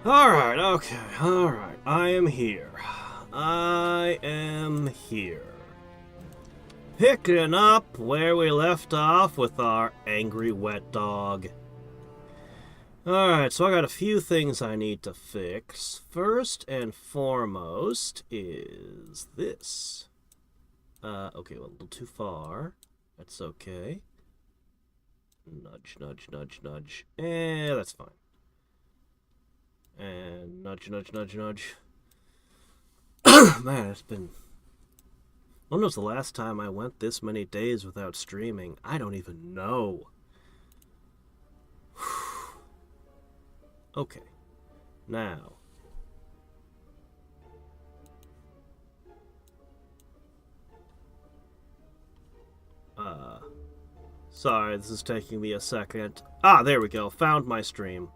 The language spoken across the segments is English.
Alright, okay, alright. I am here. I am here. Picking up where we left off with our angry wet dog. Alright, so I got a few things I need to fix. First and foremost is this. Okay, well, a little too far. That's okay. Nudge, nudge, nudge, nudge. That's fine. And nudge, nudge, nudge, nudge. Man, it's been... When was the last time I went this many days without streaming? I don't even know. Okay. Now. Sorry, this is taking me a second. Ah, there we go. Found my stream.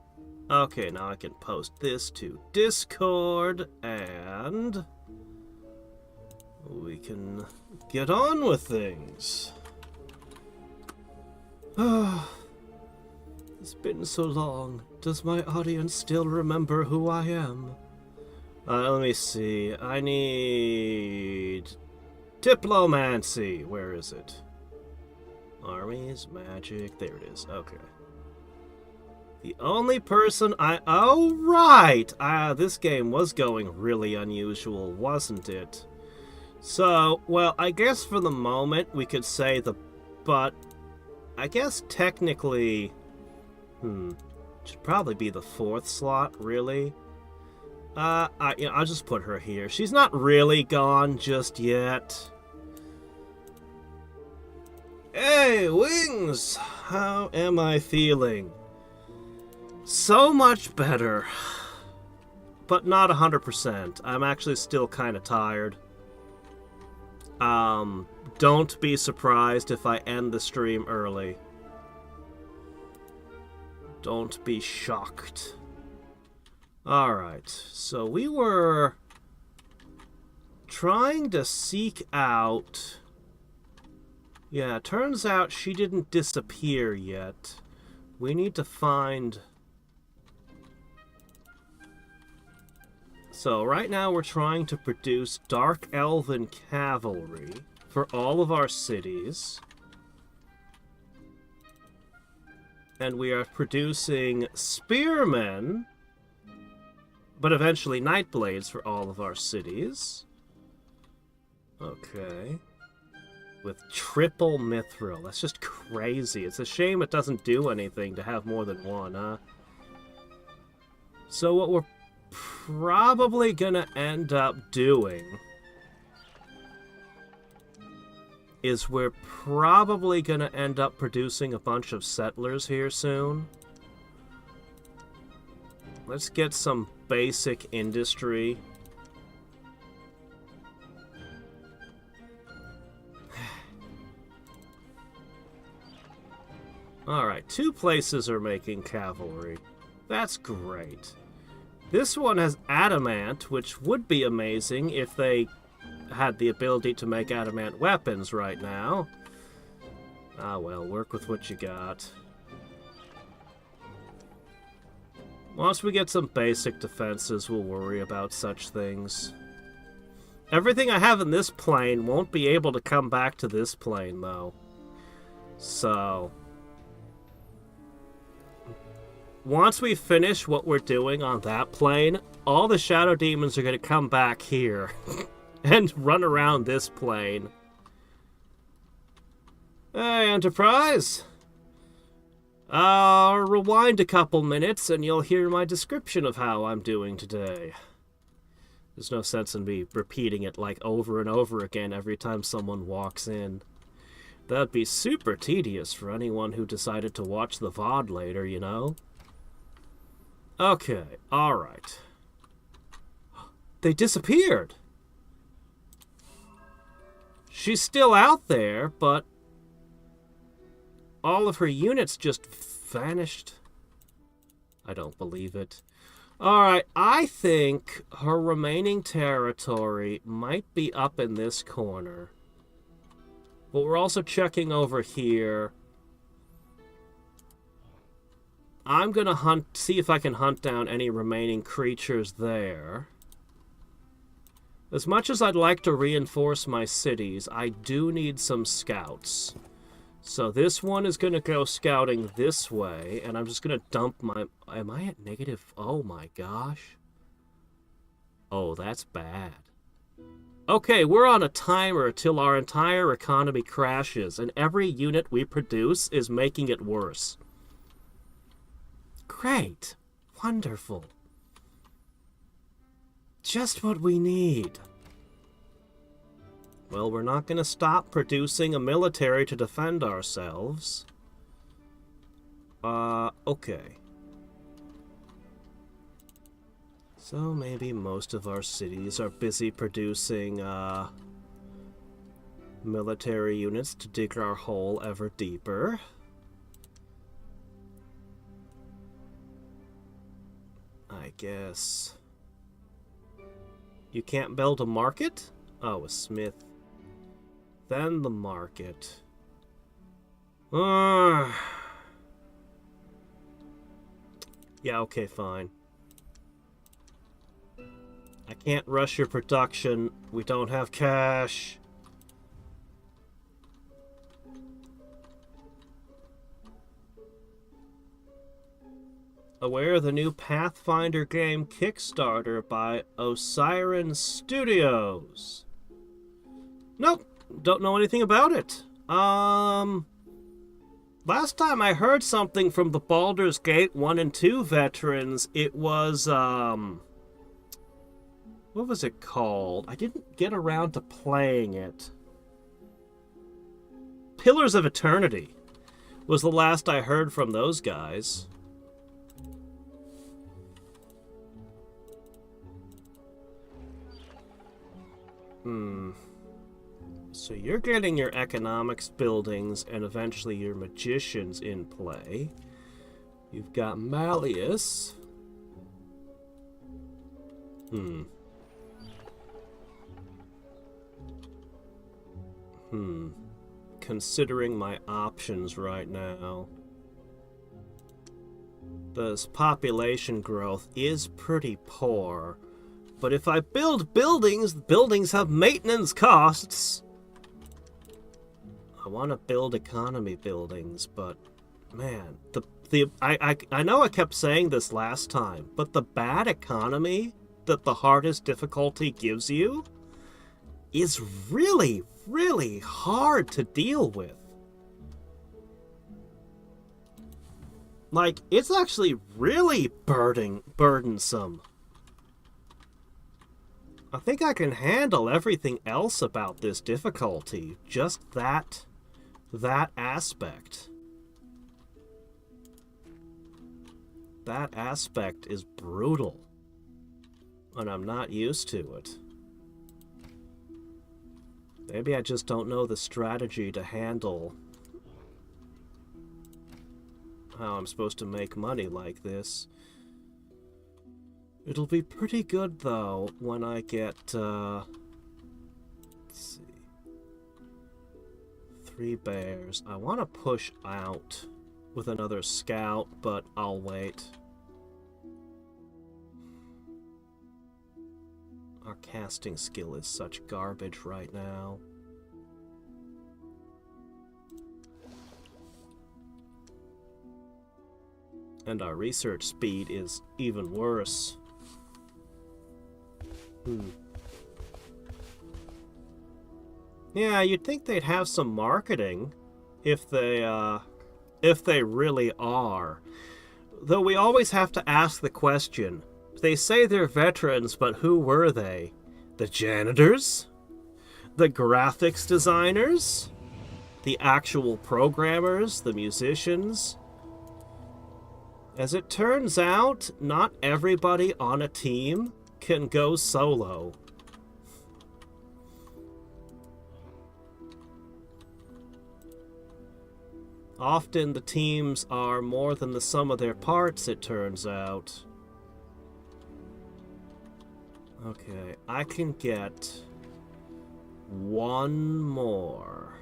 Okay, now I can post this to Discord, and we can get on with things. It's been so long. Does my audience still remember who I am? Let me see. I need... Diplomancy. Where is it? Armies, magic. There it is. Okay. The only person I... Oh, right! This game was going really unusual, wasn't it? So, well, I guess for the moment we could say but I guess technically... should probably be the 4th slot, really. I'll just put her here. She's not really gone just yet. Hey, Wings! How am I feeling? So much better. But not 100%. I'm actually still kind of tired. Don't be surprised if I end the stream early. Don't be shocked. Alright, so we were trying to seek out... Yeah, turns out she didn't disappear yet. We need to find... So, right now we're trying to produce Dark Elven Cavalry for all of our cities. And we are producing Spearmen, but eventually Nightblades for all of our cities. Okay. With triple mithril. That's just crazy. It's a shame it doesn't do anything to have more than one, huh? So what we're probably gonna end up doing is we're probably gonna end up producing a bunch of settlers here soon. Let's get some basic industry. Alright, 2 places are making cavalry. That's great. This one has adamant, which would be amazing if they had the ability to make adamant weapons right now. Ah well, work with what you got. Once we get some basic defenses, we'll worry about such things. Everything I have in this plane won't be able to come back to this plane, though. So... once we finish what we're doing on that plane, all the Shadow Demons are going to come back here and run around this plane. Hey, Enterprise! I'll rewind a couple minutes and you'll hear my description of how I'm doing today. There's no sense in me repeating it like over and over again every time someone walks in. That'd be super tedious for anyone who decided to watch the VOD later, you know? Okay, alright. They disappeared! She's still out there, but all of her units just vanished. I don't believe it. Alright, I think her remaining territory might be up in this corner. But we're also checking over here. I'm gonna see if I can hunt down any remaining creatures there. As much as I'd like to reinforce my cities, I do need some scouts. So this one is gonna go scouting this way, and I'm just gonna dump my... Am I at negative? Oh my gosh. Oh, that's bad. Okay, we're on a timer till our entire economy crashes, and every unit we produce is making it worse. Great. Wonderful. Just what we need. Well, we're not going to stop producing a military to defend ourselves. Okay. So maybe most of our cities are busy producing, military units to dig our hole ever deeper. I guess... You can't build a market? Oh, a smith. Then the market. Yeah, okay, fine. I can't rush your production. We don't have cash. Aware of the new Pathfinder game Kickstarter by Osiren Studios. Nope, don't know anything about it. Last time I heard something from the Baldur's Gate 1 and 2 veterans, it was, what was it called? I didn't get around to playing it. Pillars of Eternity was the last I heard from those guys. So you're getting your economics buildings and eventually your magicians in play. You've got Malleus. Considering my options right now. This population growth is pretty poor. But if I build buildings, buildings have maintenance costs. I want to build economy buildings, but man, I know I kept saying this last time, but the bad economy that the hardest difficulty gives you is really, really hard to deal with. Like, it's actually really burdensome. I think I can handle everything else about this difficulty. Just that aspect. That aspect is brutal. And I'm not used to it. Maybe I just don't know the strategy to handle how I'm supposed to make money like this. It'll be pretty good, though, when I get, let's see, 3 bears. I want to push out with another scout, but I'll wait. Our casting skill is such garbage right now. And our research speed is even worse. Yeah, you'd think they'd have some marketing if they really are. Though we always have to ask the question. They say they're veterans, but who were they? The janitors? The graphics designers? The actual programmers? The musicians? As it turns out, not everybody on a team can go solo. Often the teams are more than the sum of their parts, it turns out. Okay, I can get 1 more.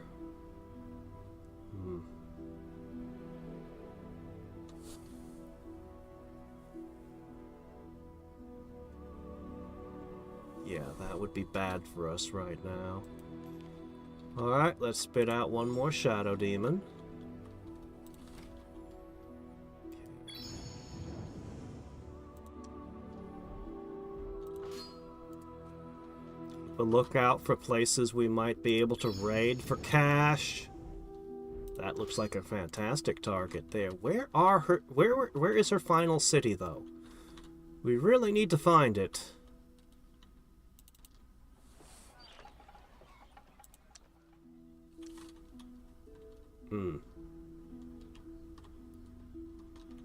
Yeah, that would be bad for us right now. Alright, let's spit out one more Shadow Demon. Keep a lookout for places we might be able to raid for cash. That looks like a fantastic target there. Where is her final city, though? We really need to find it.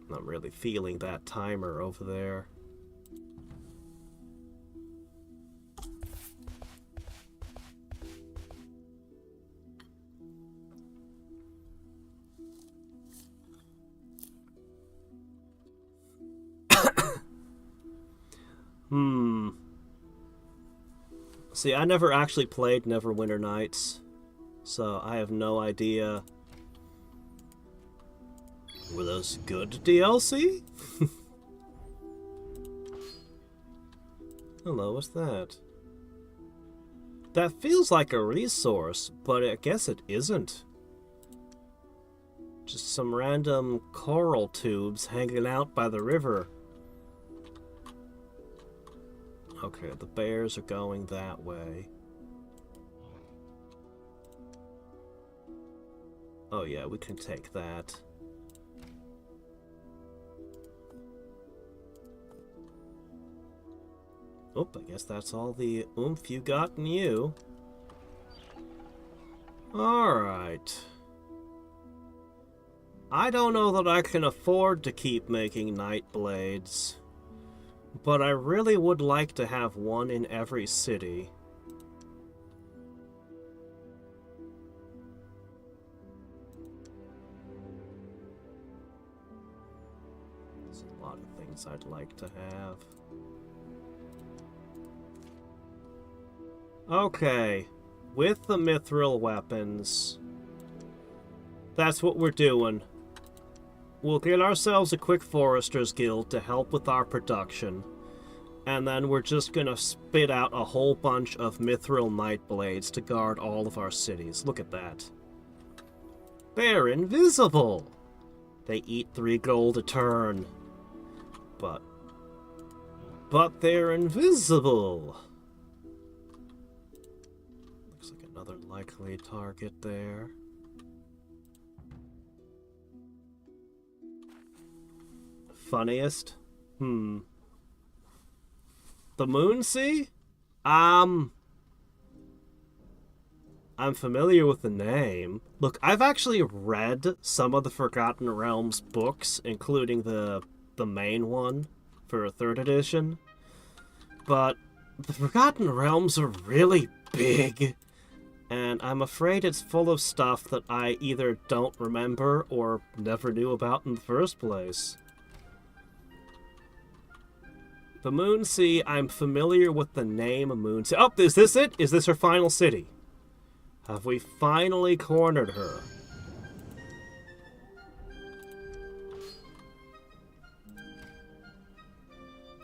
Not really feeling that timer over there. See, I never actually played Neverwinter Nights, so I have no idea. Were those good DLC? Hello, what's that? That feels like a resource, but I guess it isn't. Just some random coral tubes hanging out by the river. Okay, the bears are going that way. Oh yeah, we can take that. Oh, I guess that's all the oomph you got in you. Alright. I don't know that I can afford to keep making night blades, but I really would like to have one in every city. There's a lot of things I'd like to have. Okay, with the mithril weapons, that's what we're doing. We'll get ourselves a quick forester's guild to help with our production, and then we're just gonna spit out a whole bunch of mithril night blades to guard all of our cities. Look at that. They're invisible! They eat 3 gold a turn. But they're invisible! Looks like another likely target there. Funniest? The Moon Sea? I'm familiar with the name. Look, I've actually read some of the Forgotten Realms books, including the main one for 3rd edition. But the Forgotten Realms are really big, and I'm afraid it's full of stuff that I either don't remember or never knew about in the first place. The Moon Sea, I'm familiar with the name Moon Sea. Oh, is this it? Is this her final city? Have we finally cornered her?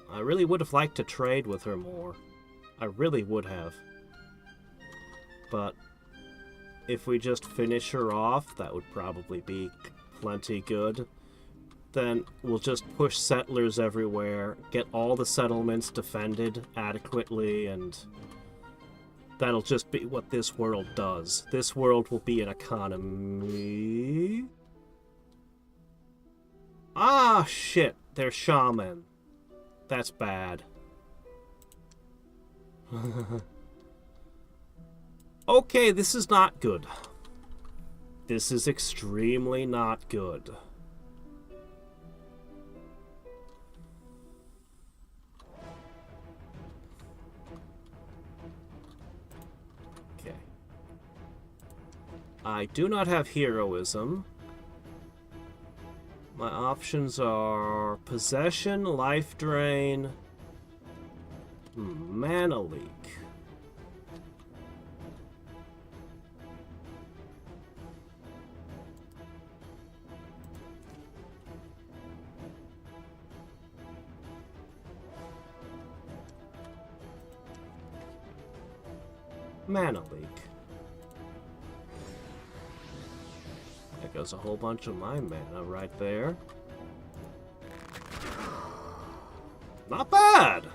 I really would have liked to trade with her more. I really would have. But if we just finish her off, that would probably be plenty good. Then we'll just push settlers everywhere, get all the settlements defended adequately, and that'll just be what this world does. This world will be an economy. Ah, shit. They're shaman. That's bad. Okay, this is not good. This is extremely not good. Okay. I do not have heroism. My options are possession, life drain, mana leak. Mana leak. There goes a whole bunch of my mana right there. Not bad!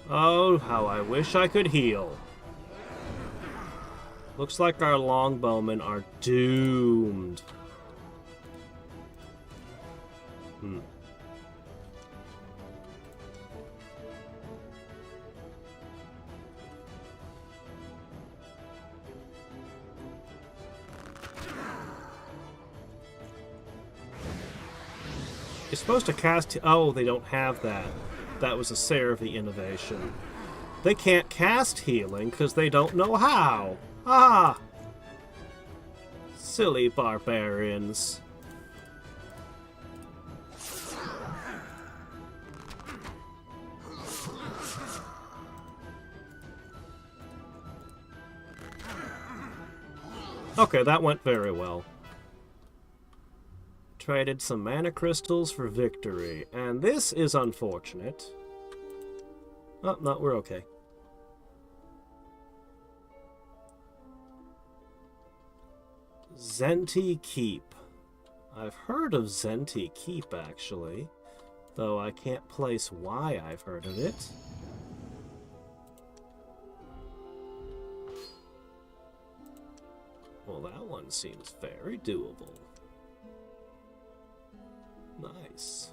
Oh, how I wish I could heal. Looks like our longbowmen are doomed. You're supposed to cast... Oh, they don't have that. That was a Cerevi innovation. They can't cast healing because they don't know how. Ah! Silly barbarians. Okay, that went very well. Traded some mana crystals for victory, and this is unfortunate. Oh, no, we're okay. Zenti Keep. I've heard of Zenti Keep, actually, though I can't place why I've heard of it. Well, that one seems very doable. Nice.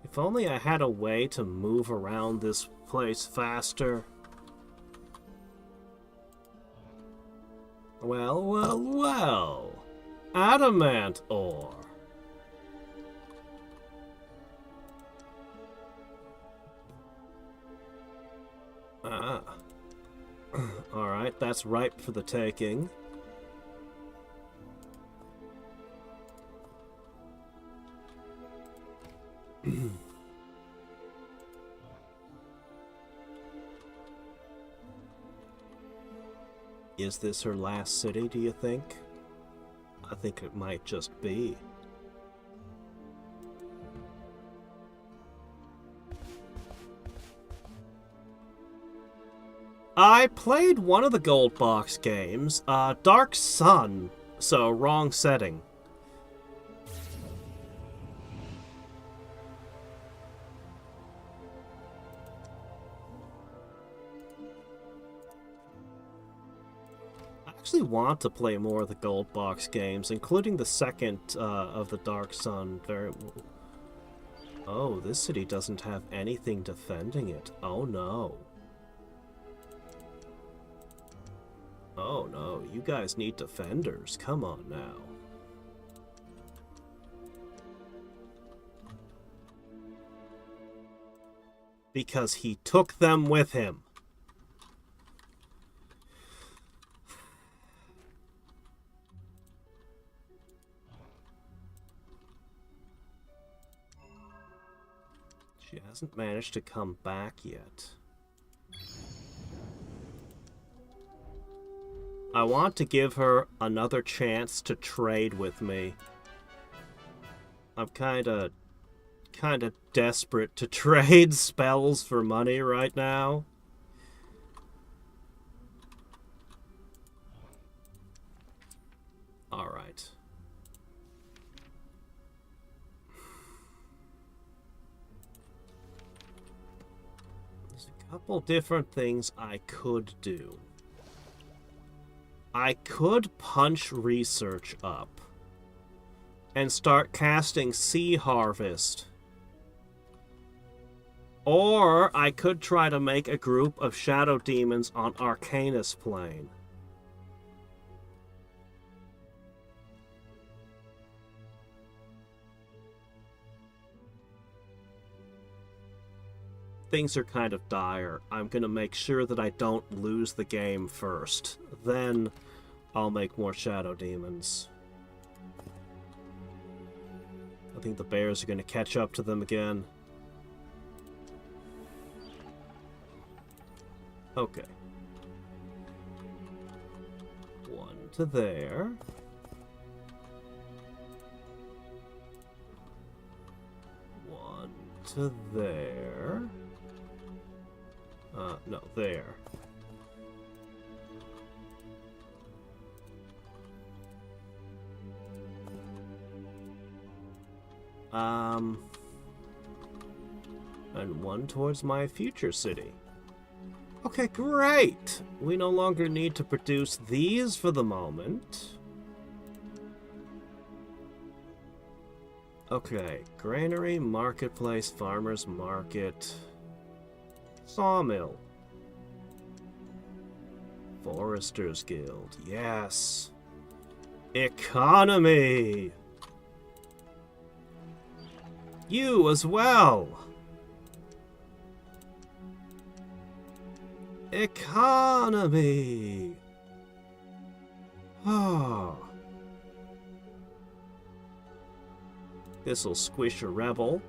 If only I had a way to move around this place faster. Well, well, well. Adamant ore. Ah. Alright, that's ripe for the taking. Is this her last city, do you think? I think it might just be. I played one of the Gold Box games, Dark Sun, so wrong setting. I actually want to play more of the Gold Box games, including the second of the Dark Sun. Oh, this city doesn't have anything defending it. Oh no. Oh no, you guys need defenders. Come on now. Because he took them with him. She hasn't managed to come back yet. I want to give her another chance to trade with me. I'm kinda desperate to trade spells for money right now. Alright. There's a couple different things I could do. I could punch research up and start casting Sea Harvest. Or I could try to make a group of shadow demons on Arcanus Plane. Things are kind of dire. I'm gonna make sure that I don't lose the game first. Then I'll make more shadow demons. I think the bears are gonna catch up to them again. Okay. One to there. One to there. No, there. And one towards my future city. Okay, great! We no longer need to produce these for the moment. Okay, granary, marketplace, farmer's market, sawmill, forester's guild, yes. Economy! You as well! Economy! Oh. This'll squish a rebel.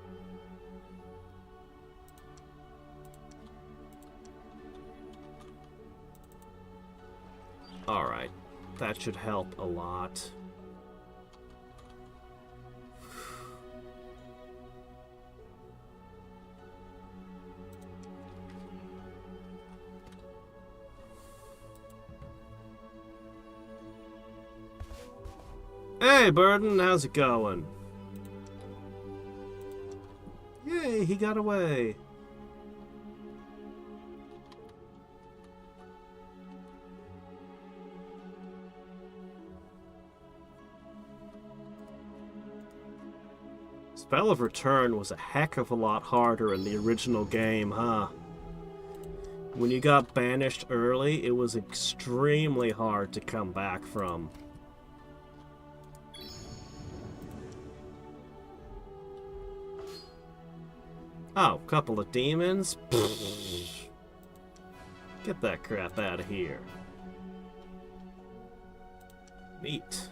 Alright, that should help a lot. Hey, Burden, how's it going? Yay, he got away. Spell of Return was a heck of a lot harder in the original game, huh? When you got banished early, it was extremely hard to come back from. Oh, couple of demons? Get that crap out of here. Neat.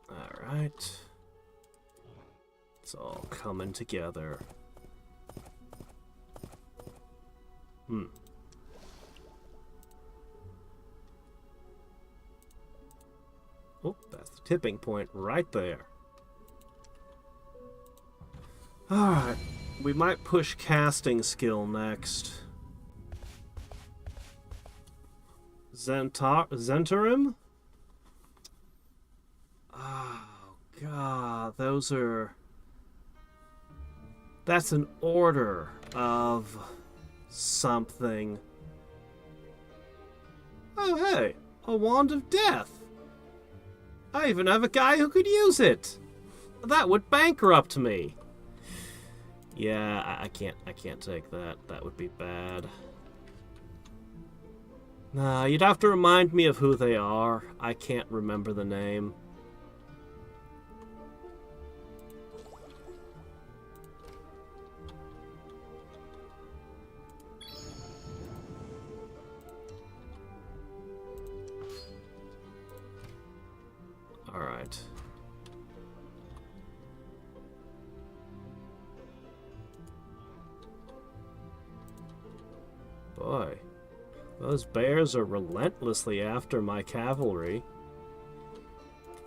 Alright. It's all coming together. Oh, that's the tipping point right there. Alright, we might push casting skill next. Zentarim? Oh, God, those are... That's an order of something. Oh, hey, a Wand of Death. I even have a guy who could use it. That would bankrupt me. Yeah, I can't take that. That would be bad. Nah, you'd have to remind me of who they are. I can't remember the name. Alright. Boy, those bears are relentlessly after my cavalry.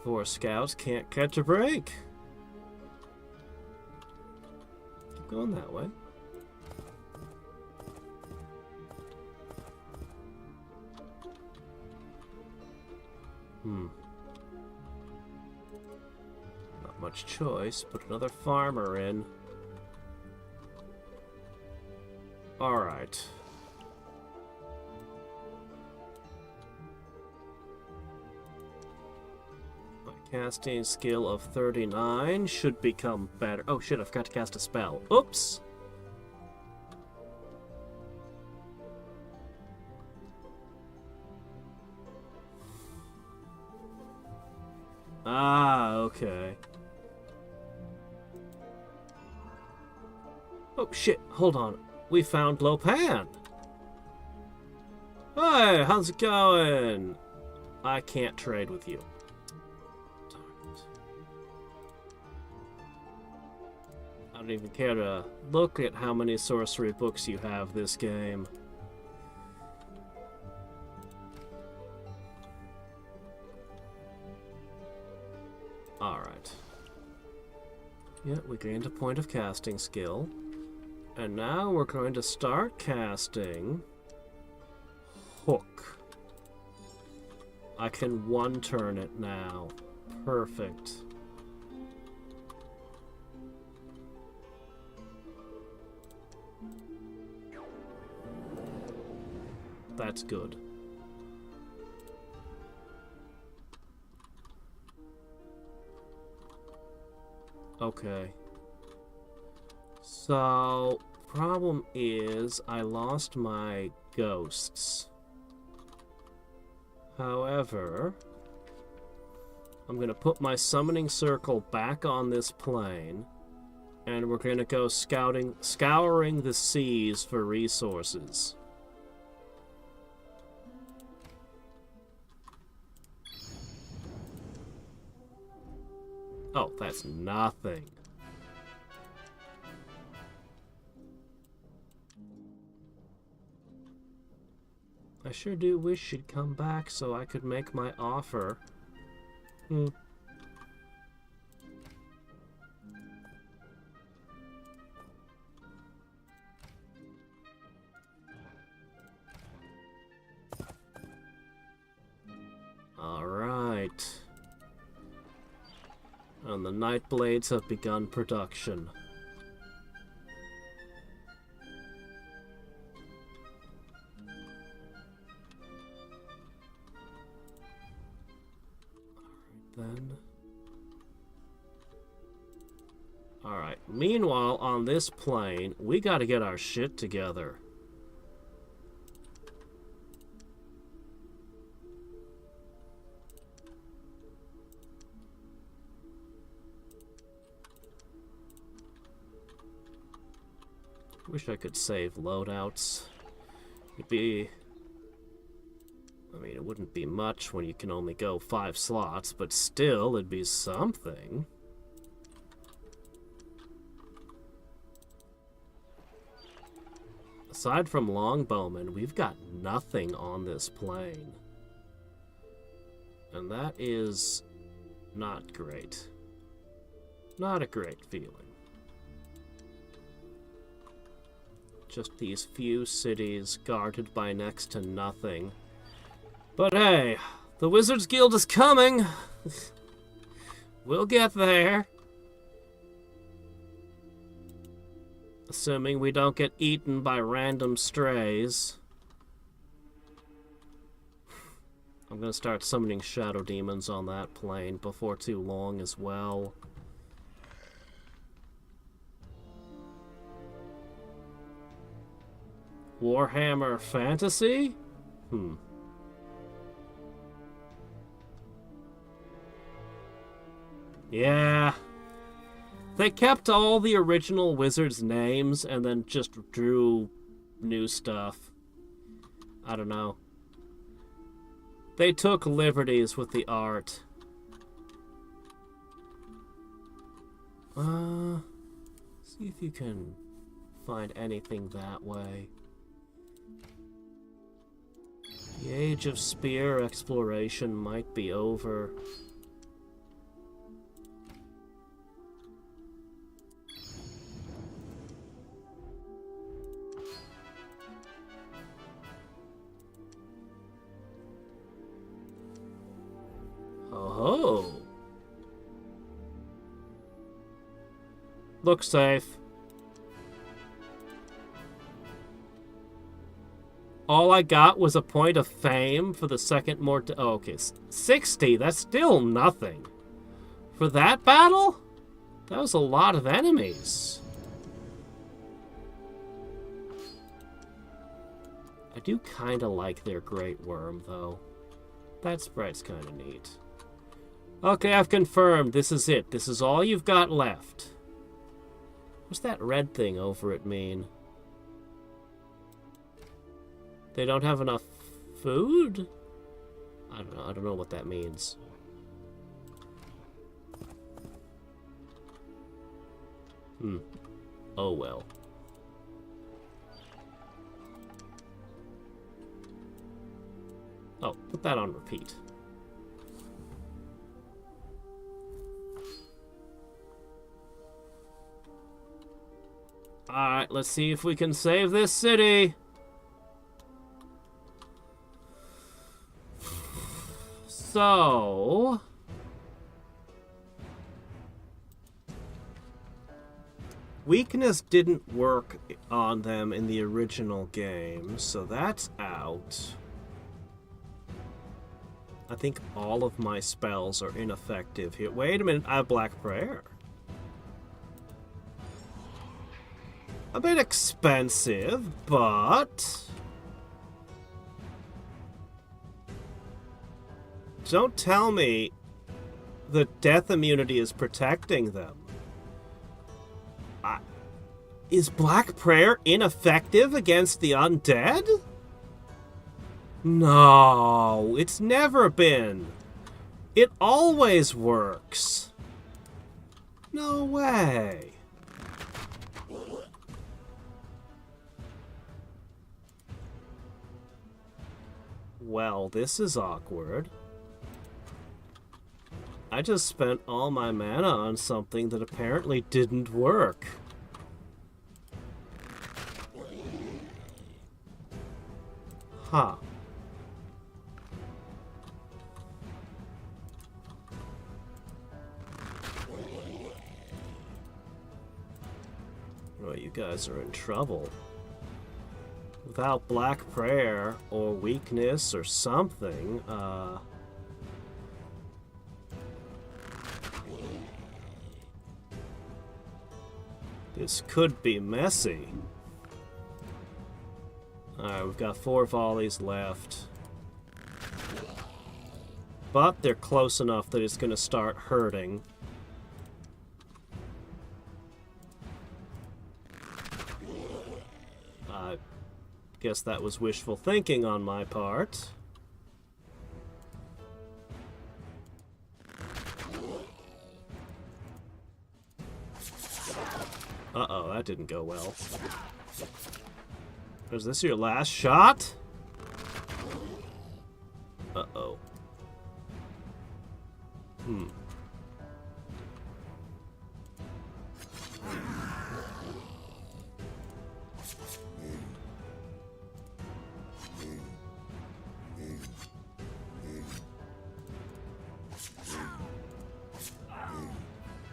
4 scouts can't catch a break. Keep going that way. Not much choice. Put another farmer in. Alright. My casting skill of 39 should become better. Oh shit, I forgot to cast a spell. Oops! Ah, okay. Oh shit, hold on. We found Lopan! Hey, how's it going? I can't trade with you. Darn it. don't even care to look at how many sorcery books you have this game. Alright. Yeah, we gained a point of casting skill. And now we're going to start casting Hook. I can one-turn it now. Perfect. That's good. Okay. So, problem is, I lost my ghosts. However, I'm going to put my summoning circle back on this plane, and we're going to go scouring the seas for resources. Oh, that's nothing. I sure do wish she'd come back so I could make my offer. Alright. And the Nightblades have begun production. Then. Alright, meanwhile, on this plane, we gotta get our shit together. Wish I could save loadouts. It'd be... I mean, it wouldn't be much when you can only go 5 slots, but still, it'd be something. Aside from Longbowmen, we've got nothing on this plane. And that is not great. Not a great feeling. Just these few cities guarded by next to nothing. But hey, the Wizards Guild is coming! We'll get there. Assuming we don't get eaten by random strays. I'm gonna start summoning shadow demons on that plane before too long as well. Warhammer Fantasy? Yeah. They kept all the original Wizards' names and then just drew new stuff. I don't know. They took liberties with the art. See if you can find anything that way. The Age of Spear exploration might be over. Oh. Looks safe. All I got was a point of fame for the second oh, okay, 60. That's still nothing. For that battle? That was a lot of enemies. I do kind of like their Great Worm, though. That sprite's kind of neat. Okay, I've confirmed. This is it. This is all you've got left. What's that red thing over it mean? They don't have enough food? I don't know. I don't know what that means. Oh well. Oh, put that on repeat. Alright, let's see if we can save this city. So... weakness didn't work on them in the original game, so that's out. I think all of my spells are ineffective here. Wait a minute, I have Black Prayer. A bit expensive, but... don't tell me the death immunity is protecting them. Is Black Prayer ineffective against the undead? No, it's never been. It always works. No way. Well, this is awkward. I just spent all my mana on something that apparently didn't work. Huh. Well, you guys are in trouble. Without Black Prayer, or weakness, or something, this could be messy. Alright, we've got 4 volleys left. But they're close enough that it's going to start hurting. I guess that was wishful thinking on my part. Uh-oh, that didn't go well. Is this your last shot? Uh-oh.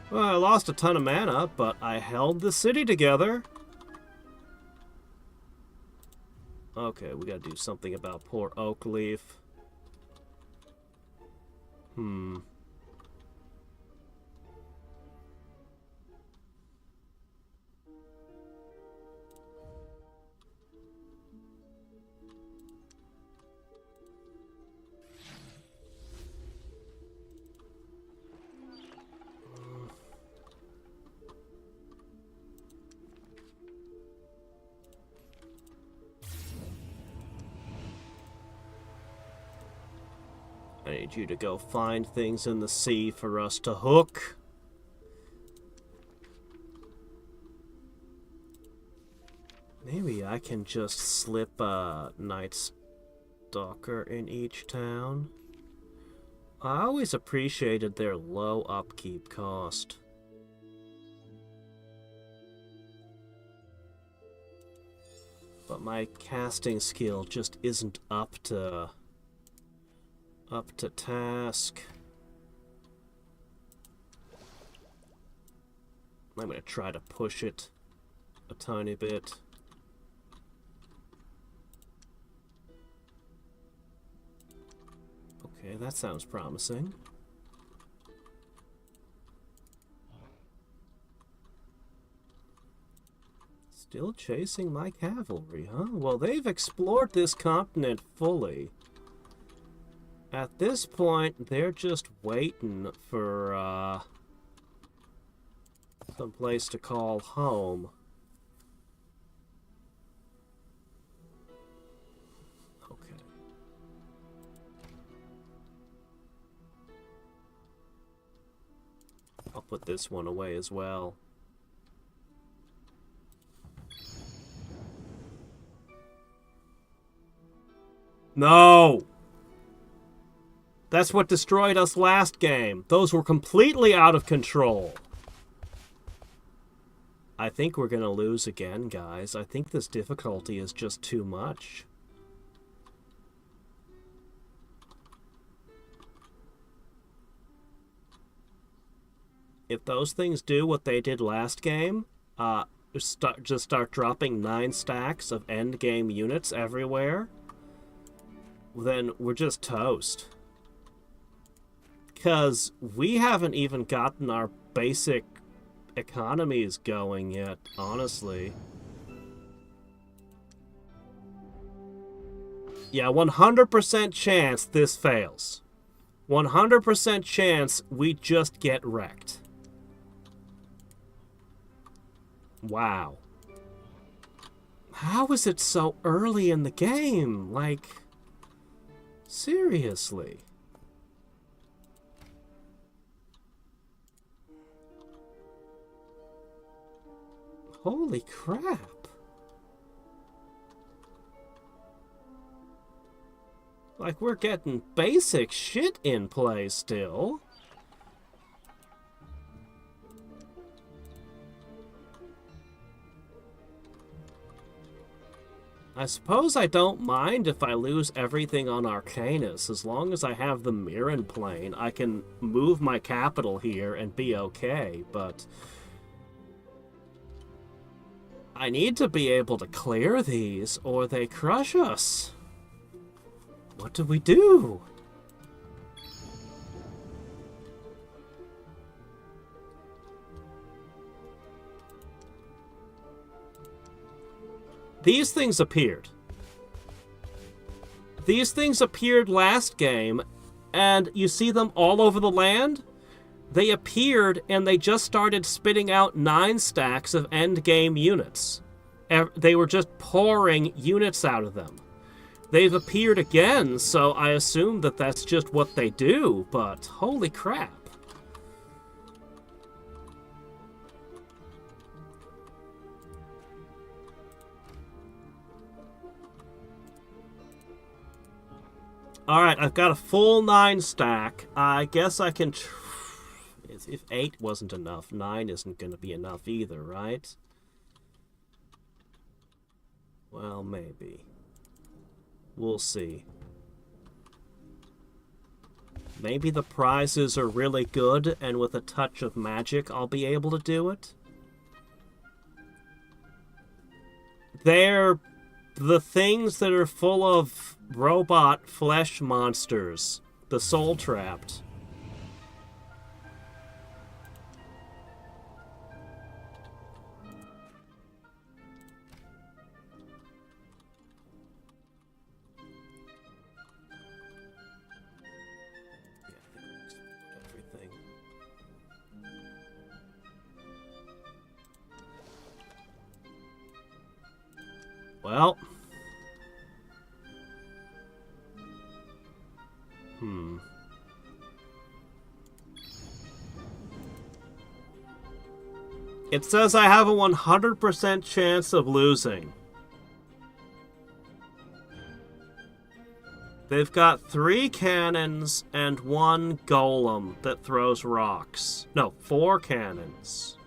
Well, I lost a ton of mana, but I held the city together. Okay, we gotta do something about poor Oakleaf. I need you to go find things in the sea for us to hook. Maybe I can just slip a Night Stalker in each town. I always appreciated their low upkeep cost. But my casting skill just isn't up to task. I'm gonna try to push it a tiny bit. Okay, that sounds promising. Still chasing my cavalry, huh? Well, they've explored this continent fully. At this point, they're just waiting for, some place to call home. Okay. I'll put this one away as well. No! That's what destroyed us last game. Those were completely out of control. I think we're gonna lose again, guys. I think this difficulty is just too much. If those things do what they did last game, just start dropping 9 stacks of endgame units everywhere, then we're just toast. Because we haven't even gotten our basic economies going yet, honestly. Yeah, 100% chance this fails. 100% chance we just get wrecked. Wow. How is it so early in the game? Like, seriously. Holy crap. Like, we're getting basic shit in play still. I suppose I don't mind if I lose everything on Arcanus. As long as I have the Mirren plane, I can move my capital here and be okay, but I need to be able to clear these, or they crush us. What do we do? These things appeared. These things appeared last game, and you see them all over the land? They appeared, and they just started spitting out 9 stacks of endgame units. They were just pouring units out of them. They've appeared again, so I assume that that's just what they do, but holy crap. Alright, I've got a full 9 stack. I guess I can... If 8 wasn't enough, 9 isn't going to be enough either, right? Well, maybe. We'll see. Maybe the prizes are really good, and with a touch of magic, I'll be able to do it. They're the things that are full of robot flesh monsters. The soul trapped. Well. It says I have a 100% chance of losing. They've got 3 cannons and 1 golem that throws rocks. No, 4 cannons.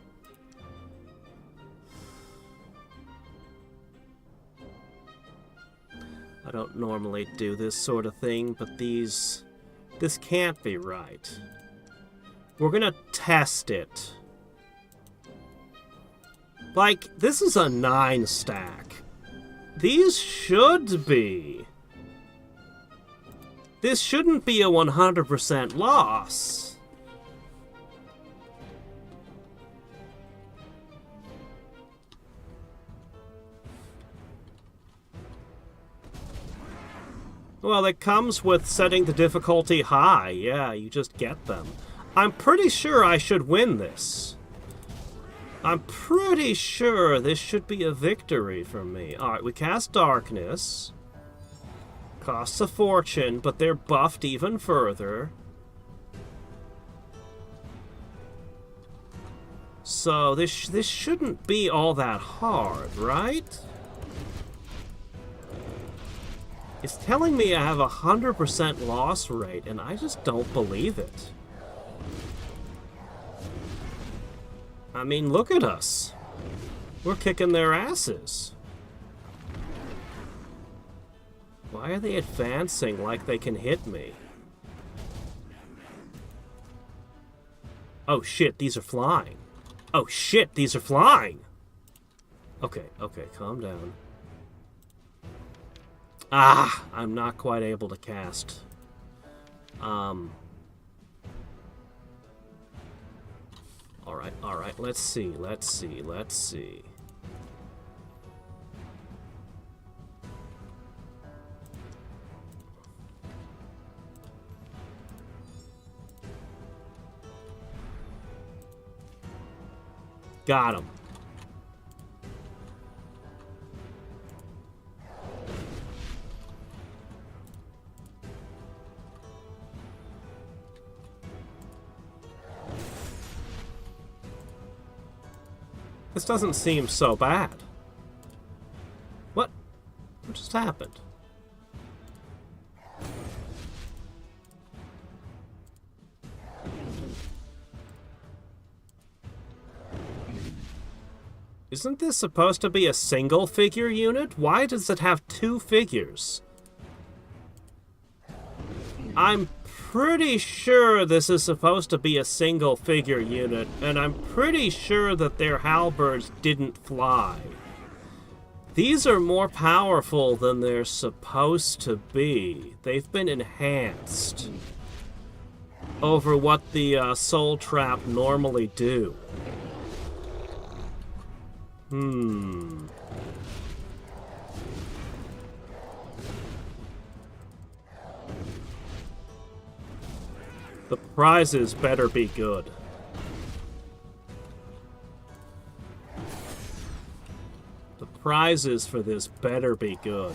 I don't normally do this sort of thing, but this can't be right. We're gonna test it. Like, this is a 9 stack. These should be. This shouldn't be a 100% loss. Well, it comes with setting the difficulty high. Yeah, you just get them. I'm pretty sure I should win this. I'm pretty sure this should be a victory for me. Alright, we cast Darkness. Costs a fortune, but they're buffed even further. So this shouldn't be all that hard, right? It's telling me I have a 100% loss rate, and I just don't believe it. I mean, look at us. We're kicking their asses. Why are they advancing like they can hit me? Oh shit, these are flying. Oh shit, these are flying! Okay, okay, calm down. Ah, I'm not quite able to cast. Alright, let's see. Got him. This doesn't seem so bad. What? What just happened? Isn't this supposed to be a single figure unit? Why does it have two figures? I'm pretty sure this is supposed to be a single figure unit, and I'm pretty sure that their halberds didn't fly. These are more powerful than they're supposed to be. They've been enhanced over what the Soul Trap normally do. The prizes better be good. The prizes for this better be good.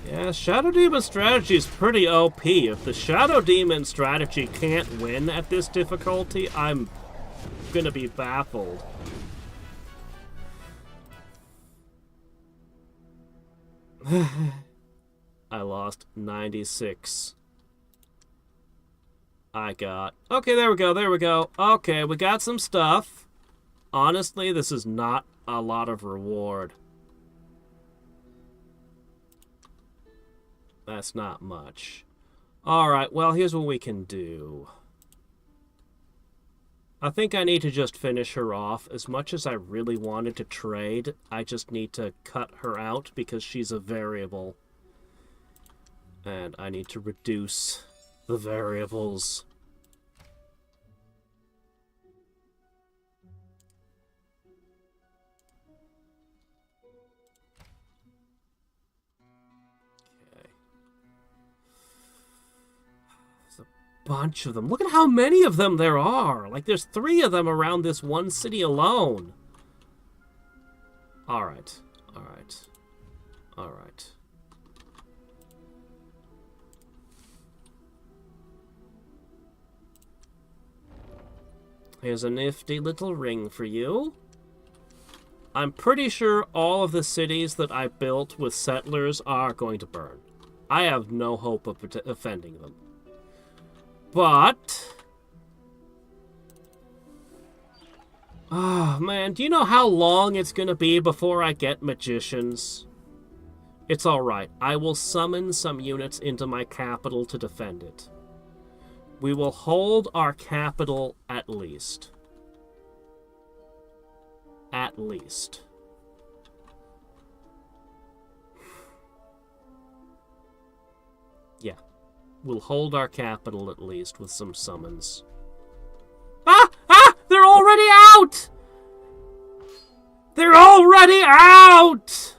Yeah, Shadow Demon strategy is pretty OP. If the Shadow Demon strategy can't win at this difficulty, I'm gonna be baffled. I lost 96. I got... Okay, there we go. Okay, we got some stuff. Honestly, this is not a lot of reward. That's not much. Alright, well, here's what we can do. I think I need to just finish her off. As much as I really wanted to trade, I just need to cut her out because she's a variable. And I need to reduce the variables. Bunch of them. Look at how many of them there are. Like, there's 3 of them around this one city alone. Alright. Here's a nifty little ring for you. I'm pretty sure all of the cities that I built with settlers are going to burn. I have no hope of offending them. But... oh, man, do you know how long it's gonna be before I get magicians? It's alright. I will summon some units into my capital to defend it. We will hold our capital at least. At least. Yeah. We'll hold our capital at least with some summons. Ah! Ah! They're already out! They're already out!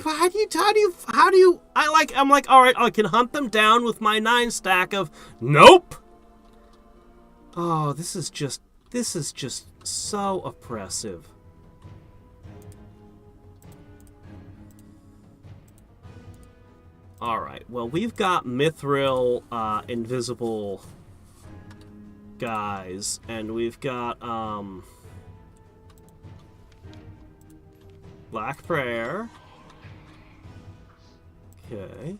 How do you, I'm like, alright, I can hunt them down with my 9 stack of, nope! Oh, this is just so oppressive. Alright, well, we've got Mithril, invisible guys, and we've got, Black Prayer. Okay.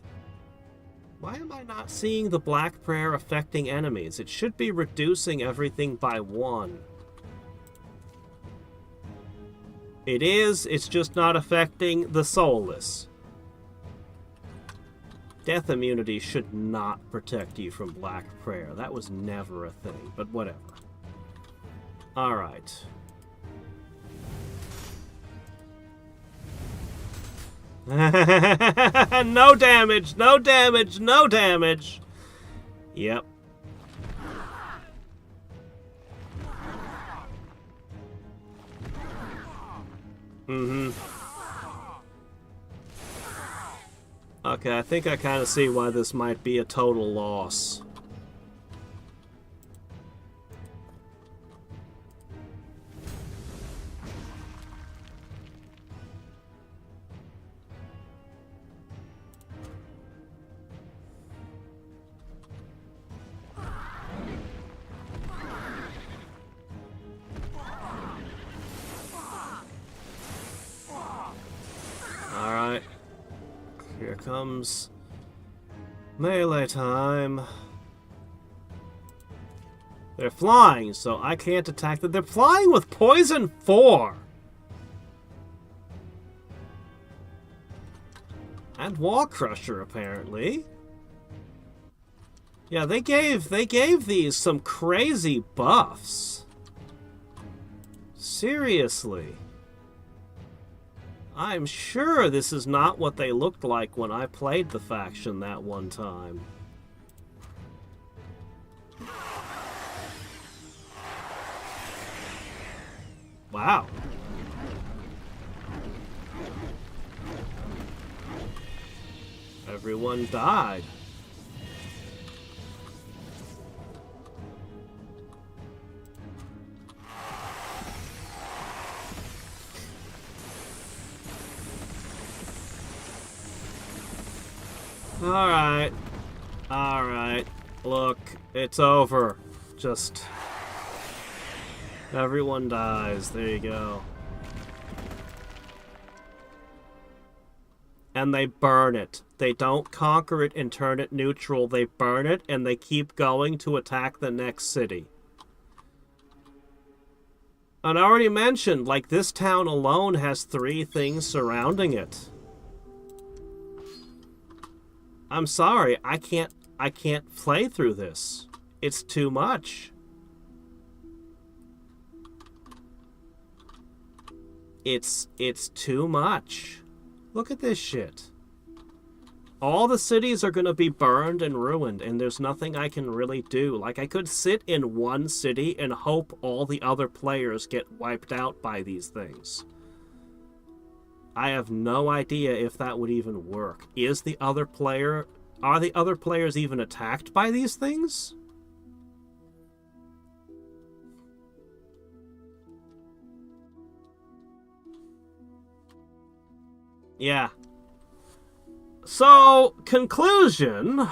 Why am I not seeing the Black Prayer affecting enemies? It should be reducing everything by 1. It is, it's just not affecting the soulless. Death immunity should not protect you from Black Prayer. That was never a thing, but whatever. Alright. No damage, no damage, no damage. Yep. Mm-hmm. Okay, I think I kind of see why this might be a total loss. Alright. Here comes melee time. They're flying, so I can't attack them. They're flying with poison 4. And Wall Crusher, apparently. Yeah, they gave these some crazy buffs. Seriously. I'm sure this is not what they looked like when I played the faction that one time. Wow. Everyone died. Alright. Alright. Look, it's over. Just... everyone dies. There you go. And they burn it. They don't conquer it and turn it neutral. They burn it and they keep going to attack the next city. And I already mentioned, like, this town alone has 3 things surrounding it. I'm sorry, I can't play through this. It's too much. It's too much. Look at this shit. All the cities are gonna be burned and ruined, and there's nothing I can really do. Like, I could sit in one city and hope all the other players get wiped out by these things. I have no idea if that would even work. Are the other players even attacked by these things? Yeah. So, conclusion.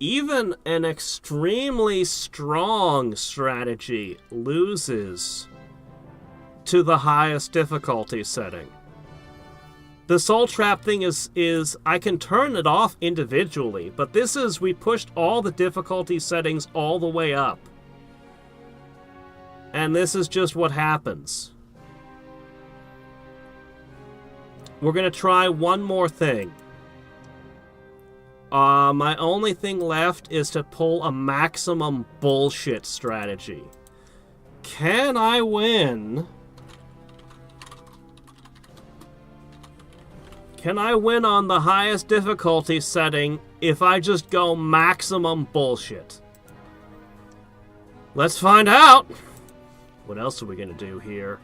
Even an extremely strong strategy loses to the highest difficulty setting. The soul trap thing is I can turn it off individually, but this is, we pushed all the difficulty settings all the way up. And this is just what happens. We're gonna try one more thing. My only thing left is to pull a maximum bullshit strategy. Can I win? Can I win on the highest difficulty setting if I just go maximum bullshit? Let's find out! What else are we gonna do here?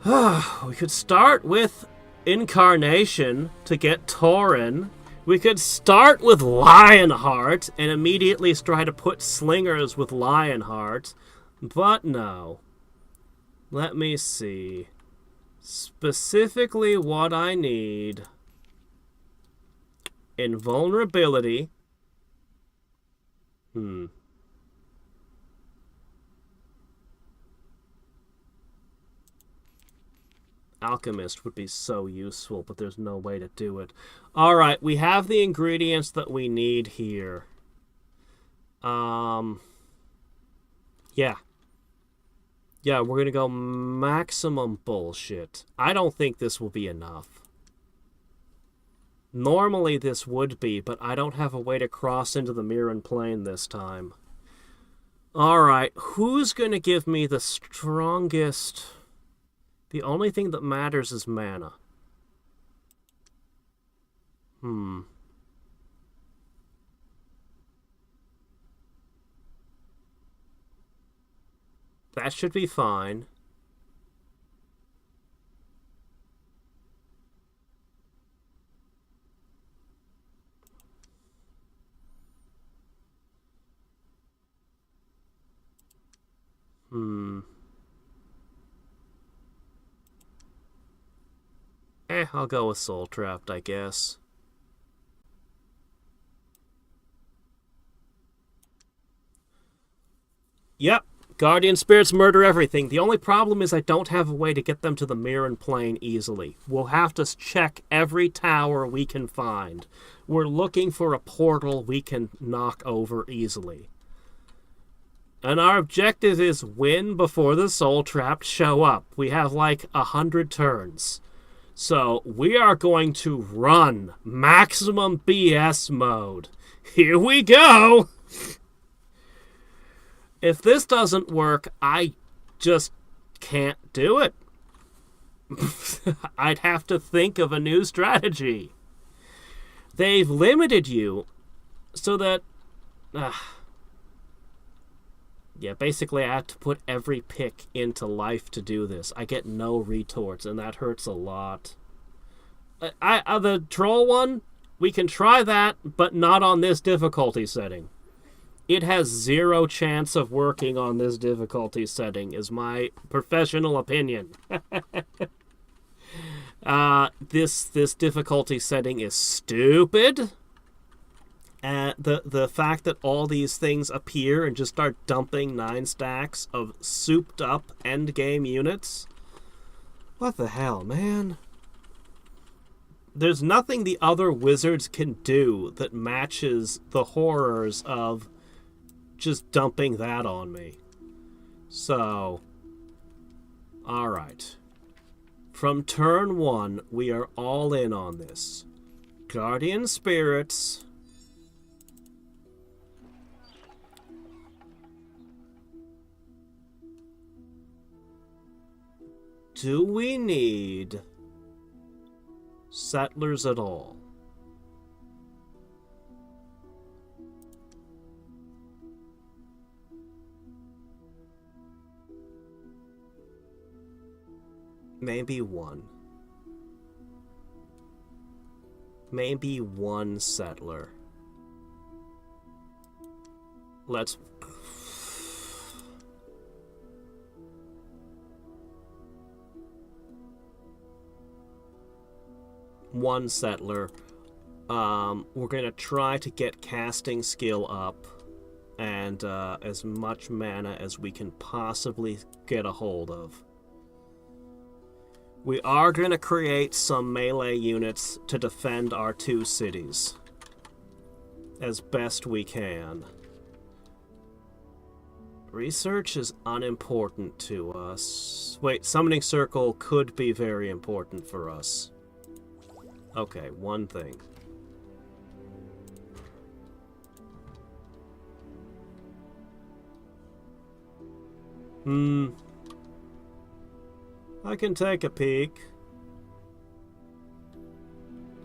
We could start with Incarnation to get Tauren. We could start with Lionheart and immediately try to put Slingers with Lionheart. But no. Let me see. Specifically what I need. Invulnerability. Alchemist would be so useful, but there's no way to do it. Alright, we have the ingredients that we need here. Yeah. Yeah, we're gonna go maximum bullshit. I don't think this will be enough. Normally this would be, but I don't have a way to cross into the Mirren plane this time. Alright, who's gonna give me the strongest... The only thing that matters is mana. That should be fine. I'll go with Soul Trapped, I guess. Yep. Guardian spirits murder everything. The only problem is I don't have a way to get them to the Mirren plane easily. We'll have to check every tower we can find. We're looking for a portal we can knock over easily. And our objective is win before the Soul Trapped show up. We have like 100 turns. So we are going to run maximum BS mode. Here we go! If this doesn't work, I just can't do it. I'd have to think of a new strategy. They've limited you so that... yeah, basically I have to put every pick into life to do this. I get no retorts, and that hurts a lot. The troll one, we can try that, but not on this difficulty setting. It has 0 chance of working on this difficulty setting, is my professional opinion. This difficulty setting is stupid. The fact that all these things appear and just start dumping 9 stacks of souped up endgame units. What the hell, man? There's nothing the other wizards can do that matches the horrors of just dumping that on me. So, alright. From turn 1, we are all in on this. Guardian spirits. Do we need settlers at all? Maybe one. Maybe one settler. Let's... one settler. We're going to try to get casting skill up and as much mana as we can possibly get a hold of. We are going to create some melee units to defend our 2 cities as best we can. Research is unimportant to us. Wait, Summoning Circle could be very important for us. Okay, one thing. I can take a peek.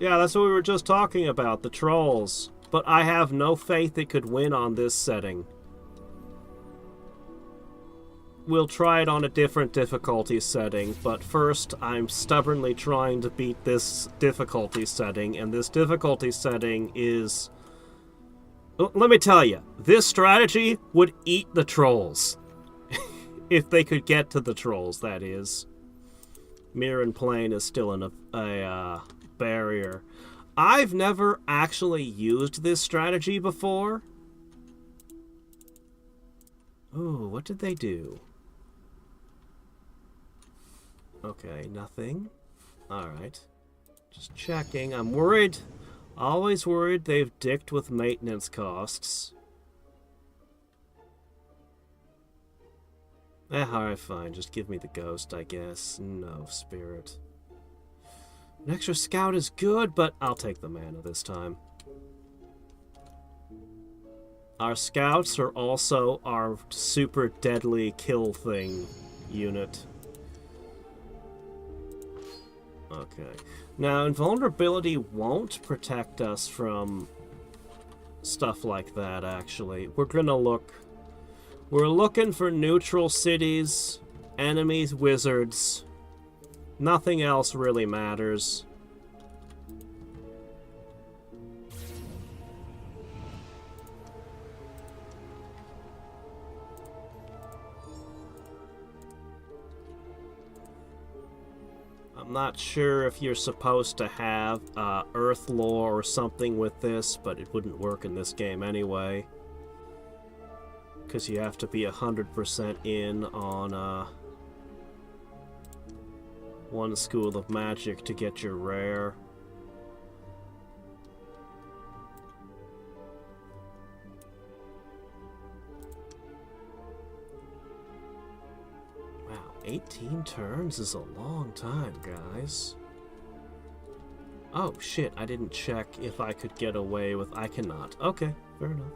Yeah, that's what we were just talking about, the trolls. But I have no faith it could win on this setting. We'll try it on a different difficulty setting, but first I'm stubbornly trying to beat this difficulty setting, and this difficulty setting is... Let me tell you, this strategy would eat the trolls. If they could get to the trolls, that is. Mirror and plane is still in a barrier. I've never actually used this strategy before. Ooh, what did they do? Okay, nothing. Alright. Just checking. I'm worried. Always worried they've dicked with maintenance costs. Alright, fine. Just give me the ghost, I guess. No, spirit. An extra scout is good, but I'll take the mana this time. Our scouts are also our super deadly kill thing unit. Okay. Now, invulnerability won't protect us from stuff like that, actually. We're gonna look... We're looking for neutral cities, enemies, wizards. Nothing else really matters. I'm not sure if you're supposed to have Earth lore or something with this, but it wouldn't work in this game anyway. Because you have to be 100% in on one school of magic to get your rare. Wow, 18 turns is a long time, guys. Oh, shit, I didn't check if I could get away with... I cannot. Okay, fair enough.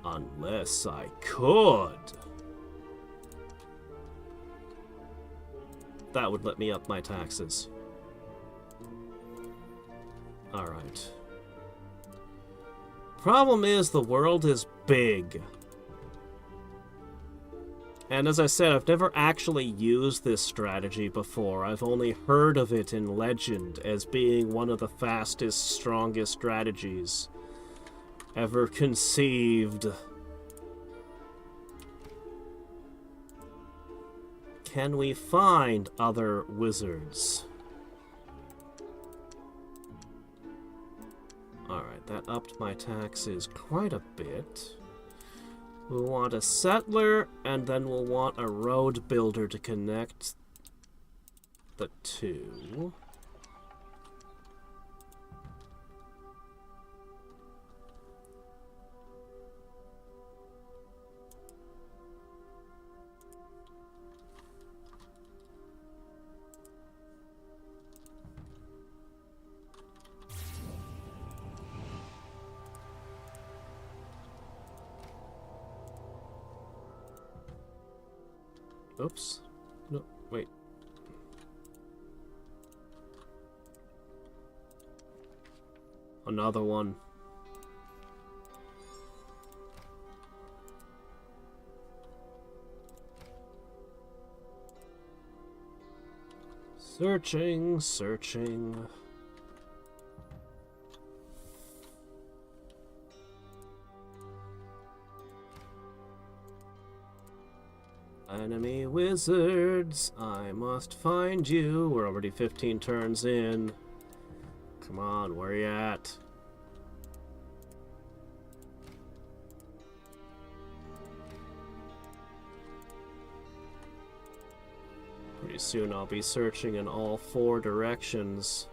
Unless I could. That would let me up my taxes. Alright. Problem is, the world is big. And as I said, I've never actually used this strategy before. I've only heard of it in legend as being one of the fastest, strongest strategies ever conceived. Can we find other wizards? Alright, that upped my taxes quite a bit. We'll want a settler, and then we'll want a road builder to connect the two. Oops. No, wait. Another one. Searching, searching. Enemy wizards, I must find you. We're already 15 turns in. Come on, where you at? Pretty soon I'll be searching in all 4 directions.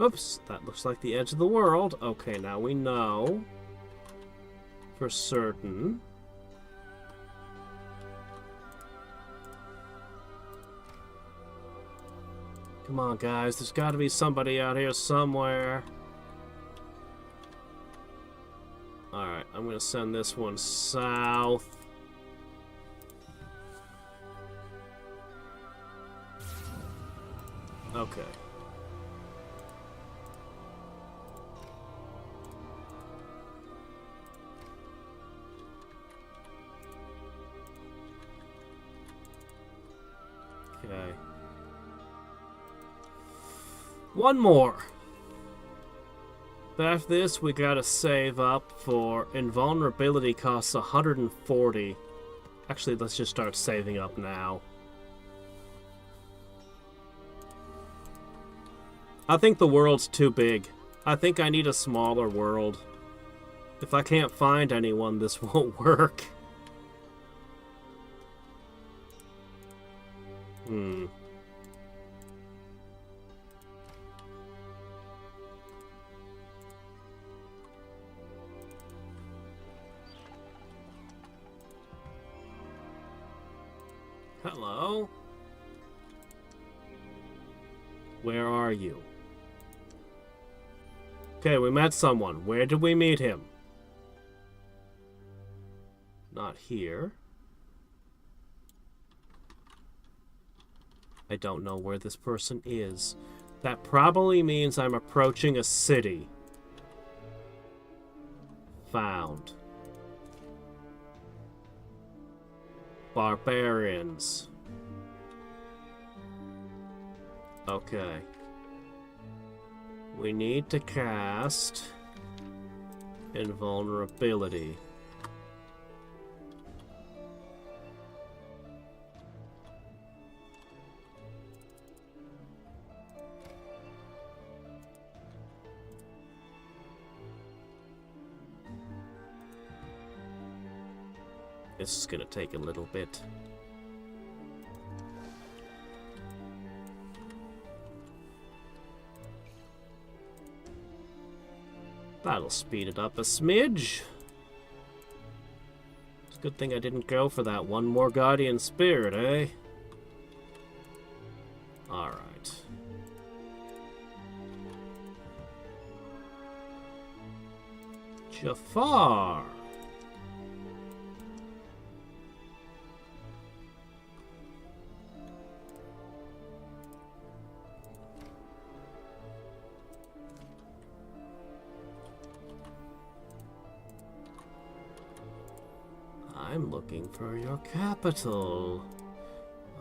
Oops, that looks like the edge of the world. Okay, now we know for certain. Come on, guys. There's got to be somebody out here somewhere. Alright, I'm going to send this one south. Okay. One more. But after this, we gotta save up for invulnerability costs 140. Actually, let's just start saving up now. I think the world's too big. I think I need a smaller world. If I can't find anyone, this won't work. Hello? Where are you? Okay, we met someone. Where did we meet him? Not here. I don't know where this person is. That probably means I'm approaching a city. Found. Barbarians. Okay. We need to cast invulnerability. This is gonna take a little bit. That'll speed it up a smidge. It's a good thing I didn't go for that one more Guardian Spirit, eh? Alright. Jafar! I'm looking for your capital.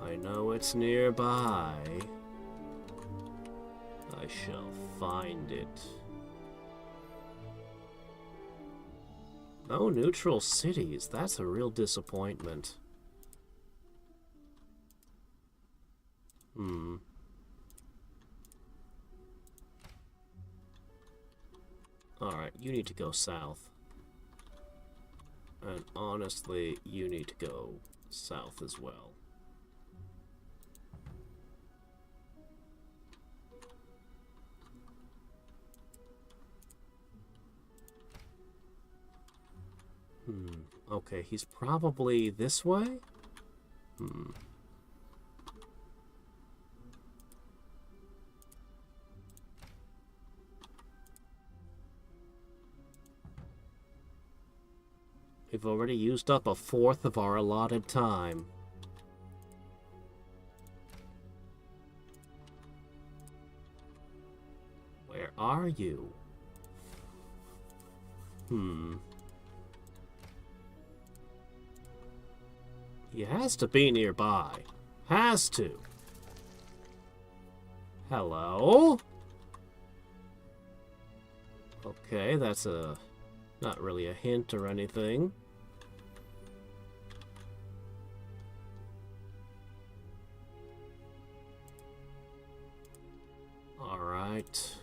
I know it's nearby. I shall find it. No neutral cities. That's a real disappointment. Alright, you need to go south. And honestly, you need to go south as well. Okay, he's probably this way? We've already used up a fourth of our allotted time. Where are you? He has to be nearby. Has to. Hello? Okay, that's not really a hint or anything. Alright.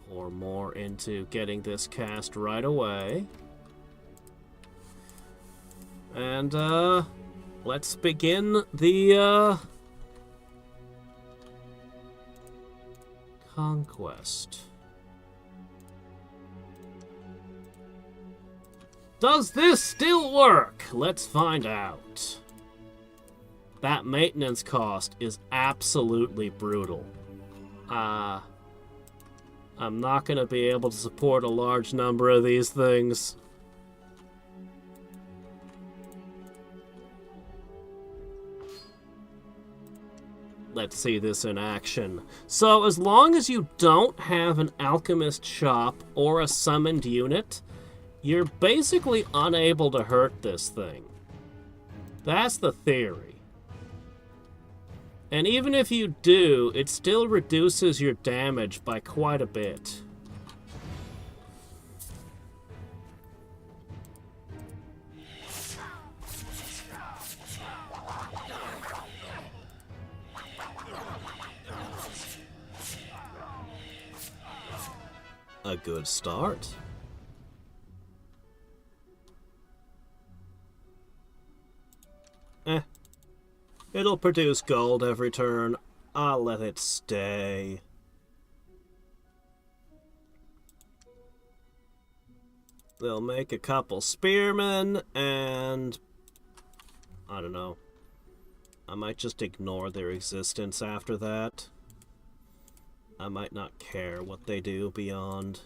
Pour more into getting this cast right away. And, let's begin the, conquest. Does this still work? Let's find out. That maintenance cost is absolutely brutal. I'm not going to be able to support a large number of these things. Let's see this in action. So as long as you don't have an alchemist shop or a summoned unit, you're basically unable to hurt this thing. That's the theory. And even if you do, it still reduces your damage by quite a bit. A good start. It'll produce gold every turn. I'll let it stay. They'll make a couple spearmen, and I don't know. I might just ignore their existence after that. I might not care what they do beyond.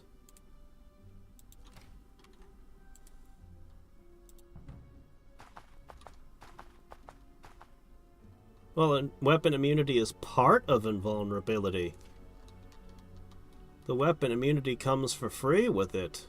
Well, weapon immunity is part of invulnerability. The weapon immunity comes for free with it.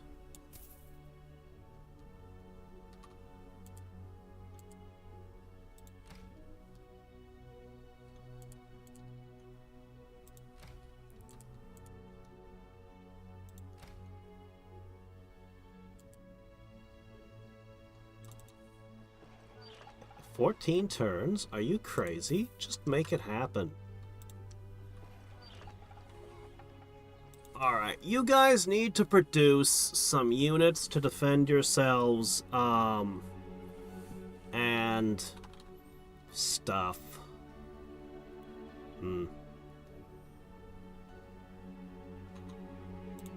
"14 turns? Are you crazy? Just make it happen." Alright, you guys need to produce some units to defend yourselves, and stuff.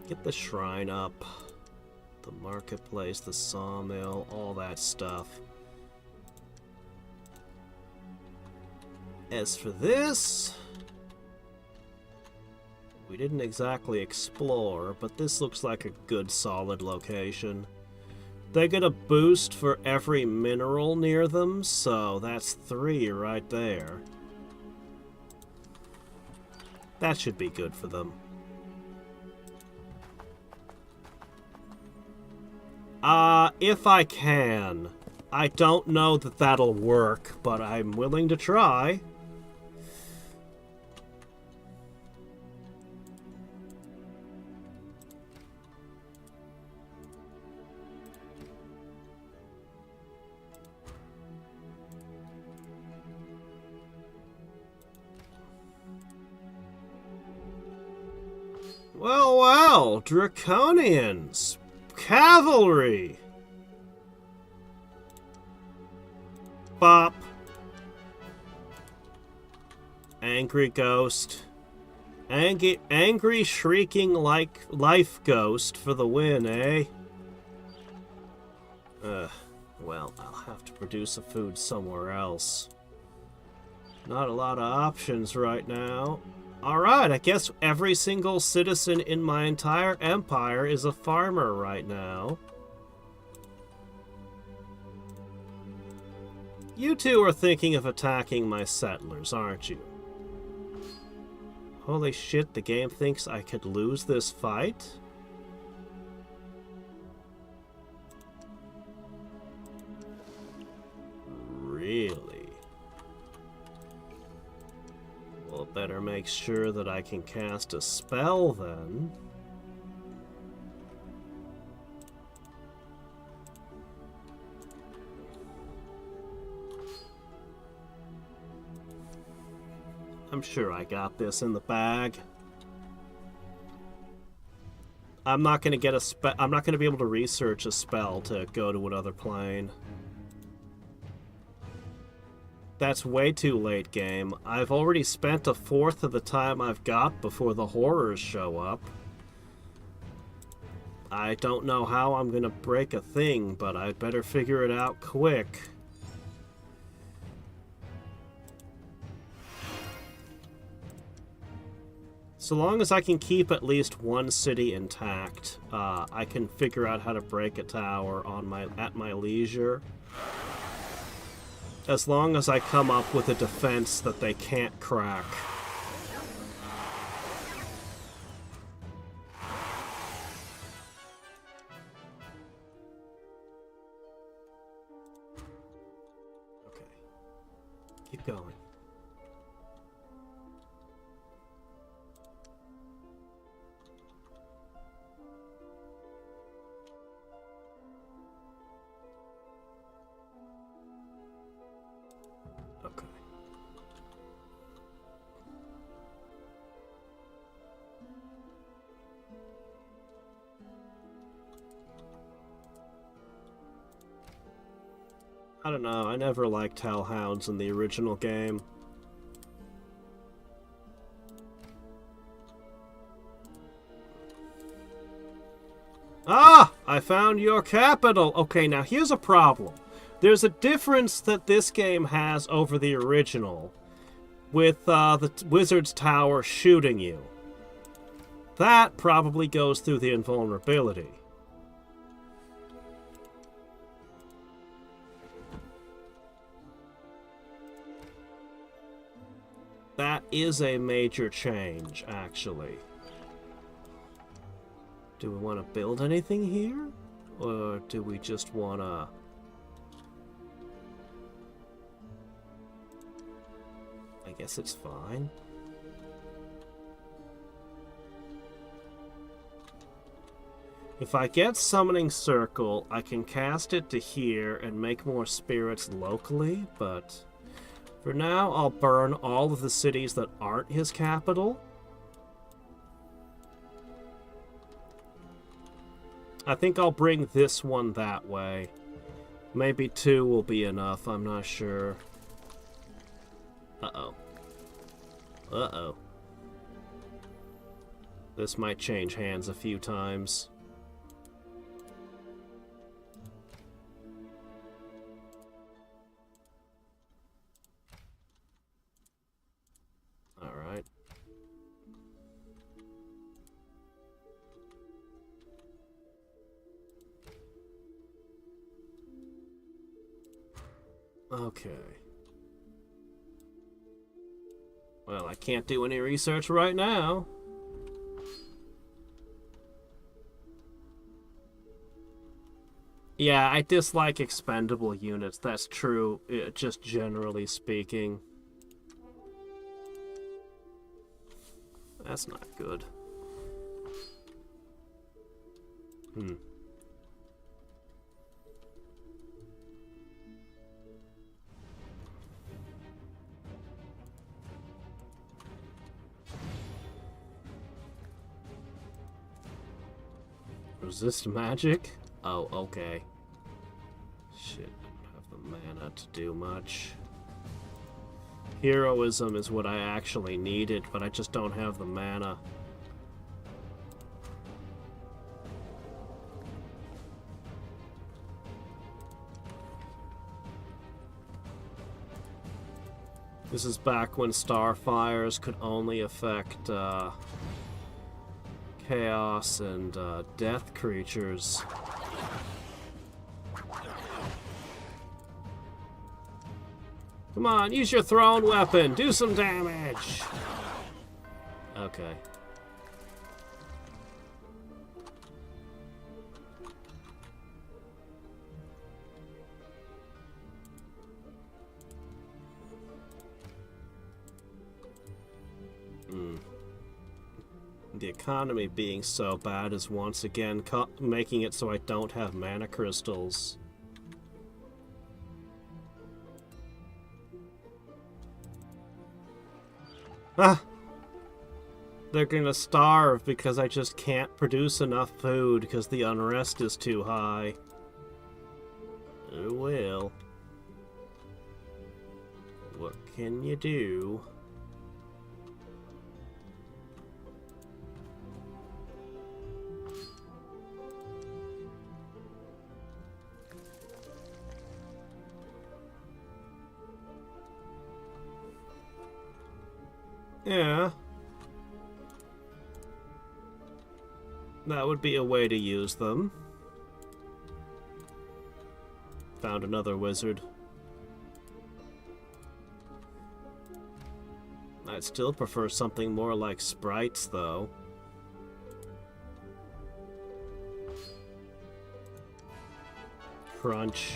Get the shrine up, the marketplace, the sawmill, all that stuff. As for this, we didn't exactly explore, but this looks like a good solid location. They get a boost for every mineral near them, so that's 3 right there. That should be good for them. If I can. I don't know that that'll work, but I'm willing to try. Well, well, Draconians, cavalry. Bop. Angry ghost. Angry shrieking like life ghost for the win, eh? Well, I'll have to produce a food somewhere else. Not a lot of options right now. Alright, I guess every single citizen in my entire empire is a farmer right now. You two are thinking of attacking my settlers, aren't you? Holy shit, the game thinks I could lose this fight? Really? Well, better make sure that I can cast a spell then. I'm sure I got this in the bag. I'm not gonna get I'm not gonna be able to research a spell to go to another plane. That's way too late, game. I've already spent 1/4 of the time I've got before the horrors show up. I don't know how I'm gonna break a thing, but I'd better figure it out quick. So long as I can keep at least one city intact, I can figure out how to break a tower at my leisure. As long as I come up with a defense that they can't crack. Okay. Keep going. Okay. I don't know, I never liked hellhounds in the original game. Ah! I found your capital! Okay, now here's a problem. There's a difference that this game has over the original, with the Wizard's Tower shooting you. That probably goes through the invulnerability. That is a major change, actually. Do we want to build anything here? Or do we just want to... I guess it's fine. If I get Summoning Circle, I can cast it to here and make more spirits locally, but... For now, I'll burn all of the cities that aren't his capital. I think I'll bring this one that way. Maybe 2 will be enough, I'm not sure. Uh-oh. Uh-oh. This might change hands a few times. Alright. Okay. Well, I can't do any research right now. Yeah, I dislike expendable units. That's true, just generally speaking. That's not good. Resist magic? Oh, okay. Shit, I don't have the mana to do much. Heroism is what I actually needed, but I just don't have the mana. This is back when Starfires could only affect chaos and death creatures. Come on, use your thrown weapon. Do some damage. Okay. The economy being so bad is once again making it so I don't have mana crystals. Ah! They're gonna starve because I just can't produce enough food because the unrest is too high. Oh well. What can you do? Yeah. That would be a way to use them. Found another wizard. I'd still prefer something more like sprites, though. Crunch.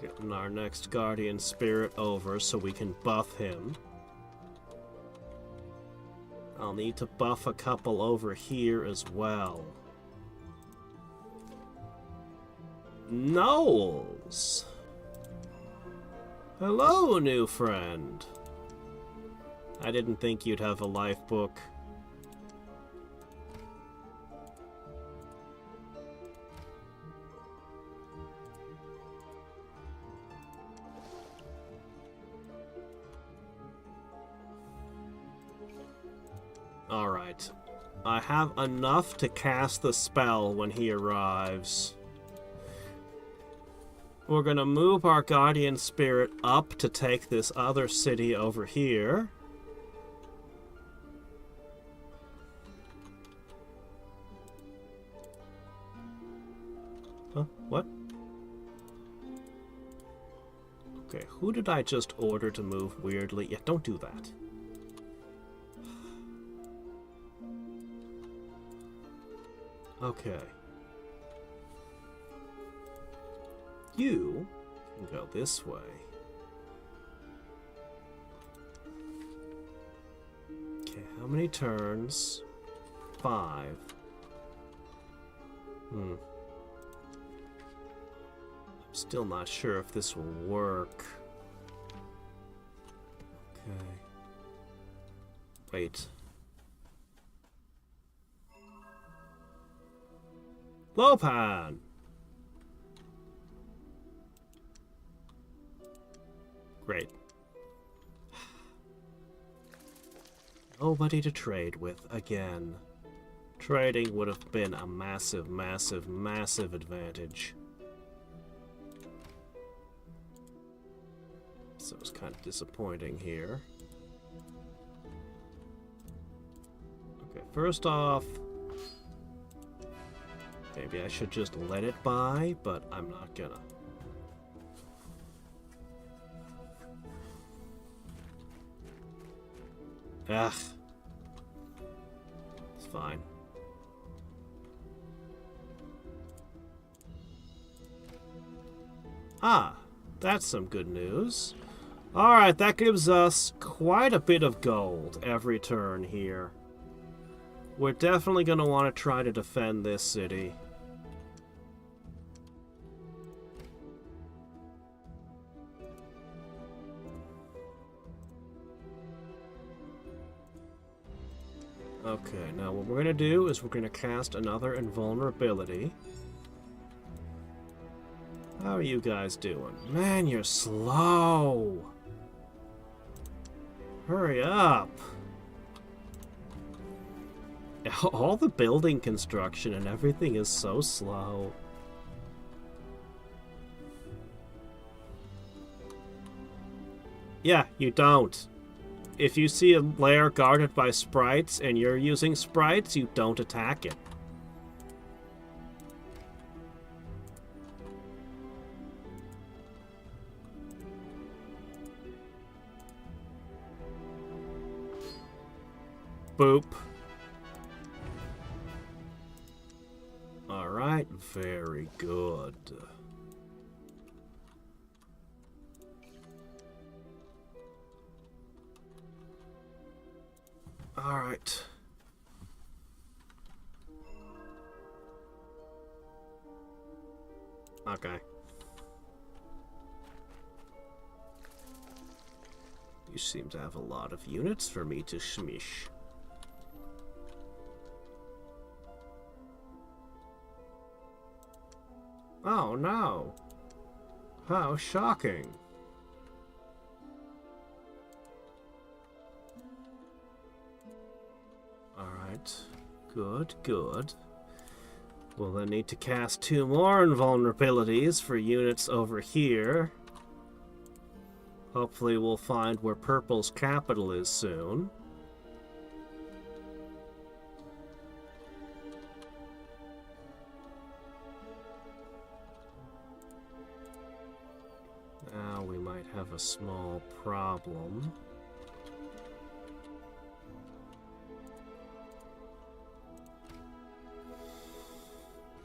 Getting our next guardian spirit over so we can buff him. I'll need to buff a couple over here as well. Knowles! Hello, new friend. I didn't think you'd have a life book. Alright. I have enough to cast the spell when he arrives. We're gonna move our guardian spirit up to take this other city over here. Huh? What? Okay, who did I just order to move weirdly? Yeah, don't do that. Okay. You can go this way. Okay, how many turns? 5. I'm still not sure if this will work. Okay. Wait. Lopan! Great. Nobody to trade with again. Trading would have been a massive, massive, massive advantage. So it's kind of disappointing here. Okay, first off, maybe I should just let it by, but I'm not gonna. Ugh. It's fine. Ah, that's some good news. Alright, that gives us quite a bit of gold every turn here. We're definitely going to want to try to defend this city. Okay, now what we're going to do is we're going to cast another invulnerability. How are you guys doing? Man, you're slow! Hurry up! All the building construction and everything is so slow. Yeah, you don't. If you see a lair guarded by sprites and you're using sprites, you don't attack it. Boop. Alright, very good. Alright. Okay. You seem to have a lot of units for me to shmish. Oh no! How shocking! Alright. Good, good. We'll then need to cast 2 more invulnerabilities for units over here. Hopefully we'll find where Purple's capital is soon. Now we might have a small problem.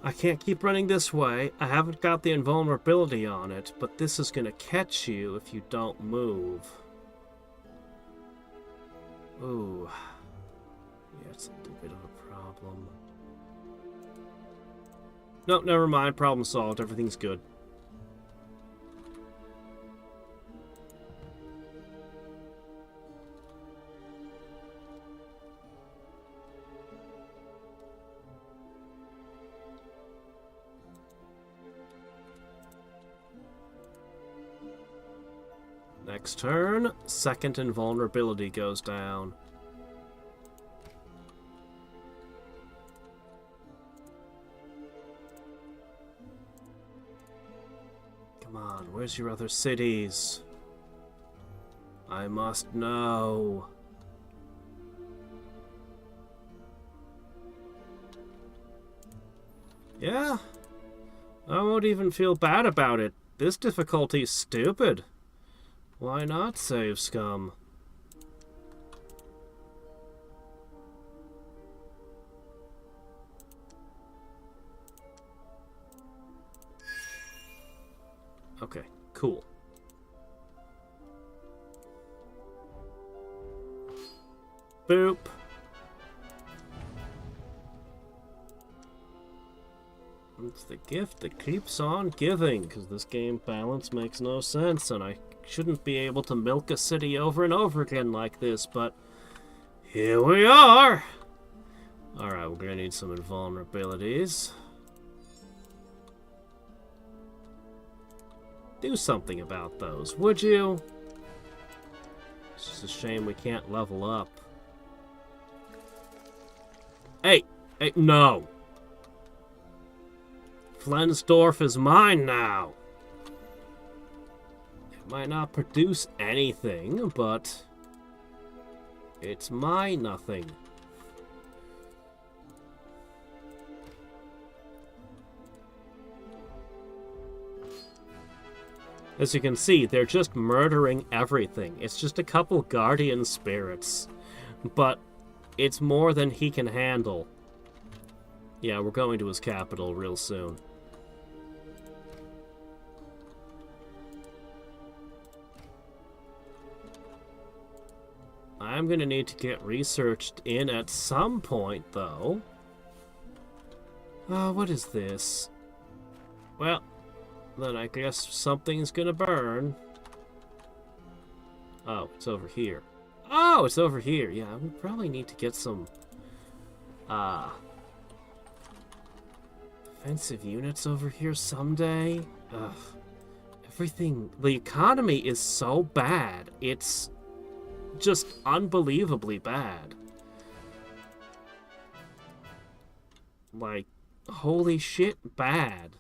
I can't keep running this way. I haven't got the invulnerability on it, but this is going to catch you if you don't move. Ooh. Yeah, it's a little bit of a problem. No, never mind. Problem solved. Everything's good. Next turn, second invulnerability goes down. Come on, where's your other cities? I must know. Yeah, I won't even feel bad about it. This difficulty's stupid. Why not save scum? Okay, cool. Boop. It's the gift that keeps on giving, because this game balance makes no sense, and I shouldn't be able to milk a city over and over again like this, but here we are! Alright, we're gonna need some invulnerabilities. Do something about those, would you? It's just a shame we can't level up. Hey! Hey, no! Flensdorf is mine now! It might not produce anything, but it's my nothing. As you can see, they're just murdering everything. It's just a couple guardian spirits. But it's more than he can handle. Yeah, we're going to his capital real soon. I'm gonna need to get researched in at some point, though. What is this? Well, then I guess something's gonna burn. Oh, it's over here. Oh, it's over here. Yeah, we probably need to get some, defensive units over here someday. Ugh. Everything... The economy is so bad. It's just unbelievably bad. Like, holy shit, bad.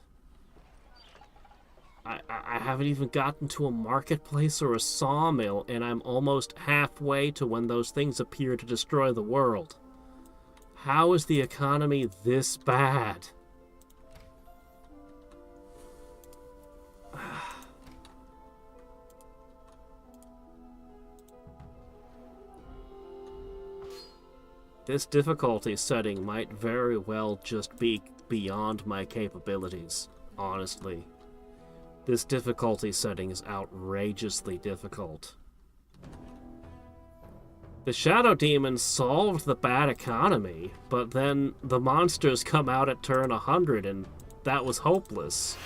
I haven't even gotten to a marketplace or a sawmill, and I'm almost halfway to when those things appear to destroy the world. How is the economy this bad? This difficulty setting might very well just be beyond my capabilities, honestly. This difficulty setting is outrageously difficult. The Shadow Demons solved the bad economy, but then the monsters come out at turn 100 and that was hopeless.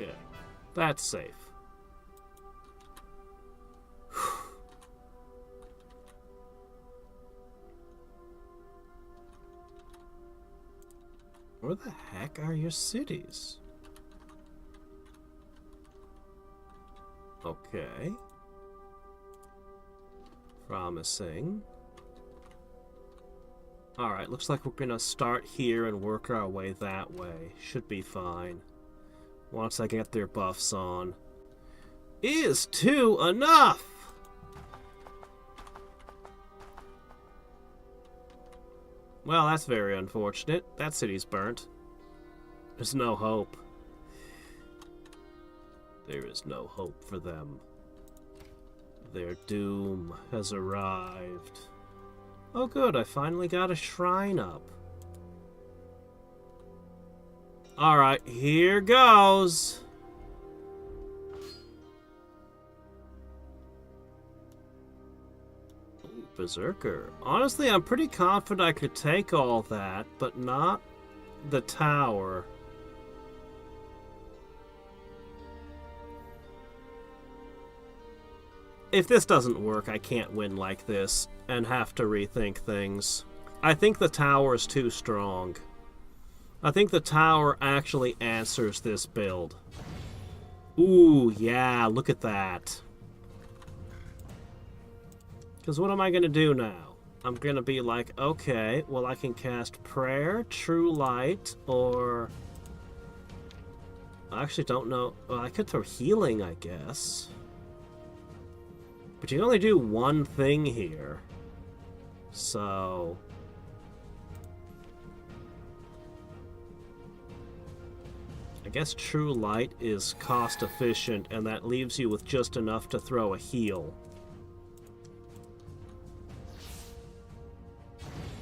Okay, that's safe. Where the heck are your cities? Okay. Promising. Alright, looks like we're gonna start here and work our way that way. Should be fine. Once I get their buffs on. Is 2 enough? Well, that's very unfortunate. That city's burnt. There's no hope. There is no hope for them. Their doom has arrived. Oh good, I finally got a shrine up. Alright, here goes. Ooh, Berserker. Honestly, I'm pretty confident I could take all that, but not the tower. If this doesn't work, I can't win like this and have to rethink things. I think the tower is too strong. I think the tower actually answers this build. Ooh, yeah, look at that. Because what am I going to do now? I'm going to be like, okay, well, I can cast Prayer, True Light, or... I actually don't know. Well, I could throw Healing, I guess. But you can only do one thing here. So... I guess True Light is cost efficient, and that leaves you with just enough to throw a heal.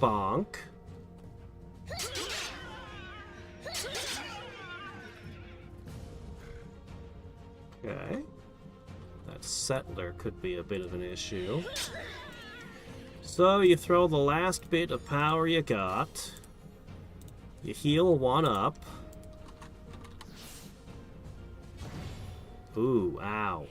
Bonk. Okay. That Settler could be a bit of an issue. So you throw the last bit of power you got. You heal one up. Ooh, ow.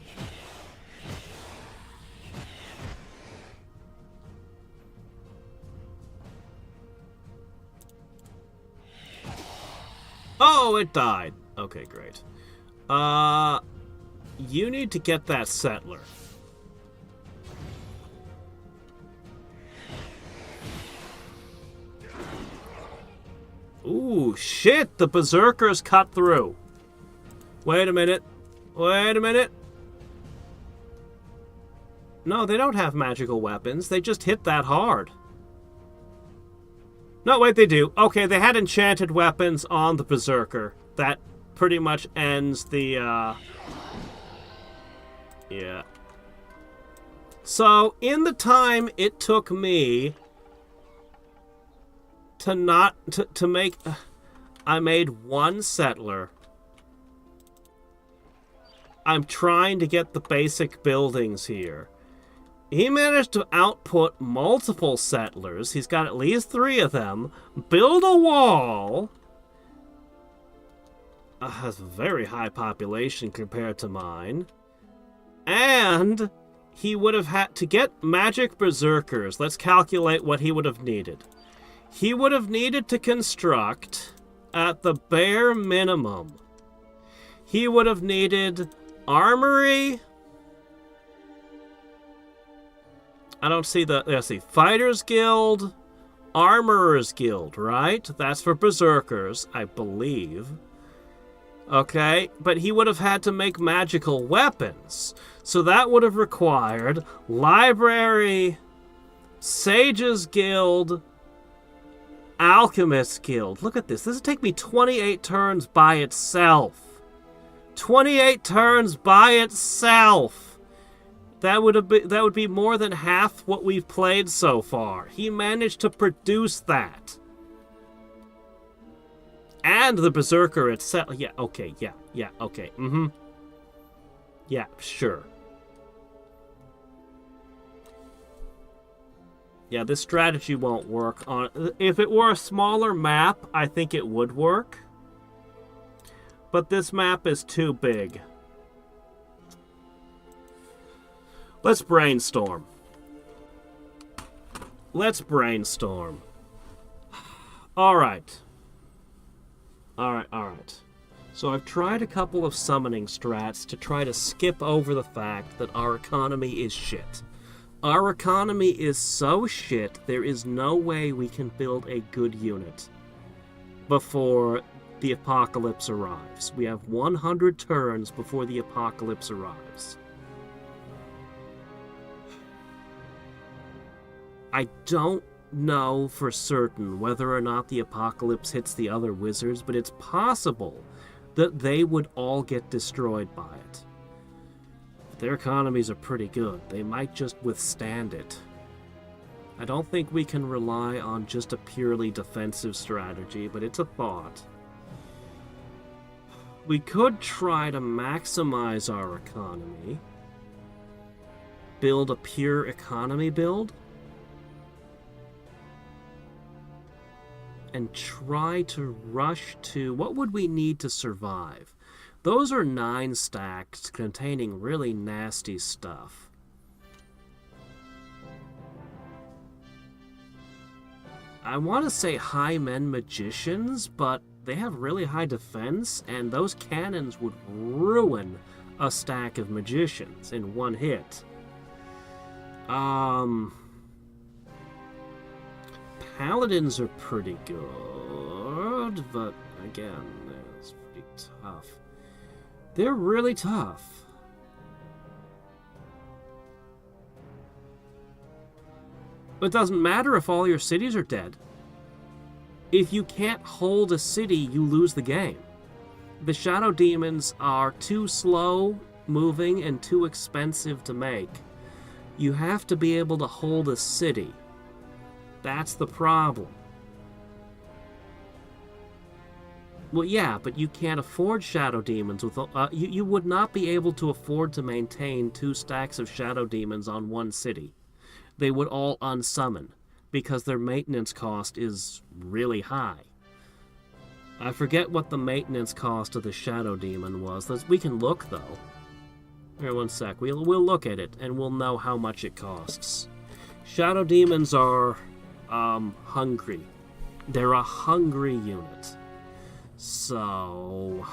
Oh, it died. Okay, great. You need to get that Settler. Ooh, shit! The Berserkers cut through. Wait a minute. Wait a minute. No, they don't have magical weapons. They just hit that hard. No, wait, they do. Okay, they had enchanted weapons on the Berserker. That pretty much ends the, yeah. So, in the time it took me to make... I made one Settler. I'm trying to get the basic buildings here. He managed to output multiple Settlers. He's got at least 3 of them. Build a wall. Has a very high population compared to mine. And he would have had to get magic Berserkers. Let's calculate what he would have needed. He would have needed to construct, at the bare minimum, he would have needed Armory. I don't see the... Let's see. Fighters Guild. Armorers Guild, right? That's for Berserkers, I believe. Okay, but he would have had to make magical weapons. So that would have required Library, Sages Guild, Alchemist Guild. Look at this. This would take me 28 turns by itself. 28 turns by itself. That would be more than half what we've played so far. He managed to produce that. And the Berserker itself. Yeah, okay, yeah, okay. Mm-hmm. Yeah, sure. Yeah, this strategy won't work on... If it were a smaller map, I think it would work. But this map is too big. Let's brainstorm. Let's brainstorm. Alright. Alright. So I've tried a couple of summoning strats to try to skip over the fact that our economy is shit. Our economy is so shit, there is no way we can build a good unit before the apocalypse arrives. We have 100 turns before the apocalypse arrives. I don't know for certain whether or not the apocalypse hits the other wizards, but it's possible that they would all get destroyed by it. Their economies are pretty good. They might just withstand it. I don't think we can rely on just a purely defensive strategy, but it's a thought. We could try to maximize our economy. Build a pure economy build. And try to rush to... What would we need to survive? Those are 9 stacks containing really nasty stuff. I want to say high men magicians, but they have really high defense, and those cannons would ruin a stack of magicians in one hit. Paladins are pretty good, but again, it's pretty tough. They're really tough. But it doesn't matter if all your cities are dead. If you can't hold a city, you lose the game. The Shadow Demons are too slow moving and too expensive to make. You have to be able to hold a city. That's the problem. Well, yeah, but you can't afford Shadow Demons with... you would not be able to afford to maintain 2 stacks of Shadow Demons on one city. They would all unsummon, because their maintenance cost is really high. I forget what the maintenance cost of the Shadow Demon was. We can look, though. Here, one sec. We'll look at it, and we'll know how much it costs. Shadow Demons are... hungry. They're a hungry unit. So...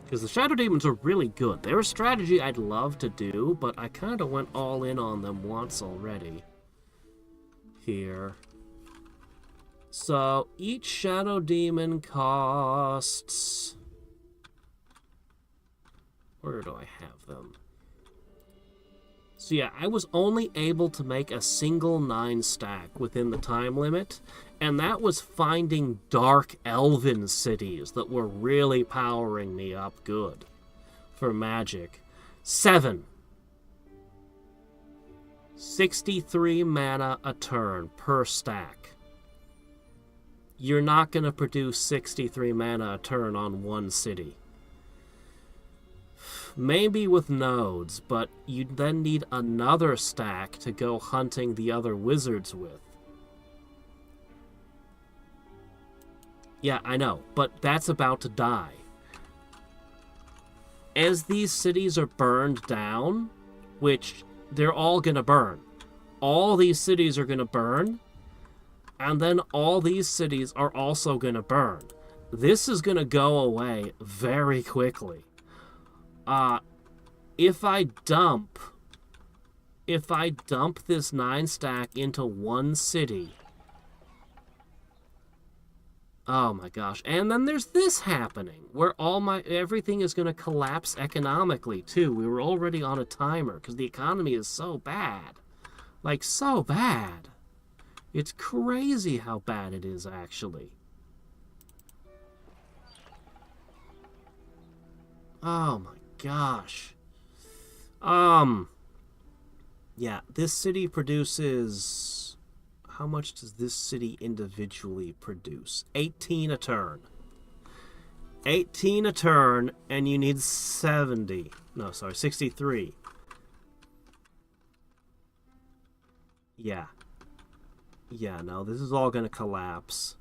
because the Shadow Demons are really good. They're a strategy I'd love to do, but I kind of went all in on them once already. Here. So, each Shadow Demon costs... Where do I have them? So yeah, I was only able to make a single 9 stack within the time limit, and that was finding dark elven cities that were really powering me up good for magic. 7. 63 mana a turn per stack. You're not going to produce 63 mana a turn on one city. Maybe with nodes, but you then need another stack to go hunting the other wizards with. Yeah, I know, but that's about to die. As these cities are burned down, which they're all gonna burn. All these cities are gonna burn, and then all these cities are also gonna burn. This is gonna go away very quickly. If I dump this 9 stack into one city, oh my gosh, and then there's this happening, where everything is going to collapse economically, too. We were already on a timer, because the economy is so bad. Like, so bad. It's crazy how bad it is, actually. Oh my gosh. Yeah, this city produces... How much does this city individually produce? 18 a turn. 18 a turn, and you need 70. No, sorry, 63. Yeah. Yeah, no, this is all gonna collapse.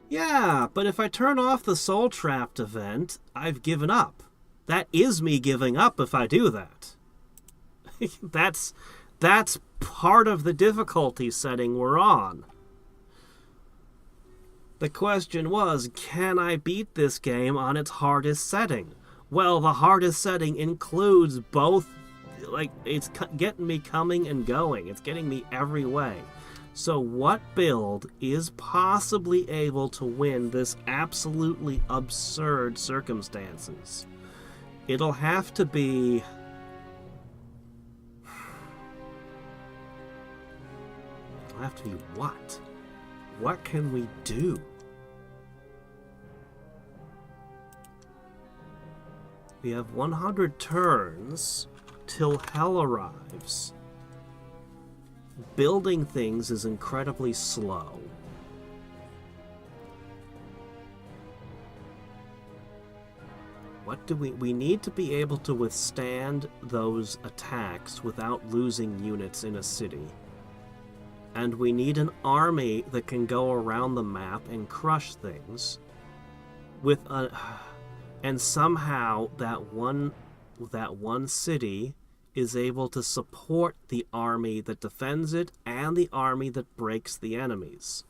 Yeah, but if I turn off the Soul Trapped event, I've given up. That is me giving up if I do that. That's part of the difficulty setting we're on. The question was, can I beat this game on its hardest setting? Well, the hardest setting includes both, like, it's getting me coming and going. It's getting me every way. So what build is possibly able to win this absolutely absurd circumstances? It'll have to be... have to be what? What can we do? We have 100 turns till hell arrives. Building things is incredibly slow. What do we need to be able to withstand those attacks without losing units in a city. And we need an army that can go around the map and crush things with a, and somehow that one city is able to support the army that defends it and the army that breaks the enemies.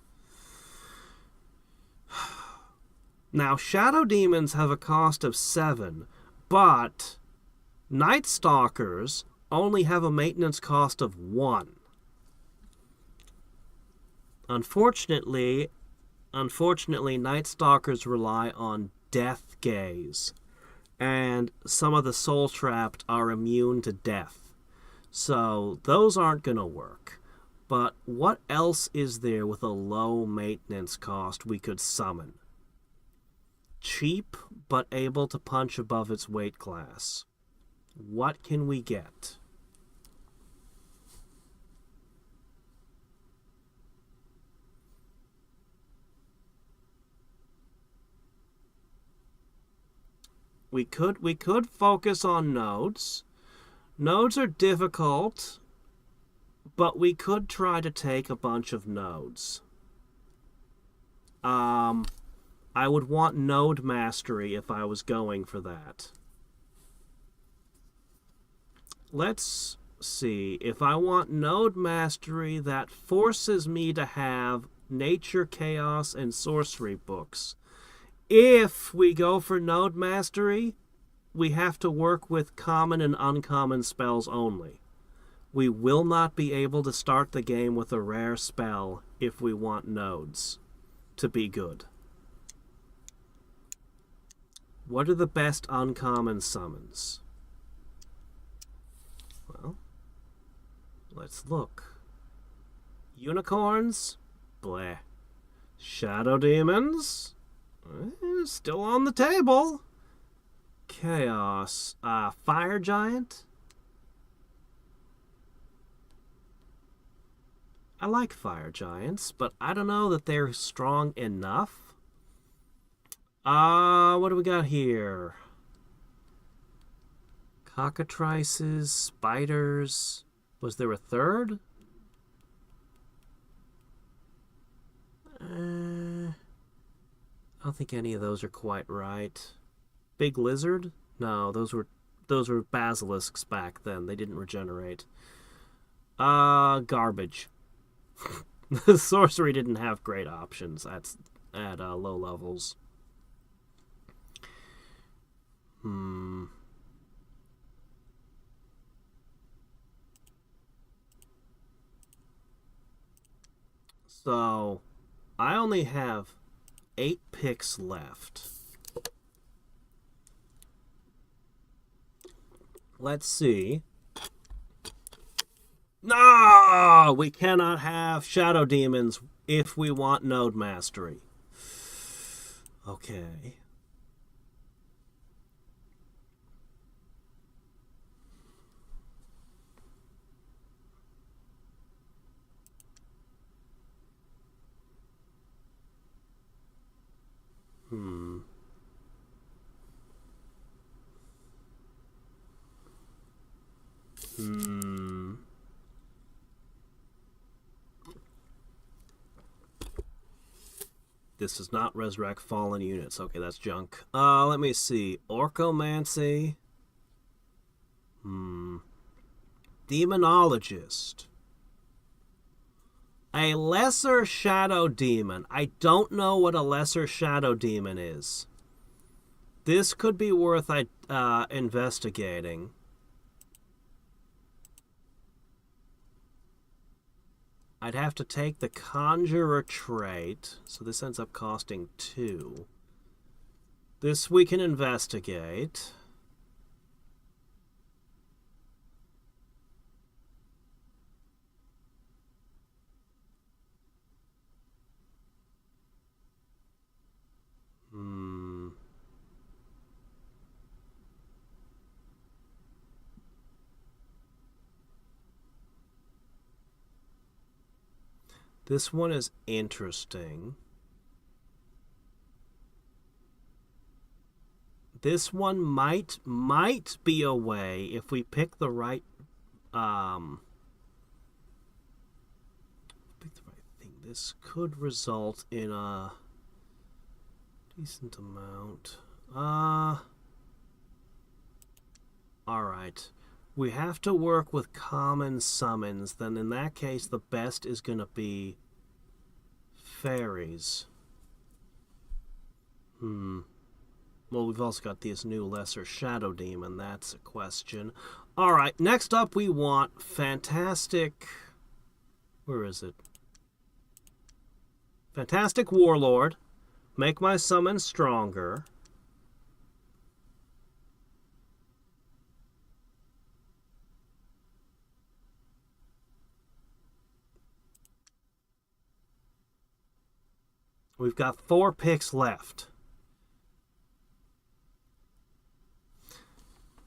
Now, Shadow Demons have a cost of 7, but Night Stalkers only have a maintenance cost of 1. Unfortunately, Night Stalkers rely on Death Gaze, and some of the Soul Trapped are immune to death. So those aren't going to work. But what else is there with a low maintenance cost we could summon? Cheap, but able to punch above its weight class. What can we get? We could focus on nodes. Nodes are difficult, but we could try to take a bunch of nodes. I would want node mastery if I was going for that. Let's see. If I want node mastery, that forces me to have nature, chaos, and sorcery books. If we go for node mastery, we have to work with common and uncommon spells only. We will not be able to start the game with a rare spell if we want nodes to be good. What are the best uncommon summons? Well, let's look. Unicorns? Bleh. Shadow Demons? Still on the table. Chaos. Fire Giant? I like Fire Giants, but I don't know that they're strong enough. What do we got here? Cockatrices, spiders. Was there a third? I don't think any of those are quite right. Big lizard? No, those were basilisks back then. They didn't regenerate. Garbage. The sorcery didn't have great options at low levels. So, I only have 8 picks left. Let's see. No! We cannot have Shadow Demons if we want Node Mastery. Okay. This does not resurrect fallen units. Okay, that's junk. Let me see. Orcomancy. Demonologist. A lesser shadow demon. I don't know what a lesser shadow demon is. This could be worth investigating. I'd have to take the Conjurer trait, so this ends up costing 2. This we can investigate. This one is interesting. This one might be a way if we pick the right thing. This could result in a decent amount. Alright. We have to work with common summons. Then in that case, the best is going to be fairies. Well, we've also got this new lesser shadow demon. That's a question. Alright, next up we want fantastic... Where is it? Fantastic Warlord. Make my summon stronger. We've got 4 picks left.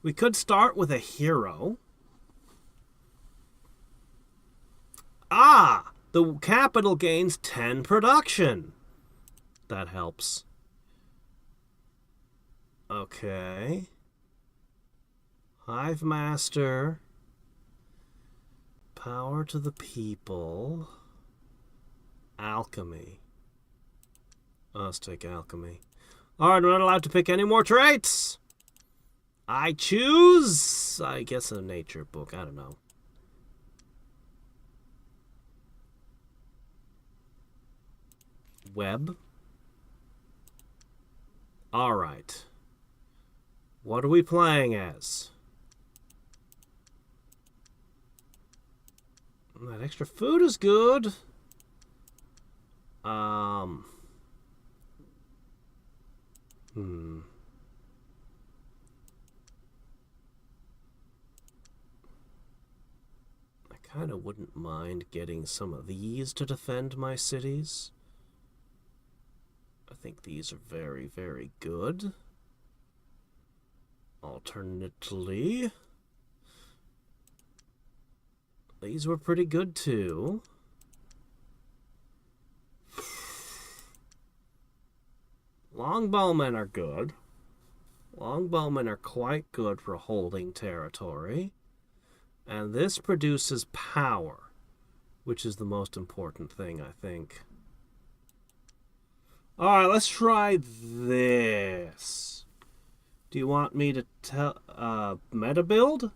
We could start with a hero. Ah! The capital gains 10 production. That helps. Okay. Hive Master. Power to the people. Alchemy. Let's take alchemy. Alright, we're not allowed to pick any more traits! I choose... I guess a nature book. I don't know. Web. Alright. What are we playing as? That extra food is good. I kind of wouldn't mind getting some of these to defend my cities. I think these are very, very good. Alternately, these were pretty good too. Longbowmen are good. Longbowmen are quite good for holding territory. And this produces power, which is the most important thing, I think. Alright, let's try this. Do you want me to meta build?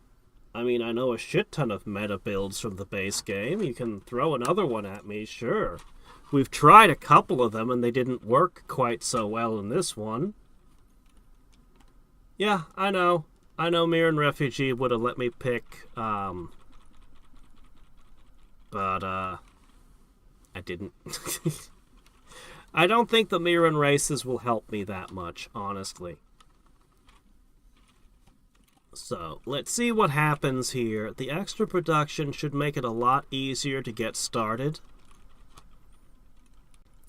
I mean, I know a shit ton of meta builds from the base game. You can throw another one at me, sure. We've tried a couple of them and they didn't work quite so well in this one. Yeah, I know. I know Mirren Refugee would have let me pick, but I didn't. I don't think the Mirren races will help me that much, honestly. So, let's see what happens here. The extra production should make it a lot easier to get started.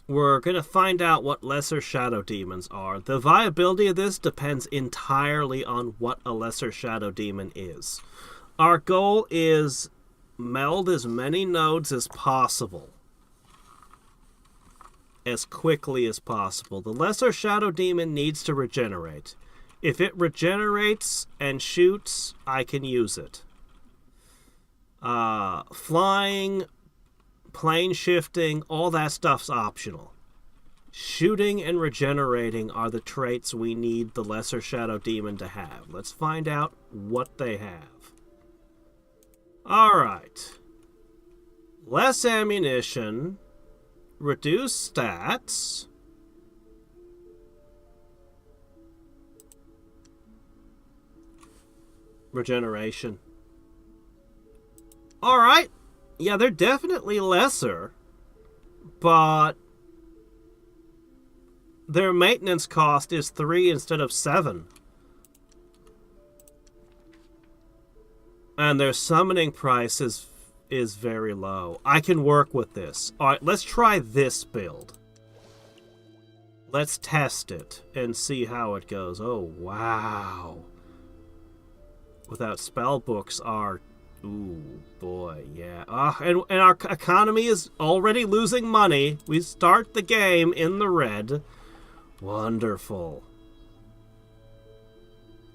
We're going to find out what lesser shadow demons are. The viability of this depends entirely on what a lesser shadow demon is. Our goal is meld as many nodes as possible. As quickly as possible. The lesser shadow demon needs to regenerate. If it regenerates and shoots, I can use it. Flying, plane shifting, all that stuff's optional. Shooting and regenerating are the traits we need the lesser shadow demon to have. Let's find out what they have. Alright. Less ammunition. Reduce stats. Regeneration. Alright. Yeah, they're definitely lesser. But their maintenance cost is 3 instead of 7. And their summoning price is very low. I can work with this. Alright, let's try this build. Let's test it and see how it goes. Oh, wow. Without spell books, our Ooh, boy, yeah. And our economy is already losing money. We start the game in the red. Wonderful.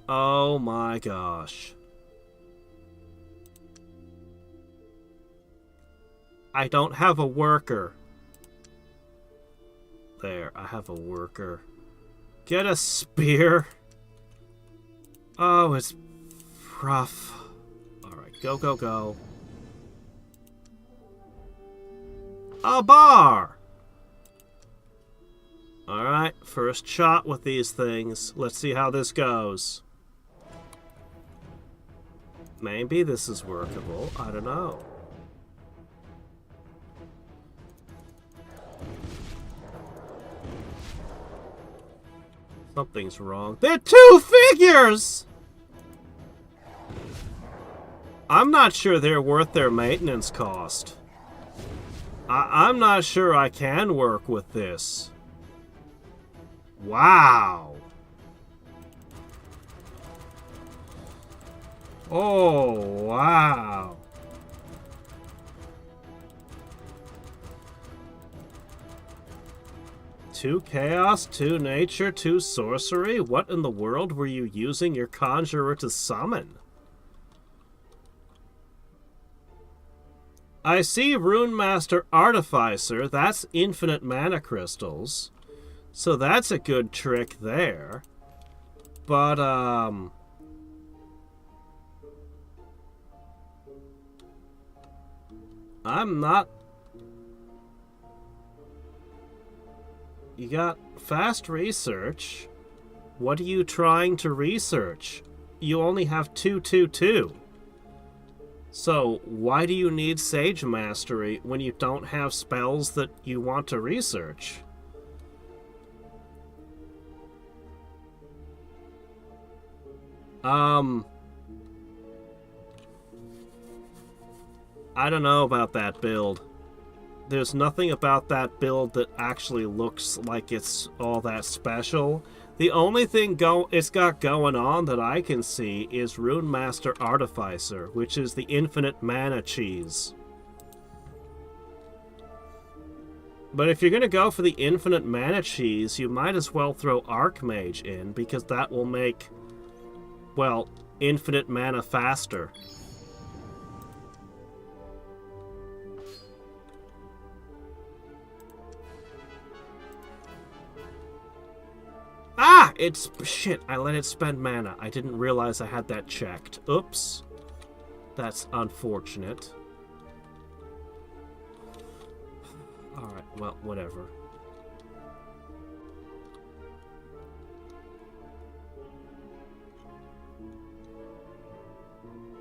Oh my gosh. I don't have a worker. There, I have a worker. Get a spear. Oh, it's rough. Alright, go, go, go. A bar! Alright, first shot with these things. Let's see how this goes. Maybe this is workable. I don't know. Something's wrong. They're two figures! I'm not sure they're worth their maintenance cost. I'm not sure I can work with this. Wow. Oh, wow. Two chaos, two nature, two sorcery? What in the world were you using your conjurer to summon? I see Rune Master Artificer. That's infinite mana crystals. So that's a good trick there. But, I'm not... You got fast research. What are you trying to research? You only have 222. So, why do you need Sage Mastery when you don't have spells that you want to research? I don't know about that build. There's nothing about that build that actually looks like it's all that special. The only thing it's got going on that I can see is Rune Master Artificer, which is the infinite mana cheese. But if you're going to go for the infinite mana cheese, you might as well throw Archmage in, because that will make, well, infinite mana faster. Ah! It's... Shit, I let it spend mana. I didn't realize I had that checked. Oops. That's unfortunate. Alright, well, whatever.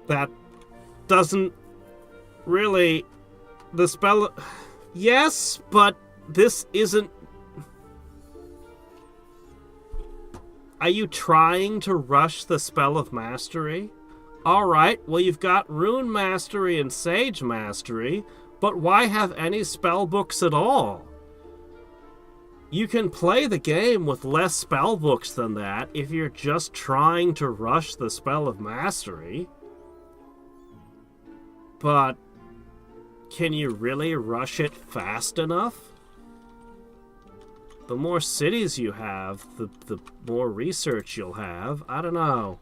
That doesn't really... The spell... Yes, but this isn't... Are you trying to rush the Spell of Mastery? Alright, well you've got Rune Mastery and Sage Mastery, but why have any spell books at all? You can play the game with less spell books than that if you're just trying to rush the Spell of Mastery. But can you really rush it fast enough? The more cities you have, the more research you'll have. I don't know.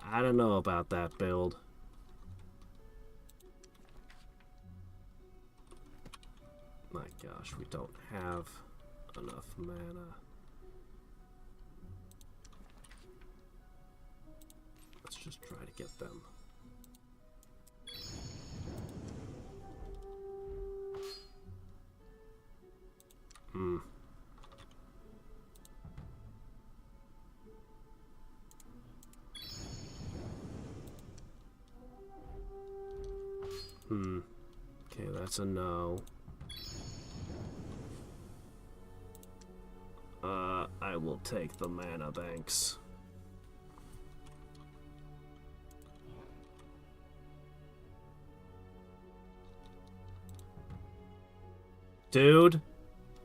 I don't know about that build. My gosh, we don't have enough mana. Let's just try to get them. Okay, that's a no. I will take the mana, thanks. Dude,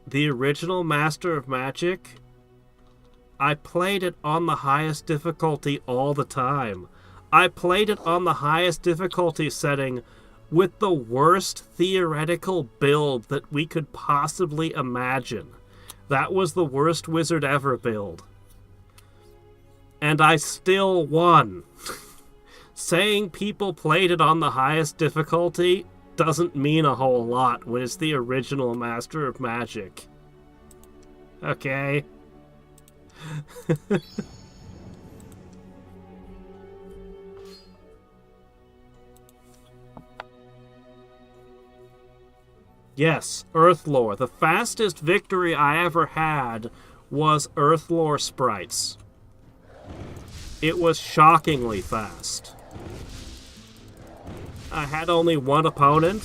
the original Master of Magic, I played it on the highest difficulty all the time. I played it on the highest difficulty setting with the worst theoretical build that we could possibly imagine. That was the worst wizard ever build. And I still won. Saying people played it on the highest difficulty doesn't mean a whole lot when it's the original Master of Magic. Okay? Yes, Earthlore. The fastest victory I ever had was Earthlore sprites. It was shockingly fast. I had only one opponent.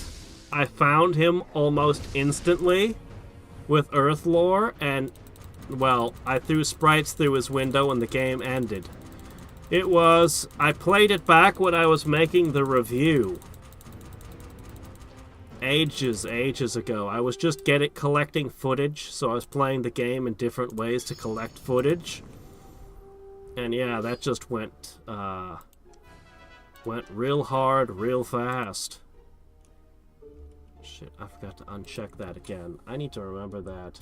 I found him almost instantly with Earthlore, and, well, I threw sprites through his window and the game ended. I played it back when I was making the review. Ages ago. I was just collecting footage, so I was playing the game in different ways to collect footage. And yeah, that just went real hard, real fast. Shit, I forgot to uncheck that again. I need to remember that.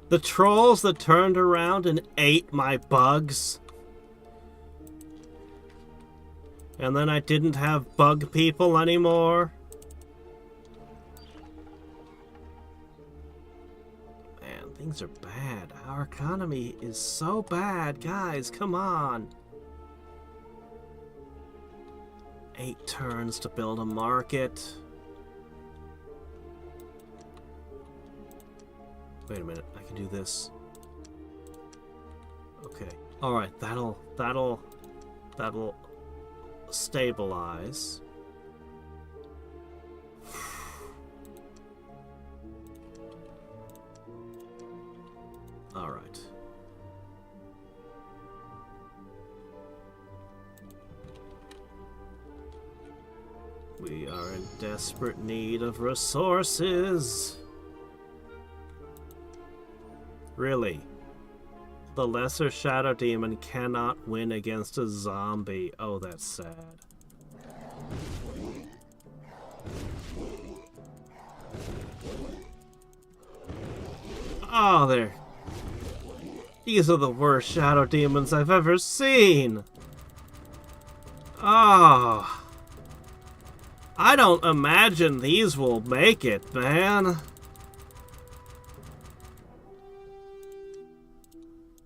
The trolls that turned around and ate my bugs. And then I didn't have bug people anymore. Man, things are bad. Our economy is so bad, guys. Come on. 8 turns to build a market. Wait a minute, I can do this. Okay. Alright, that'll stabilize. Alright. We are in desperate need of resources. Really? The lesser shadow demon cannot win against a zombie. Oh, that's sad. Oh, there. These are the worst shadow demons I've ever seen. Oh. I don't imagine these will make it, man.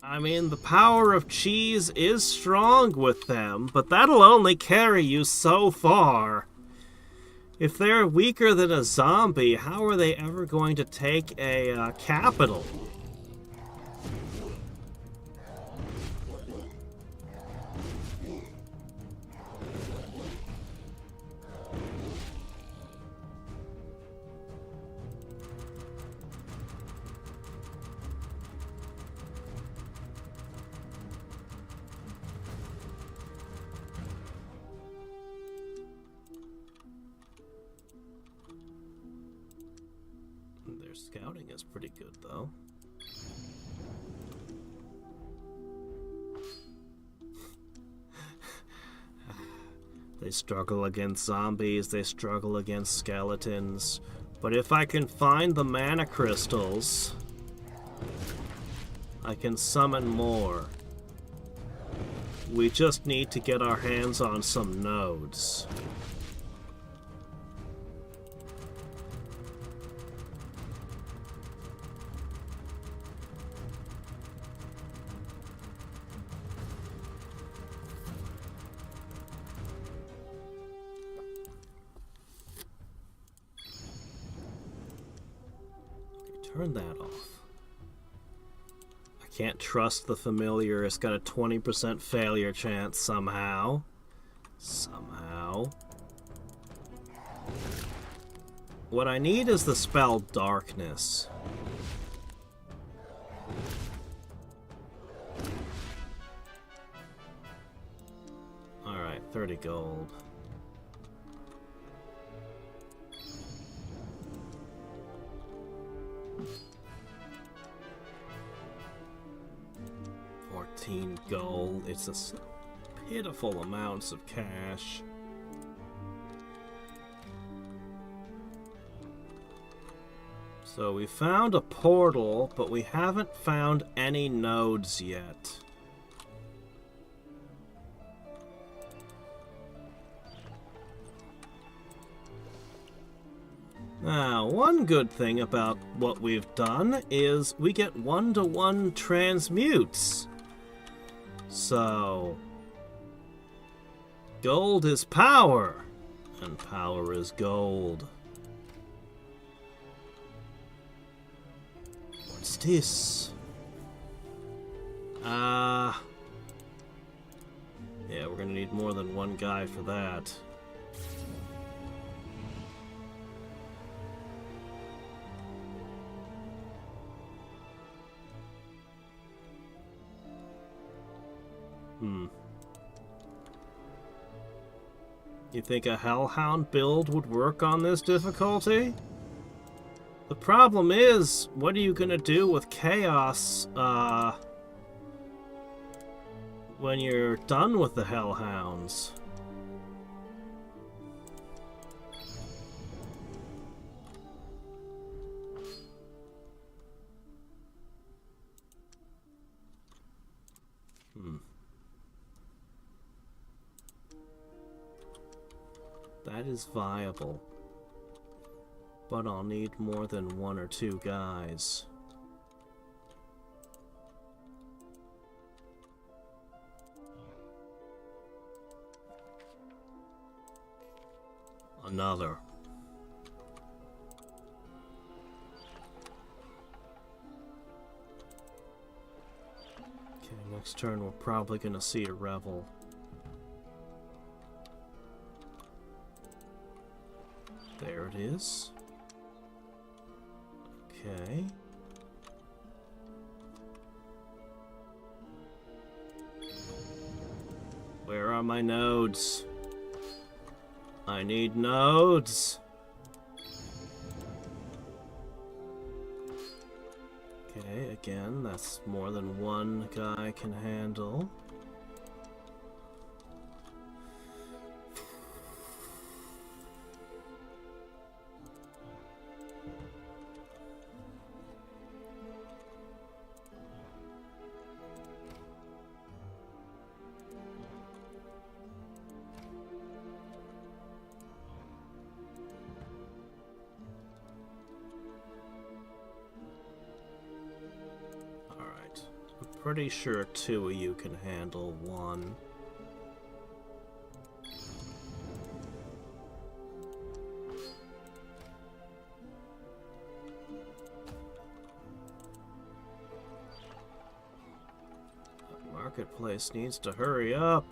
I mean, the power of cheese is strong with them, but that'll only carry you so far. If they're weaker than a zombie, how are they ever going to take a capital? Scouting is pretty good, though. They struggle against zombies, they struggle against skeletons. But if I can find the mana crystals, I can summon more. We just need to get our hands on some nodes. Turn that off. I can't trust the familiar. It's got a 20% failure chance somehow. Somehow. What I need is the spell Darkness. Alright. Alright, 30 gold. $14 it's just pitiful amounts of cash. So we found a portal, but we haven't found any nodes yet. Now, one good thing about what we've done is we get one-to-one transmutes. So, gold is power, and power is gold. What's this? Yeah, we're gonna need more than one guy for that. You think a Hellhound build would work on this difficulty? The problem is, what are you gonna do with Chaos, when you're done with the Hellhounds? That is viable. But I'll need more than one or two guys. Another. Okay, next turn we're probably gonna see a Revel. There it is. Okay. Where are my nodes? I need nodes. Okay, again, that's more than one guy can handle. Pretty sure two of you can handle one. The marketplace needs to hurry up.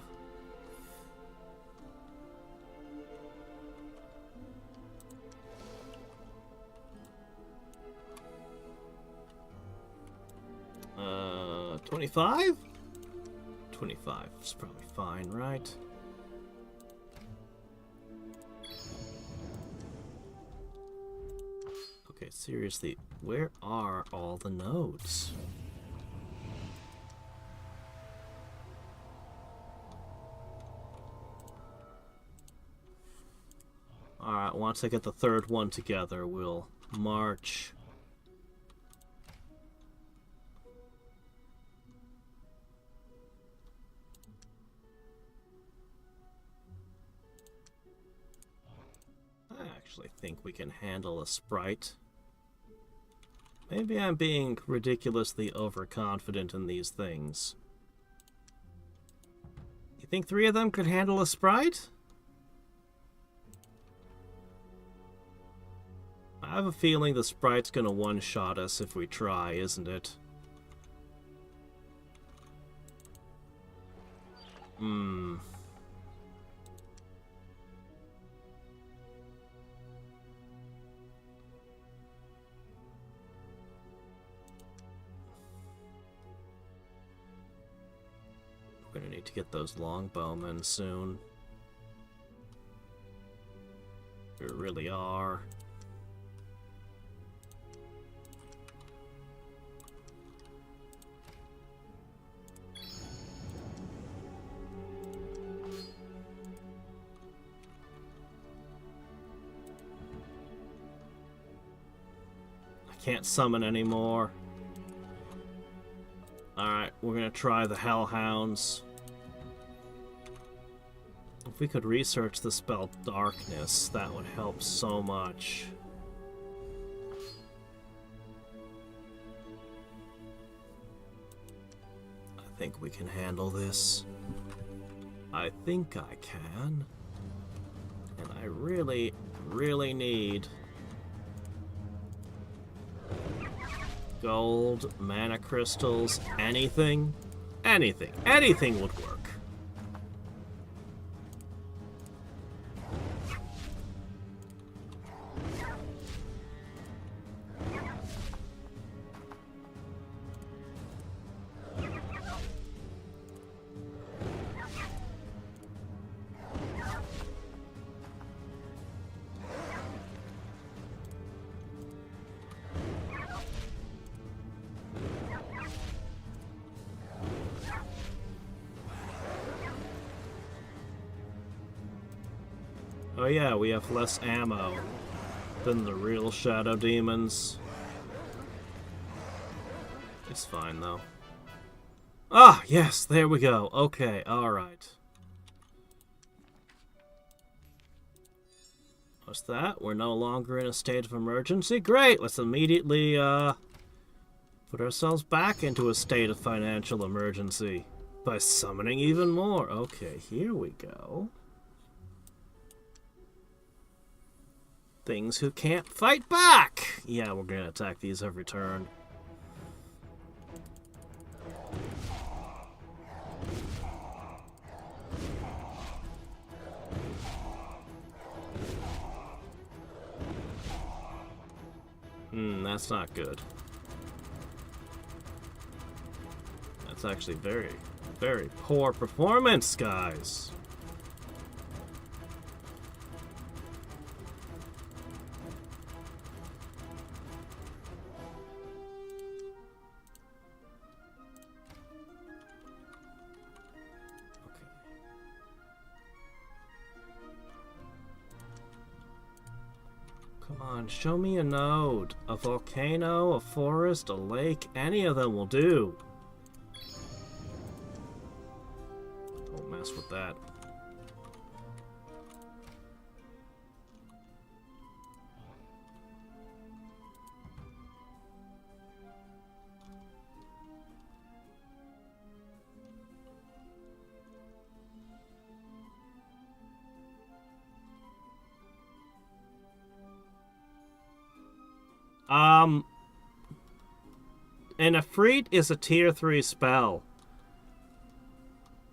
Uh, 25? 25 is probably fine, right? Okay, seriously, where are all the nodes? Alright, once I get the third one together, we'll march. I think we can handle a sprite. Maybe I'm being ridiculously overconfident in these things. You think 3 of them could handle a sprite? I have a feeling the sprite's gonna one-shot us if we try, isn't it? We're gonna need to get those longbowmen soon. We really are. Can't summon anymore. Alright, we're gonna try the Hellhounds. If we could research the spell Darkness, that would help so much. I think we can handle this. I think I can. And I really, really need gold, mana crystals, anything. Anything. Anything would work. Oh yeah, we have less ammo than the real shadow demons. It's fine though. Ah, yes, there we go. Okay, alright. What's that? We're no longer in a state of emergency? Great! Let's immediately, put ourselves back into a state of financial emergency by summoning even more. Okay, here we go. Things who can't fight back! Yeah, we're gonna attack these every turn. That's not good. That's actually very, very poor performance, guys. Come on, show me a node. A volcano, a forest, a lake, any of them will do. Don't mess with that. An Ifrit is a tier 3 spell.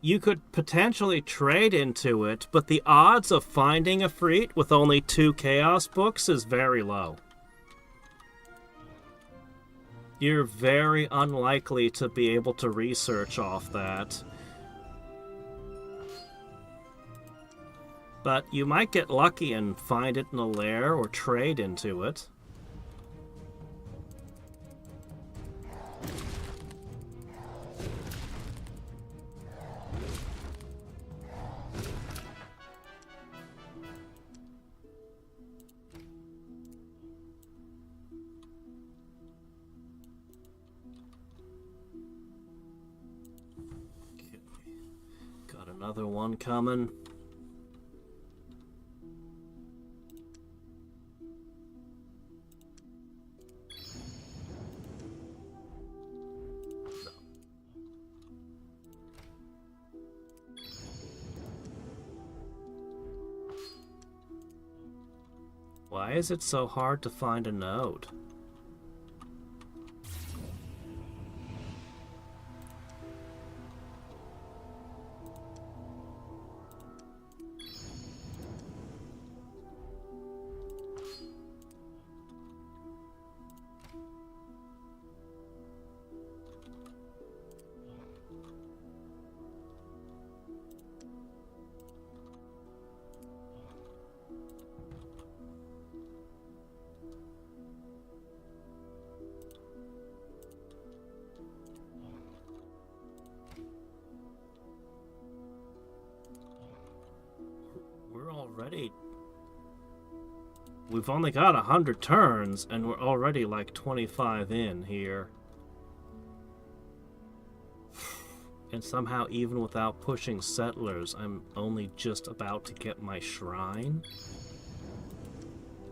You could potentially trade into it, but the odds of finding Ifrit with only 2 Chaos books is very low. You're very unlikely to be able to research off that. But you might get lucky and find it in a lair or trade into it. Got another one coming. Why is it so hard to find a node? already... We've only got 100 turns, and we're already like 25 in here. And somehow, even without pushing settlers, I'm only just about to get my shrine.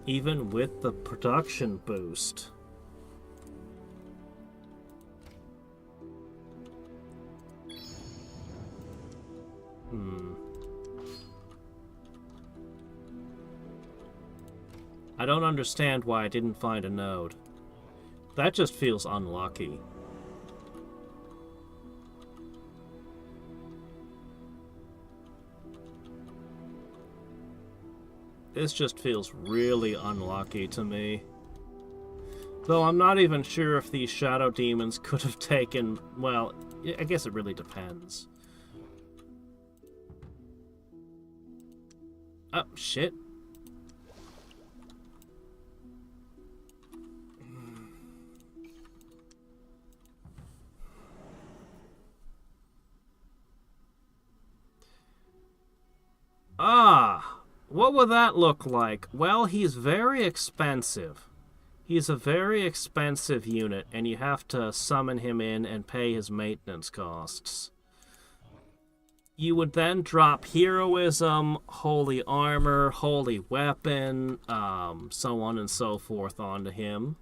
Even with the production boost. I don't understand why I didn't find a node. That just feels unlucky. This just feels really unlucky to me. Though I'm not even sure if these shadow demons could have taken... Well, I guess it really depends. Oh, shit. Ah! What would that look like? Well, he's very expensive. He's a very expensive unit, and you have to summon him in and pay his maintenance costs. You would then drop Heroism, Holy Armor, Holy Weapon, so on and so forth onto him.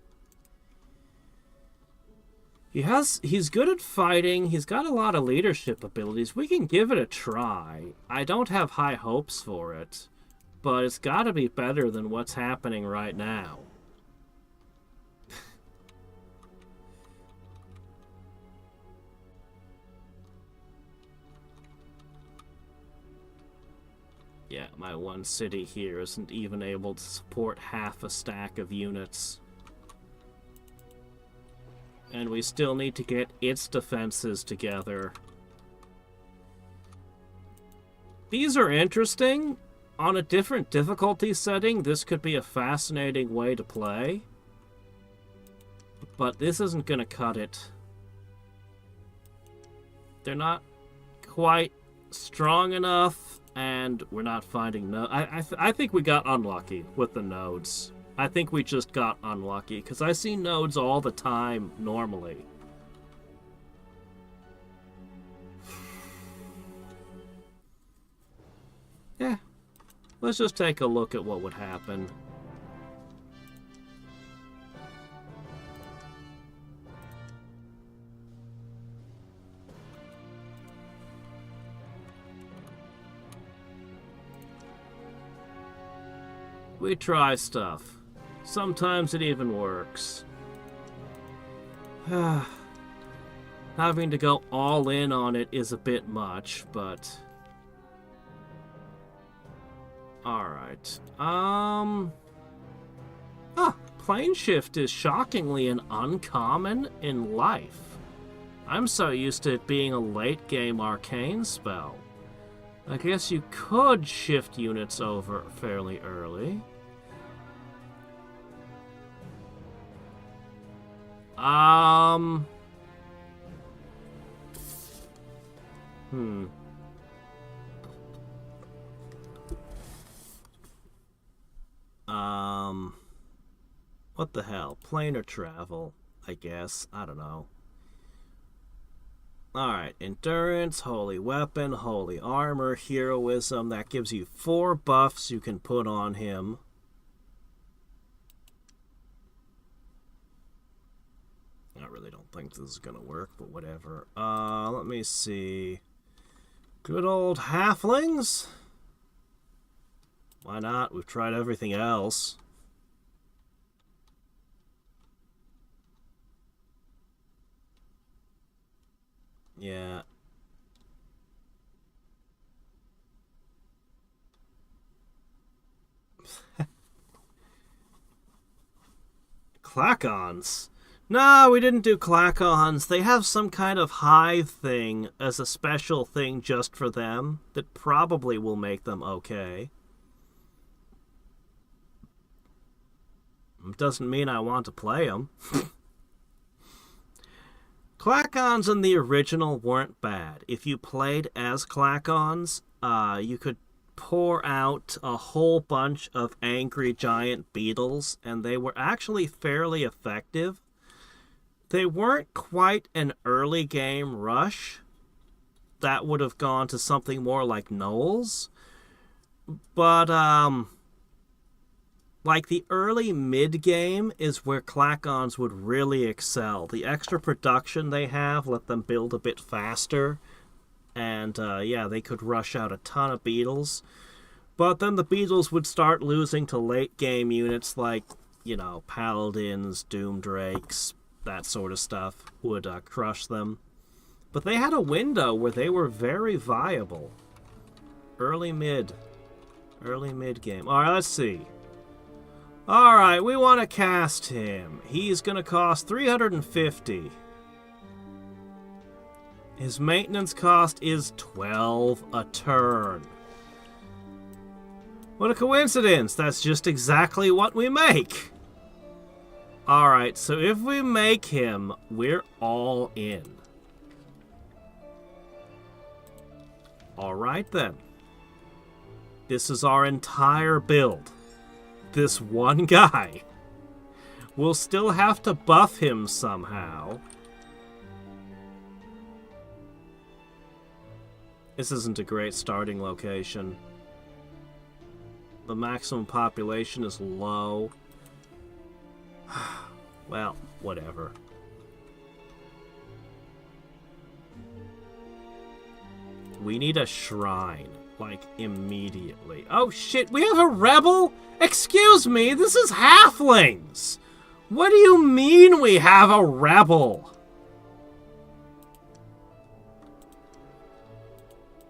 He's good at fighting, he's got a lot of leadership abilities. We can give it a try. I don't have high hopes for it. But it's got to be better than what's happening right now. Yeah, my one city here isn't even able to support half a stack of units. And we still need to get its defenses together. These are interesting. On a different difficulty setting, this could be a fascinating way to play. But this isn't going to cut it. They're not quite strong enough, and we're not finding no. I think we got unlucky with the nodes. I think we just got unlucky, because I see nodes all the time normally. Yeah. Let's just take a look at what would happen. We try stuff. Sometimes it even works. Having to go all in on it is a bit much, but... Alright. Plane shift is shockingly an uncommon in life. I'm so used to it being a late game arcane spell. I guess you could shift units over fairly early. What the hell? Plane or travel, I guess. I don't know. Alright, Endurance, Holy Weapon, Holy Armor, Heroism. That gives you 4 buffs you can put on him. I really don't think this is gonna work, but whatever. Let me see. Good old halflings? Why not? We've tried everything else. Yeah. Clackons. No, we didn't do Clackons. They have some kind of hive thing as a special thing just for them that probably will make them okay. Doesn't mean I want to play them. Clackons in the original weren't bad. If you played as Clackons, you could pour out a whole bunch of angry giant beetles, and they were actually fairly effective. They weren't quite an early game rush. That would have gone to something more like Knowles. But, like the early mid-game is where Klakons would really excel. The extra production they have let them build a bit faster. And, yeah, they could rush out a ton of beetles. But then the beetles would start losing to late-game units like, you know, Paladins, Doom Drakes, that sort of stuff would crush them. But they had a window where they were very viable. Early mid game. Alright, let's see. Alright, we want to cast him. He's going to cost 350. His maintenance cost is 12 a turn. What a coincidence. That's just exactly what we make. Alright, so if we make him, we're all in. Alright then. This is our entire build. This one guy. We'll still have to buff him somehow. This isn't a great starting location. The maximum population is low. Well, whatever. We need a shrine, like, immediately. Oh shit, we have a rebel? Excuse me, this is halflings! What do you mean we have a rebel?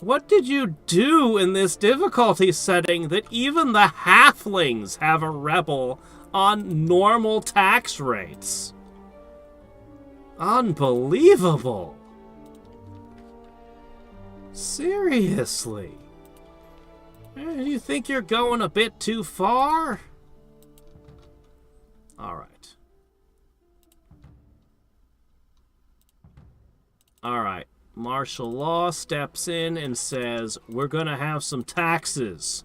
What did you do in this difficulty setting that even the halflings have a rebel on normal tax rates? Unbelievable. Seriously? Do you think you're going a bit too far? Alright. Alright. Martial law steps in and says, we're gonna have some taxes.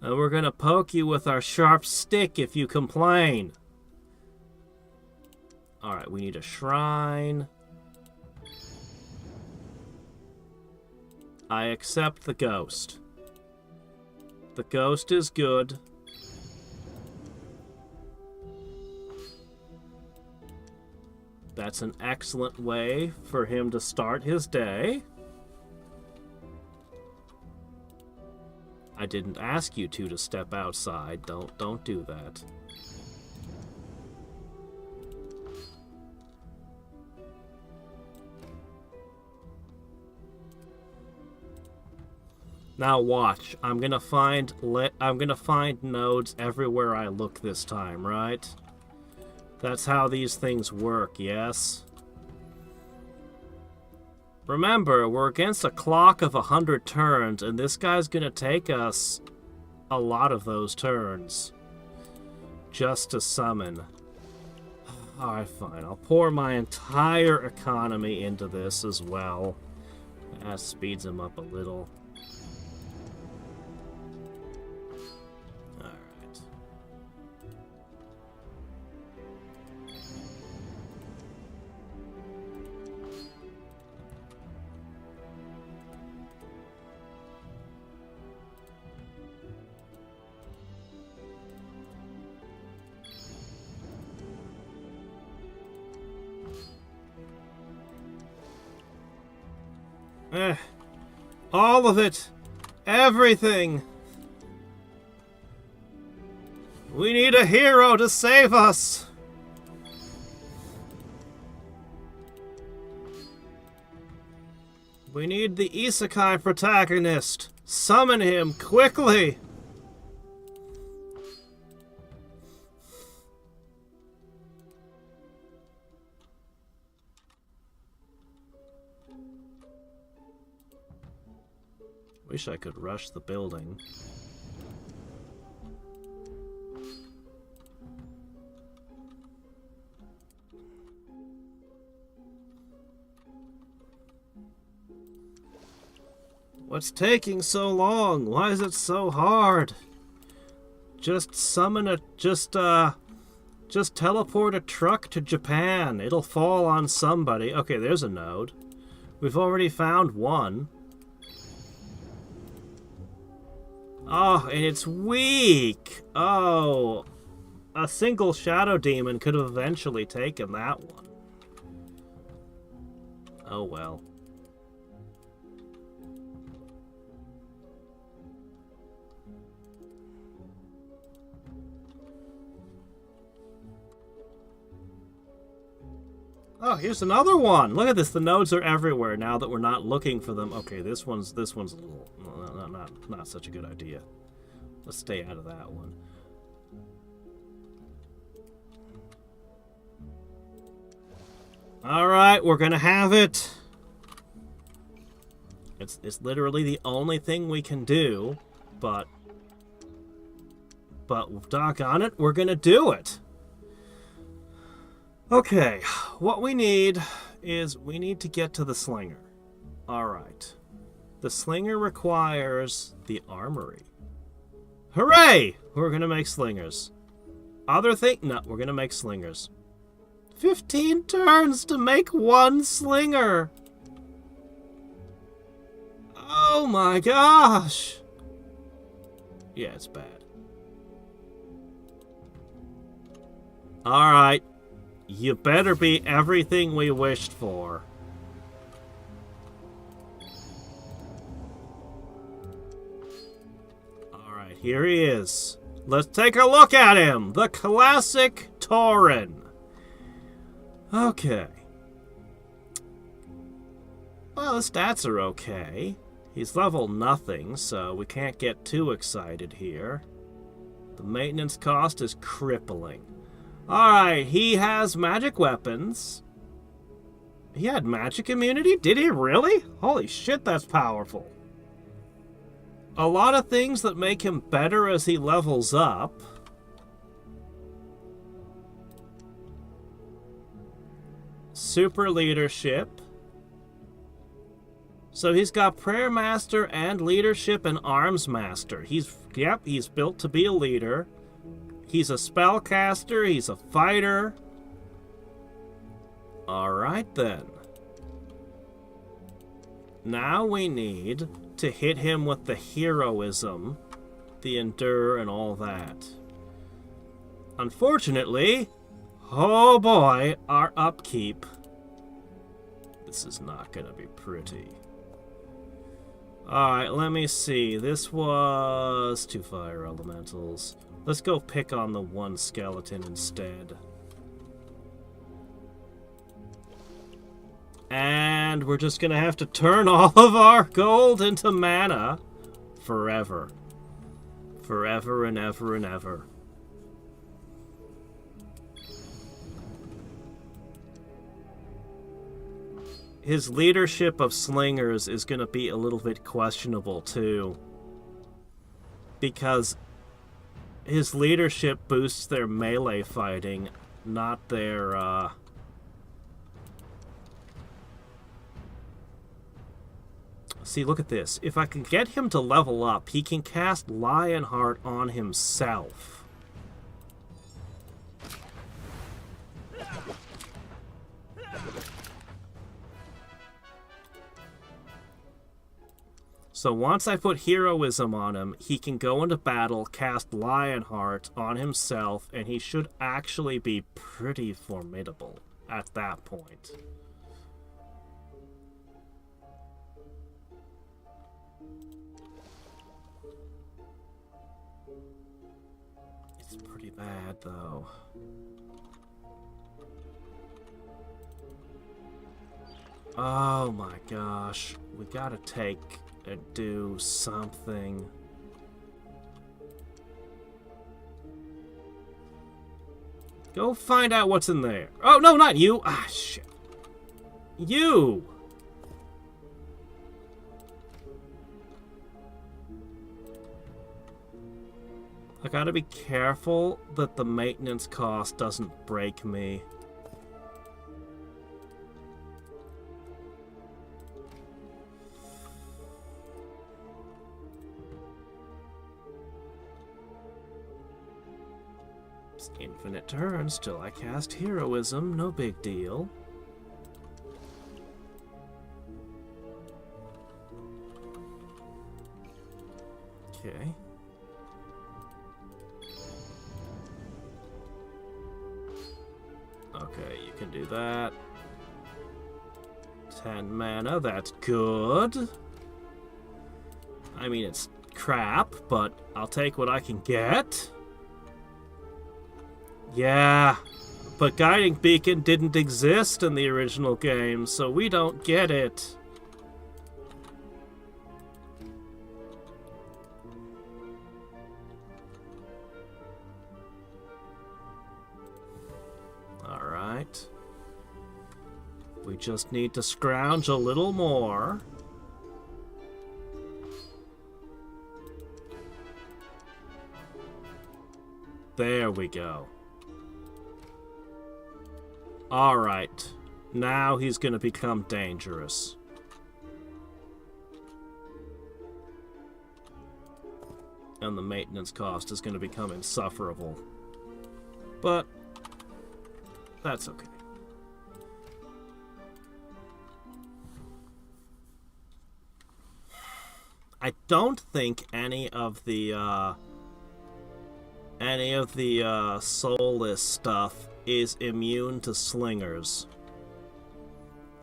And we're gonna poke you with our sharp stick if you complain. Alright, we need a shrine. I accept the ghost. The ghost is good. That's an excellent way for him to start his day. I didn't ask you two to step outside. Don't do that. Now watch. I'm gonna find nodes everywhere I look this time, right? That's how these things work, yes? Remember, we're against a clock of 100 turns, and this guy's gonna take us a lot of those turns just to summon. Alright, fine. I'll pour my entire economy into this as well. That speeds him up a little. All of it. Everything. We need a hero to save us. We need the isekai protagonist. Summon him quickly. Wish I could rush the building. What's taking so long? Why is it so hard? Just summon a... Just teleport a truck to Japan. It'll fall on somebody. Okay, there's a node. We've already found one. Oh, and it's weak. Oh, a single shadow demon could have eventually taken that one. Oh well. Oh, here's another one. Look at this. The nodes are everywhere now that we're not looking for them. Okay, this one's a little not such a good idea. Let's stay out of that one. All right, we're gonna have it. It's literally the only thing we can do, but doggone it, we're gonna do it. Okay, what we need is we need to get to the slinger. Alright. The slinger requires the armory. Hooray! We're gonna make slingers. Other thing? No, we're gonna make slingers. 15 turns to make one slinger! Oh my gosh! Yeah, it's bad. Alright. You better be everything we wished for. Alright, here he is. Let's take a look at him! The classic Tauren. Okay. Well, the stats are okay. He's level nothing, so we can't get too excited here. The maintenance cost is crippling. Alright, he has magic weapons. He had magic immunity? Did he really? Holy shit, that's powerful. A lot of things that make him better as he levels up. Super leadership. So he's got Prayer Master and Leadership and Arms Master. He's built to be a leader. He's a spellcaster, he's a fighter. Alright then. Now we need to hit him with the heroism, the endure, and all that. Unfortunately, oh boy, our upkeep. This is not gonna be pretty. Alright, let me see. This was 2 fire elementals. Let's go pick on the one skeleton instead. And we're just gonna have to turn all of our gold into mana forever. Forever and ever and ever. His leadership of slingers is gonna be a little bit questionable too. Because his leadership boosts their melee fighting, not their, See, look at this. If I can get him to level up, he can cast Lionheart on himself. So once I put heroism on him, he can go into battle, cast Lionheart on himself, and he should actually be pretty formidable at that point. It's pretty bad, though. Oh my gosh. We gotta take and do something. Go find out what's in there. Oh, no, not you. Ah, shit. You! I gotta be careful that the maintenance cost doesn't break me. It's infinite turns till I cast heroism, no big deal. Okay. Okay, you can do that. 10 mana, that's good. I mean, it's crap, but I'll take what I can get. Yeah, but Guiding Beacon didn't exist in the original game, so we don't get it. Alright. We just need to scrounge a little more. There we go. Alright. Now he's gonna become dangerous. And the maintenance cost is gonna become insufferable. But that's okay. I don't think any of the soulless stuff is immune to slingers.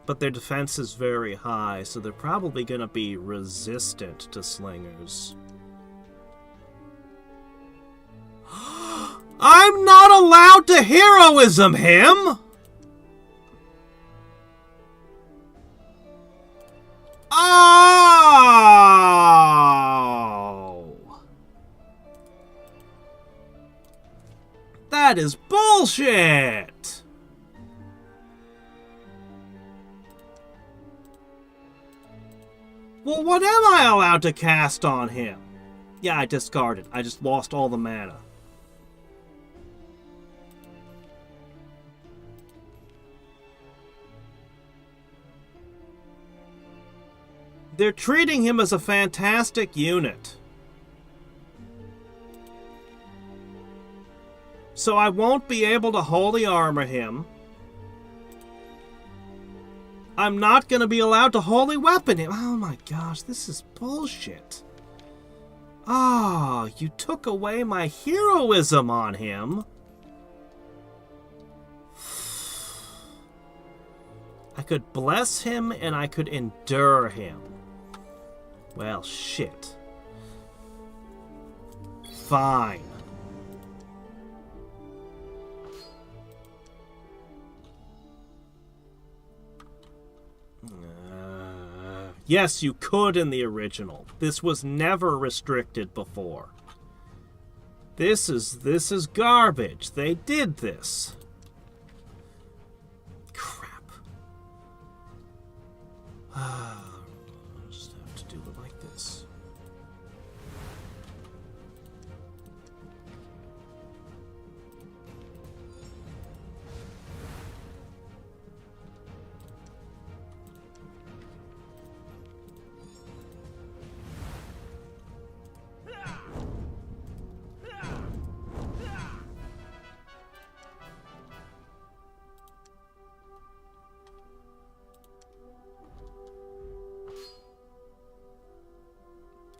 But their defense is very high, so they're probably gonna be resistant to slingers. I'm not allowed to heroism him! Oh! That is bullshit! Well, what am I allowed to cast on him? Yeah, I discarded. I just lost all the mana. They're treating him as a fantastic unit. So I won't be able to holy armor him. I'm not going to be allowed to holy weapon him. Oh my gosh, this is bullshit. Ah, you took away my heroism on him. I could bless him and I could endure him. Well, shit. Fine. Yes, you could in the original. This was never restricted before. This is garbage. They did this. Crap. I'll just have to do it like this.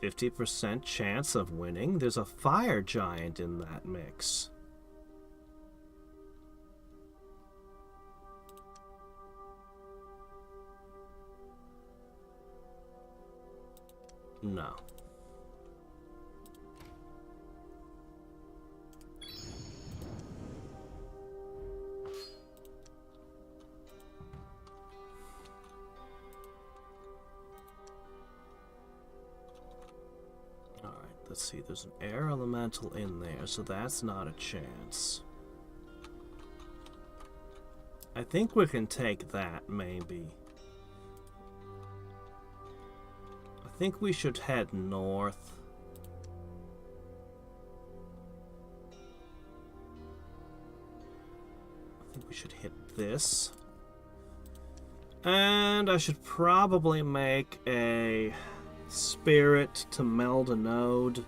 %50 chance of winning. There's a fire giant in that mix. No. Let's see, there's an air elemental in there, so that's not a chance. I think we can take that, maybe. I think we should head north. I think we should hit this. And I should probably make a spirit to meld a node.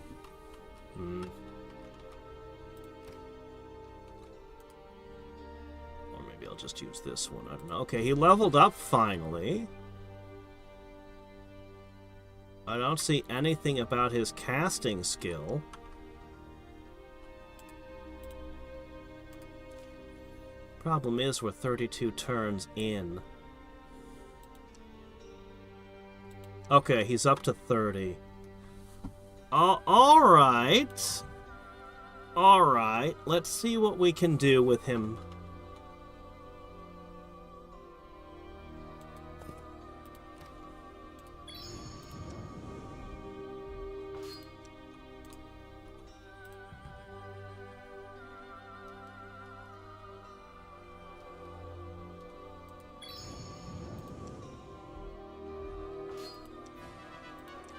just use this one. I don't know. Okay, he leveled up finally. I don't see anything about his casting skill. Problem is, we're 32 turns in. Okay, he's up to 30. Alright. Alright, let's see what we can do with him.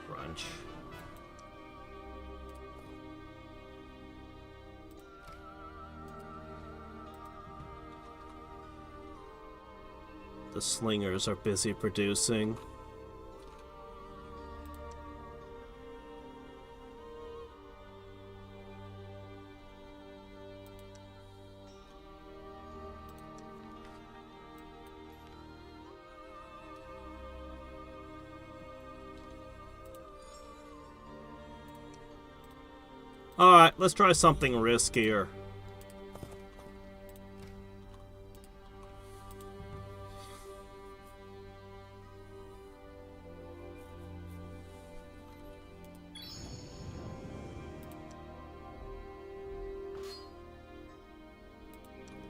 Crunch. The slingers are busy producing. Alright, let's try something riskier.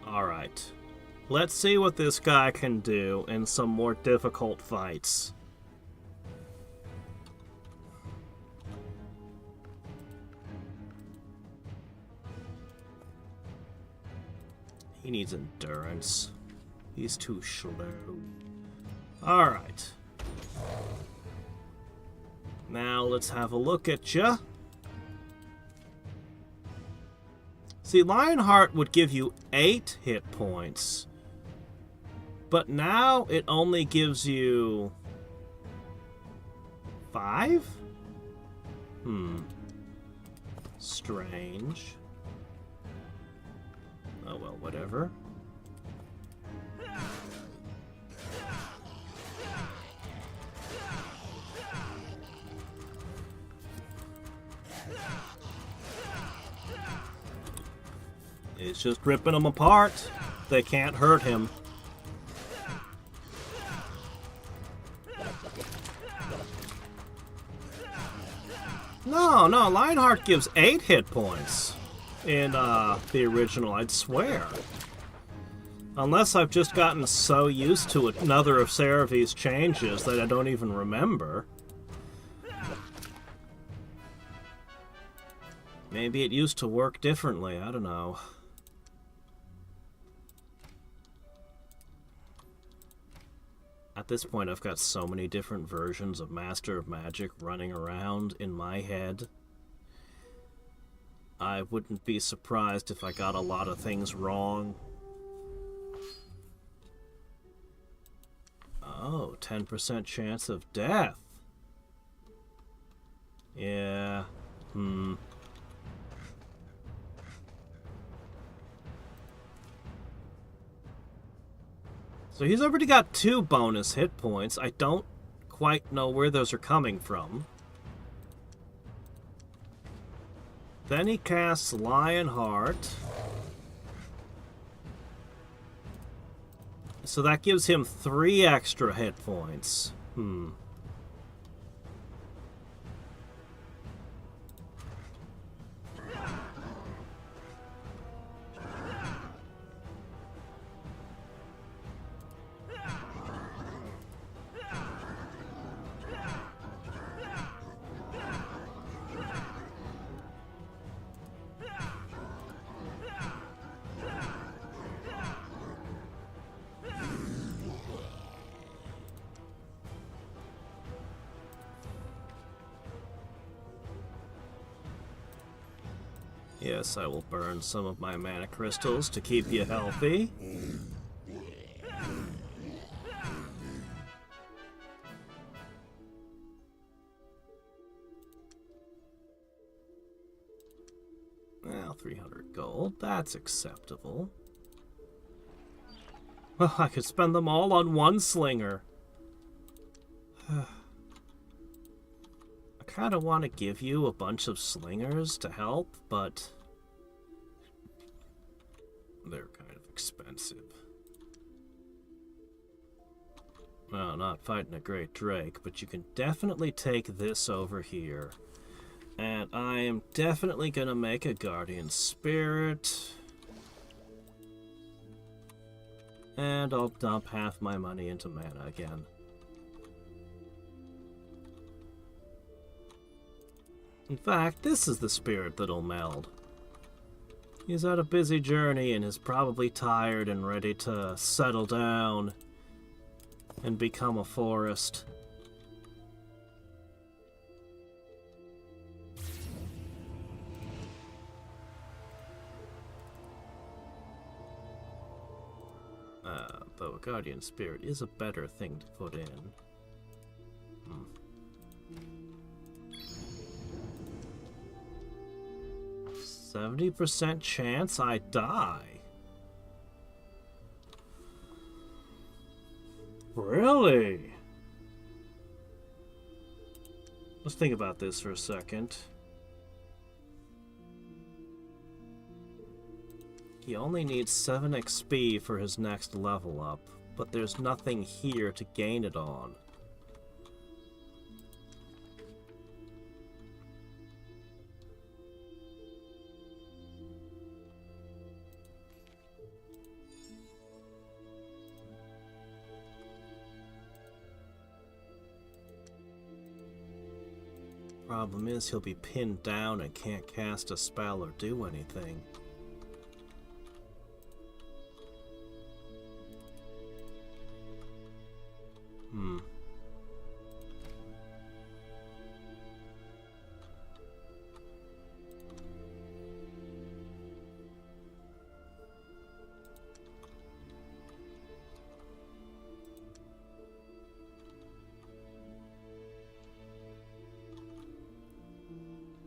Alright. Let's see what this guy can do in some more difficult fights. He needs endurance. He's too slow. Alright. Now let's have a look at ya. See, Lionheart would give you 8 hit points. But now it only gives you 5? Strange. Oh well, whatever. It's just ripping them apart. They can't hurt him. No, Lionheart gives 8 hit points in the original, I'd swear. Unless I've just gotten so used to another of Seravi's changes that I don't even remember. Maybe it used to work differently, I don't know. At this point, I've got so many different versions of Master of Magic running around in my head. I wouldn't be surprised if I got a lot of things wrong. Oh, 10% chance of death. Yeah, So he's already got 2 bonus hit points. I don't quite know where those are coming from. Then he casts Lionheart. So that gives him 3 extra hit points. Yes, I will burn some of my mana crystals to keep you healthy. Well, 300 gold, that's acceptable. I could spend them all on one slinger. I kind of want to give you a bunch of slingers to help, but they're kind of expensive. Well, not fighting a great drake, but you can definitely take this over here. And I am definitely going to make a guardian spirit. And I'll dump half my money into mana again. In fact, this is the spirit that'll meld. He's had a busy journey and is probably tired and ready to settle down and become a forest. Though a guardian spirit is a better thing to put in. 70% chance I die. Really? Let's think about this for a second. He only needs 7 XP for his next level up, but there's nothing here to gain it on. Problem is, he'll be pinned down and can't cast a spell or do anything.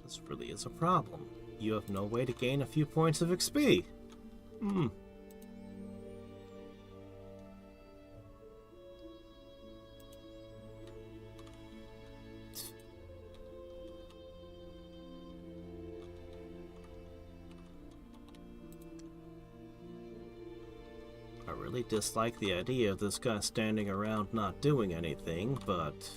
This really is a problem. You have no way to gain a few points of XP. I really dislike the idea of this guy standing around not doing anything, but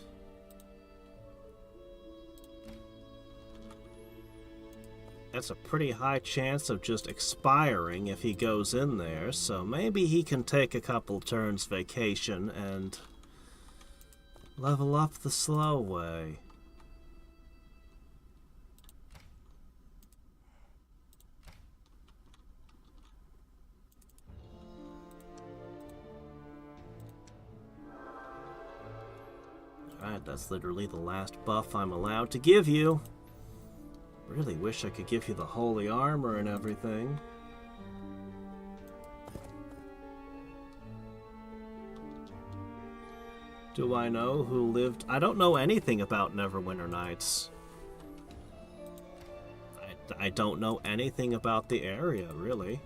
that's a pretty high chance of just expiring if he goes in there, so maybe he can take a couple turns vacation and level up the slow way. Alright, that's literally the last buff I'm allowed to give you. Really wish I could give you the holy armor and everything. Do I know who lived? I don't know anything about Neverwinter Nights. I don't know anything about the area, really.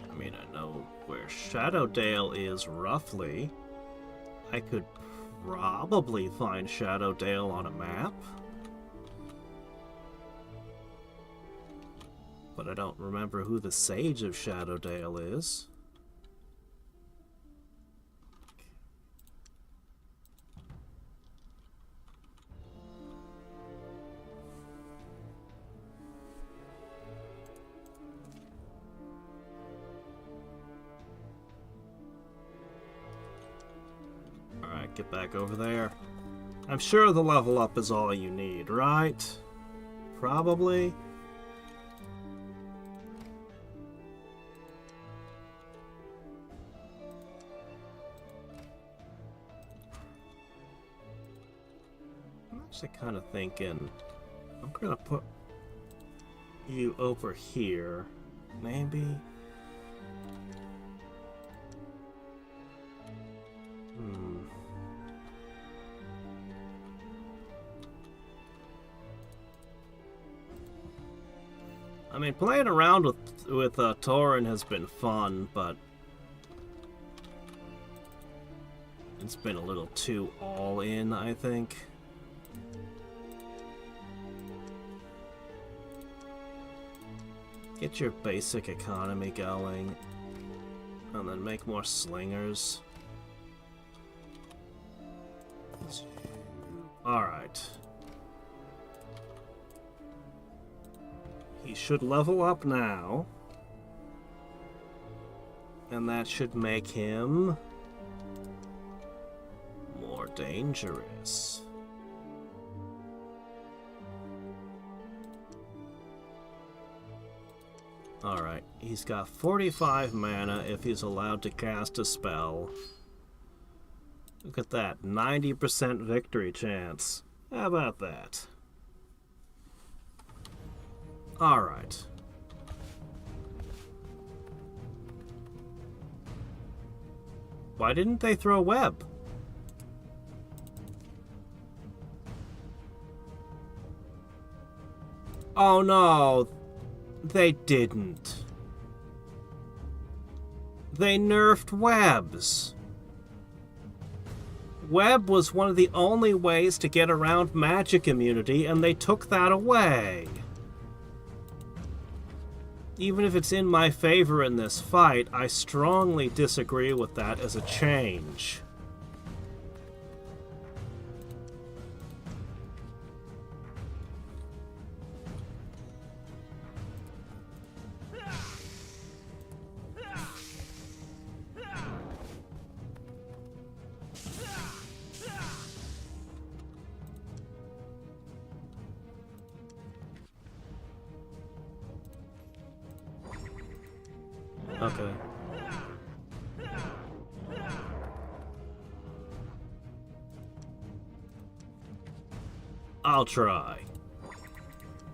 I mean, I know where Shadowdale is, roughly. I could probably find Shadowdale on a map. But I don't remember who the Sage of Shadowdale is. get back over there. I'm sure the level up is all you need, right? Probably. I'm actually kind of thinking I'm gonna put you over here, maybe. I mean, playing around with Tauren has been fun, but it's been a little too all in, I think. Get your basic economy going, and then make more slingers. Alright. He should level up now. And that should make him more dangerous. Alright, he's got 45 mana if he's allowed to cast a spell. Look at that, 90% victory chance. How about that? Alright. Why didn't they throw web? Oh no, they didn't. They nerfed webs. Web was one of the only ways to get around magic immunity, and they took that away. Even if it's in my favor in this fight, I strongly disagree with that as a change. Okay. I'll try.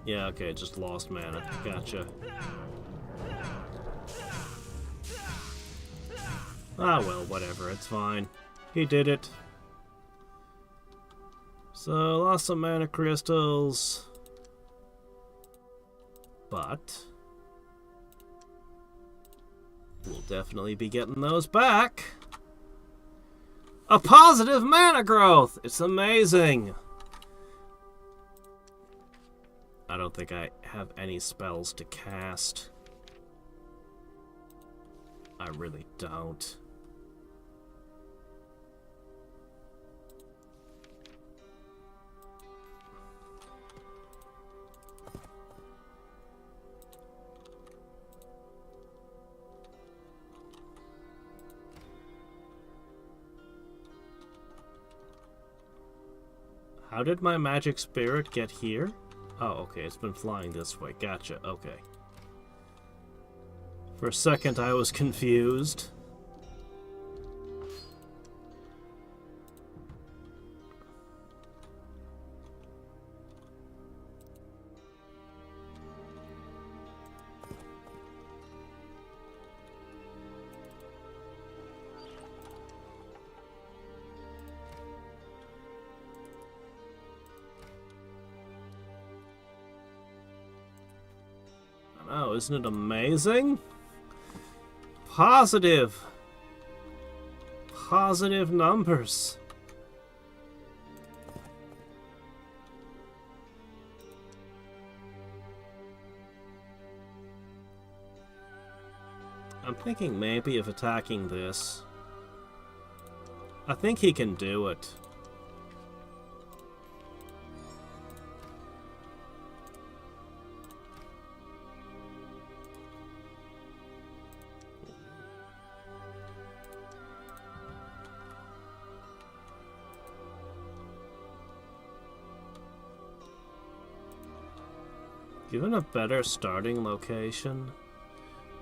Yeah, okay, just lost mana. Gotcha. Ah, well, whatever, it's fine. He did it. So, lost some mana crystals. But we'll definitely be getting those back. A positive mana growth! It's amazing! I don't think I have any spells to cast. I really don't. How did my magic spirit get here? Oh, okay, it's been flying this way. Gotcha, okay. For a second, I was confused. Oh, isn't it amazing? Positive numbers. I'm thinking maybe of attacking this. I think he can do it. Given a better starting location,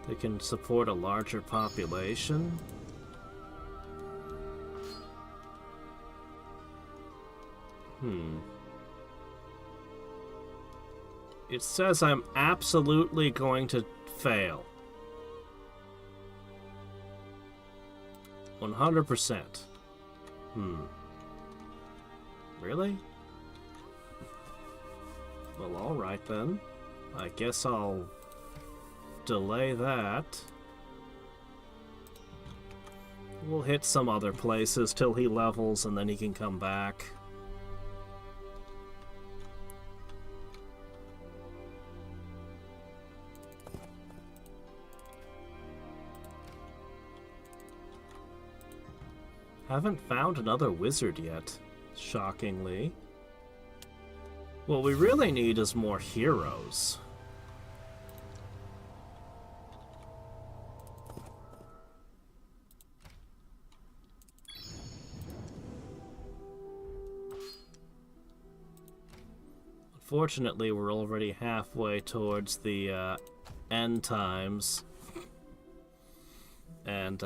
they can support a larger population. It says I'm absolutely going to fail. 100%. Really? Well, alright then. I guess I'll delay that. We'll hit some other places till he levels and then he can come back. Haven't found another wizard yet, shockingly. What we really need is more heroes. Unfortunately, we're already halfway towards the end times. And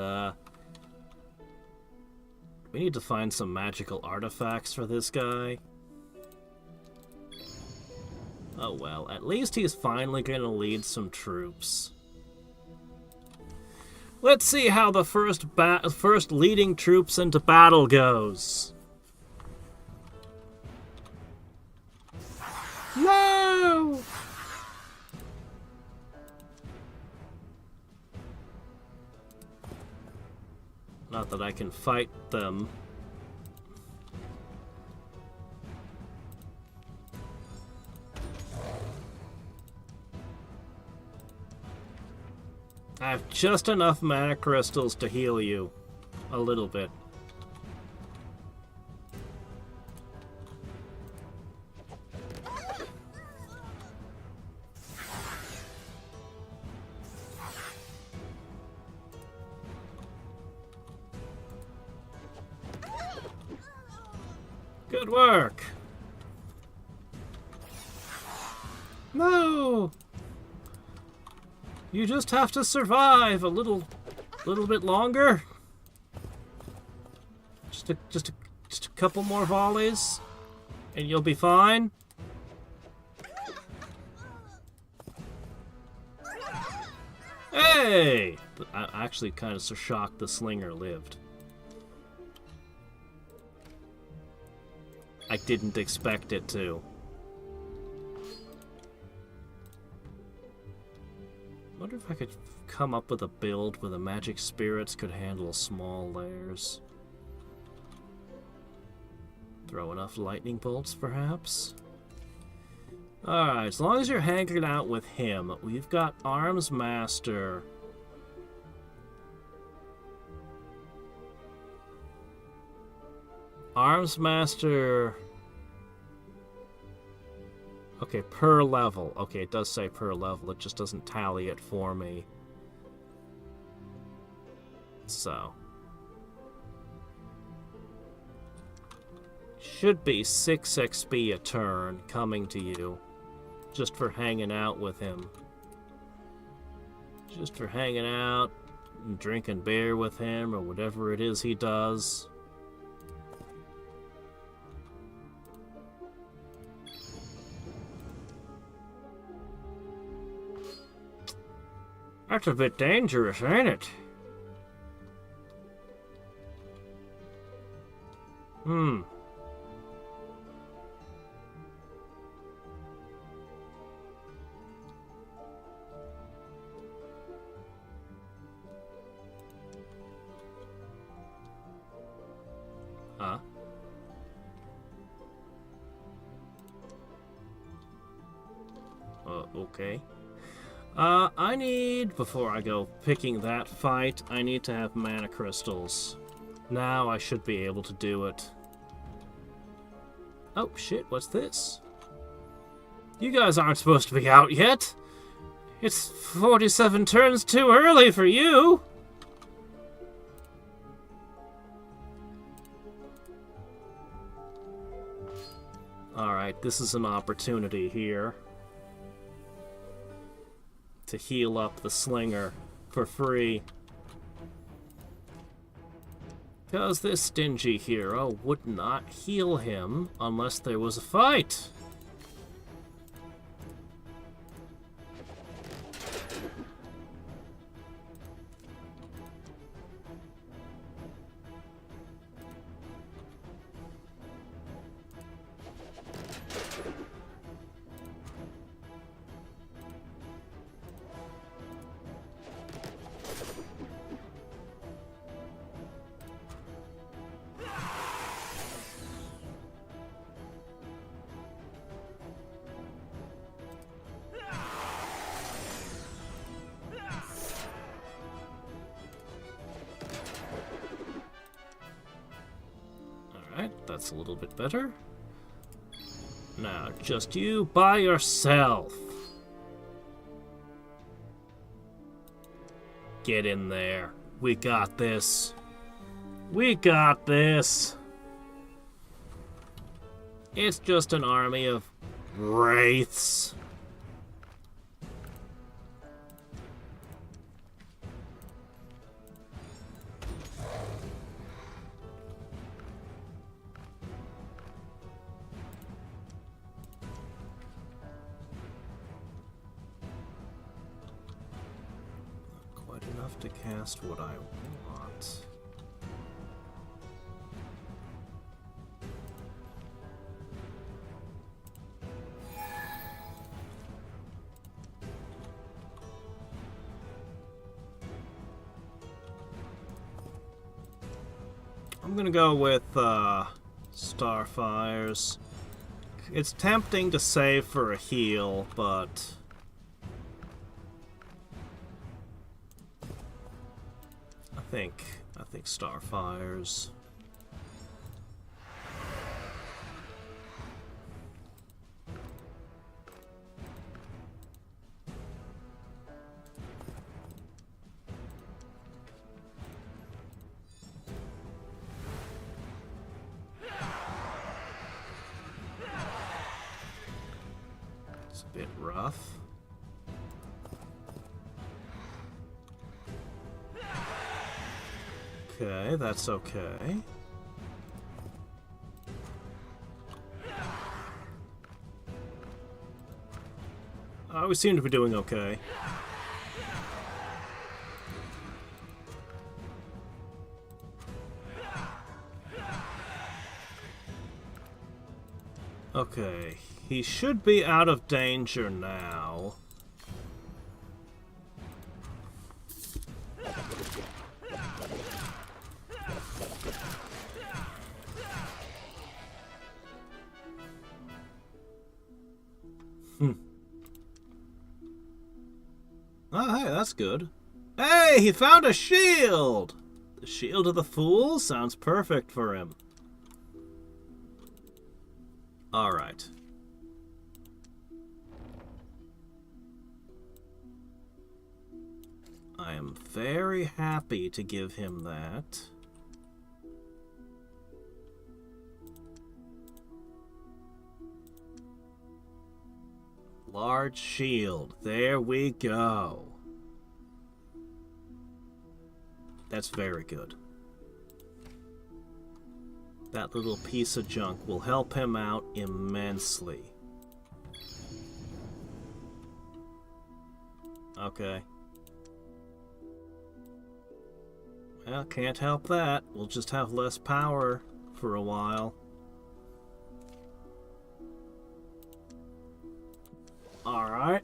we need to find some magical artifacts for this guy. Oh well, at least he's finally gonna lead some troops. Let's see how the first leading troops into battle goes. No! Not that I can fight them. I have just enough mana crystals to heal you. A little bit. Good work! No! You just have to survive a little bit longer. Just a couple more volleys, and you'll be fine. Hey! I'm actually kind of so shocked the slinger lived. I didn't expect it to. I wonder if I could come up with a build where the magic spirits could handle small layers. Throw enough lightning bolts, perhaps? Alright, as long as you're hanging out with him, we've got Arms Master. Arms Master... Okay, per level. Okay, it does say per level. It just doesn't tally it for me. So. Should be 6 XP a turn coming to you. Just for hanging out with him. Just for hanging out and drinking beer with him or whatever it is he does. That's a bit dangerous, ain't it? Huh? Okay. I need, before I go picking that fight, I need to have mana crystals. Now I should be able to do it. Oh, shit, what's this? You guys aren't supposed to be out yet. It's 47 turns too early for you. Alright, this is an opportunity here. to heal up the slinger for free. Because this stingy hero would not heal him unless there was a fight. That's a little bit better. Now, just you by yourself. Get in there. We got this. We got this. It's just an army of wraiths. To cast what I want. I'm gonna go with Starfires. It's tempting to save for a heal, but I think Starfires. It's a bit rough. Okay, that's okay. We seem to be doing okay. Okay, he should be out of danger now. Oh, hey, that's good. Hey, he found a shield! The shield of the fool sounds perfect for him. Alright. I am very happy to give him that. Large shield. There we go. That's very good. That little piece of junk will help him out immensely. Okay. Well, can't help that. We'll just have less power for a while. Alright.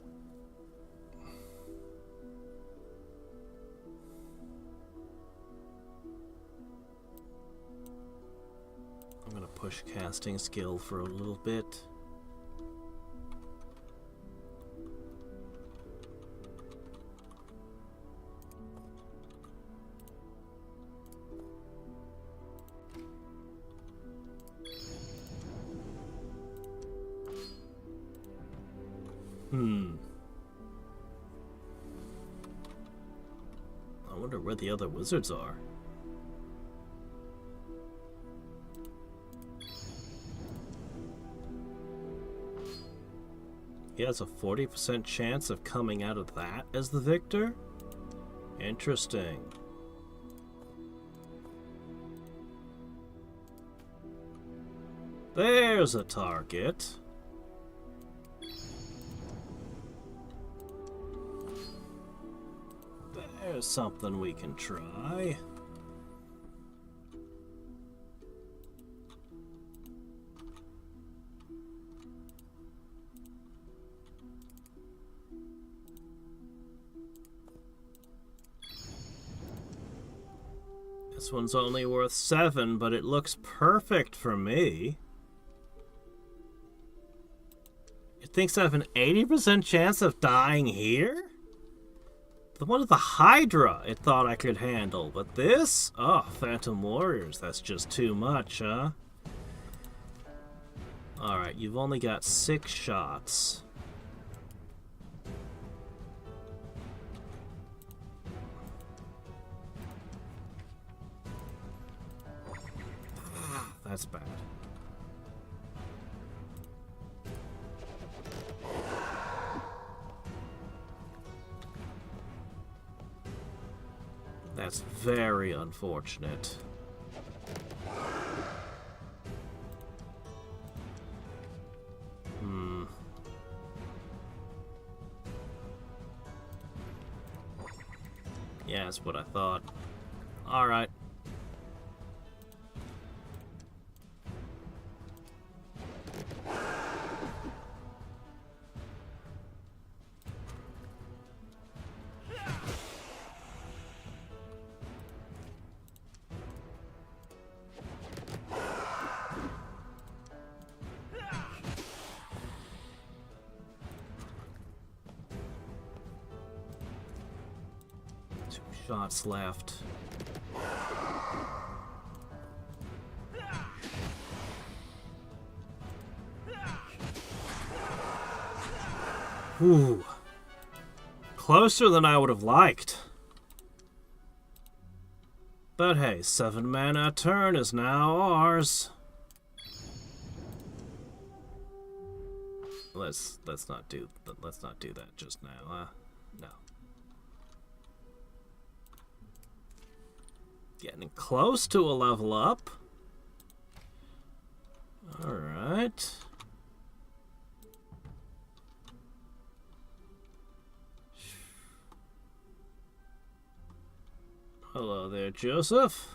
I'm gonna push casting skill for a little bit. I wonder where the other wizards are. He has a 40% chance of coming out of that as the victor? Interesting. There's a target. There's something we can try. This one's only worth 7, but it looks perfect for me. It thinks I have an 80% chance of dying here? The one with the Hydra it thought I could handle, but this? Oh, Phantom Warriors, that's just too much, huh? Alright, you've only got 6 shots. That's bad. That's very unfortunate. Yeah, that's what I thought. Alright. Shots left. Ooh. Closer than I would have liked. But hey, 7 mana turn is now ours. Let's not do that just now. No. Getting close to a level up. Alright. Hello there, Joseph.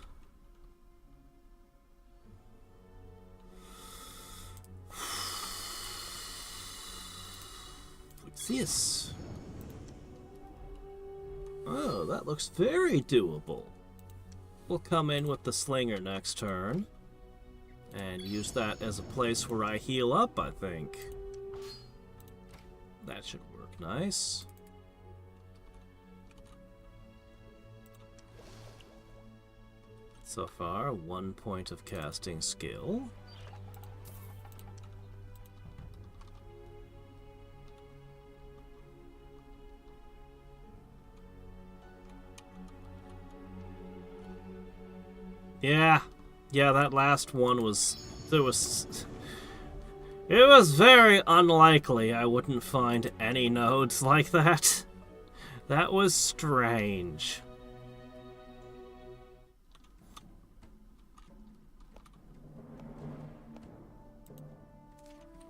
What's this? Oh, that looks very doable. We'll come in with the Slinger next turn. And use that as a place where I heal up, I think. That should work nice. So far, 1 point of casting skill. Yeah, that last one was... It was very unlikely I wouldn't find any nodes like that. That was strange.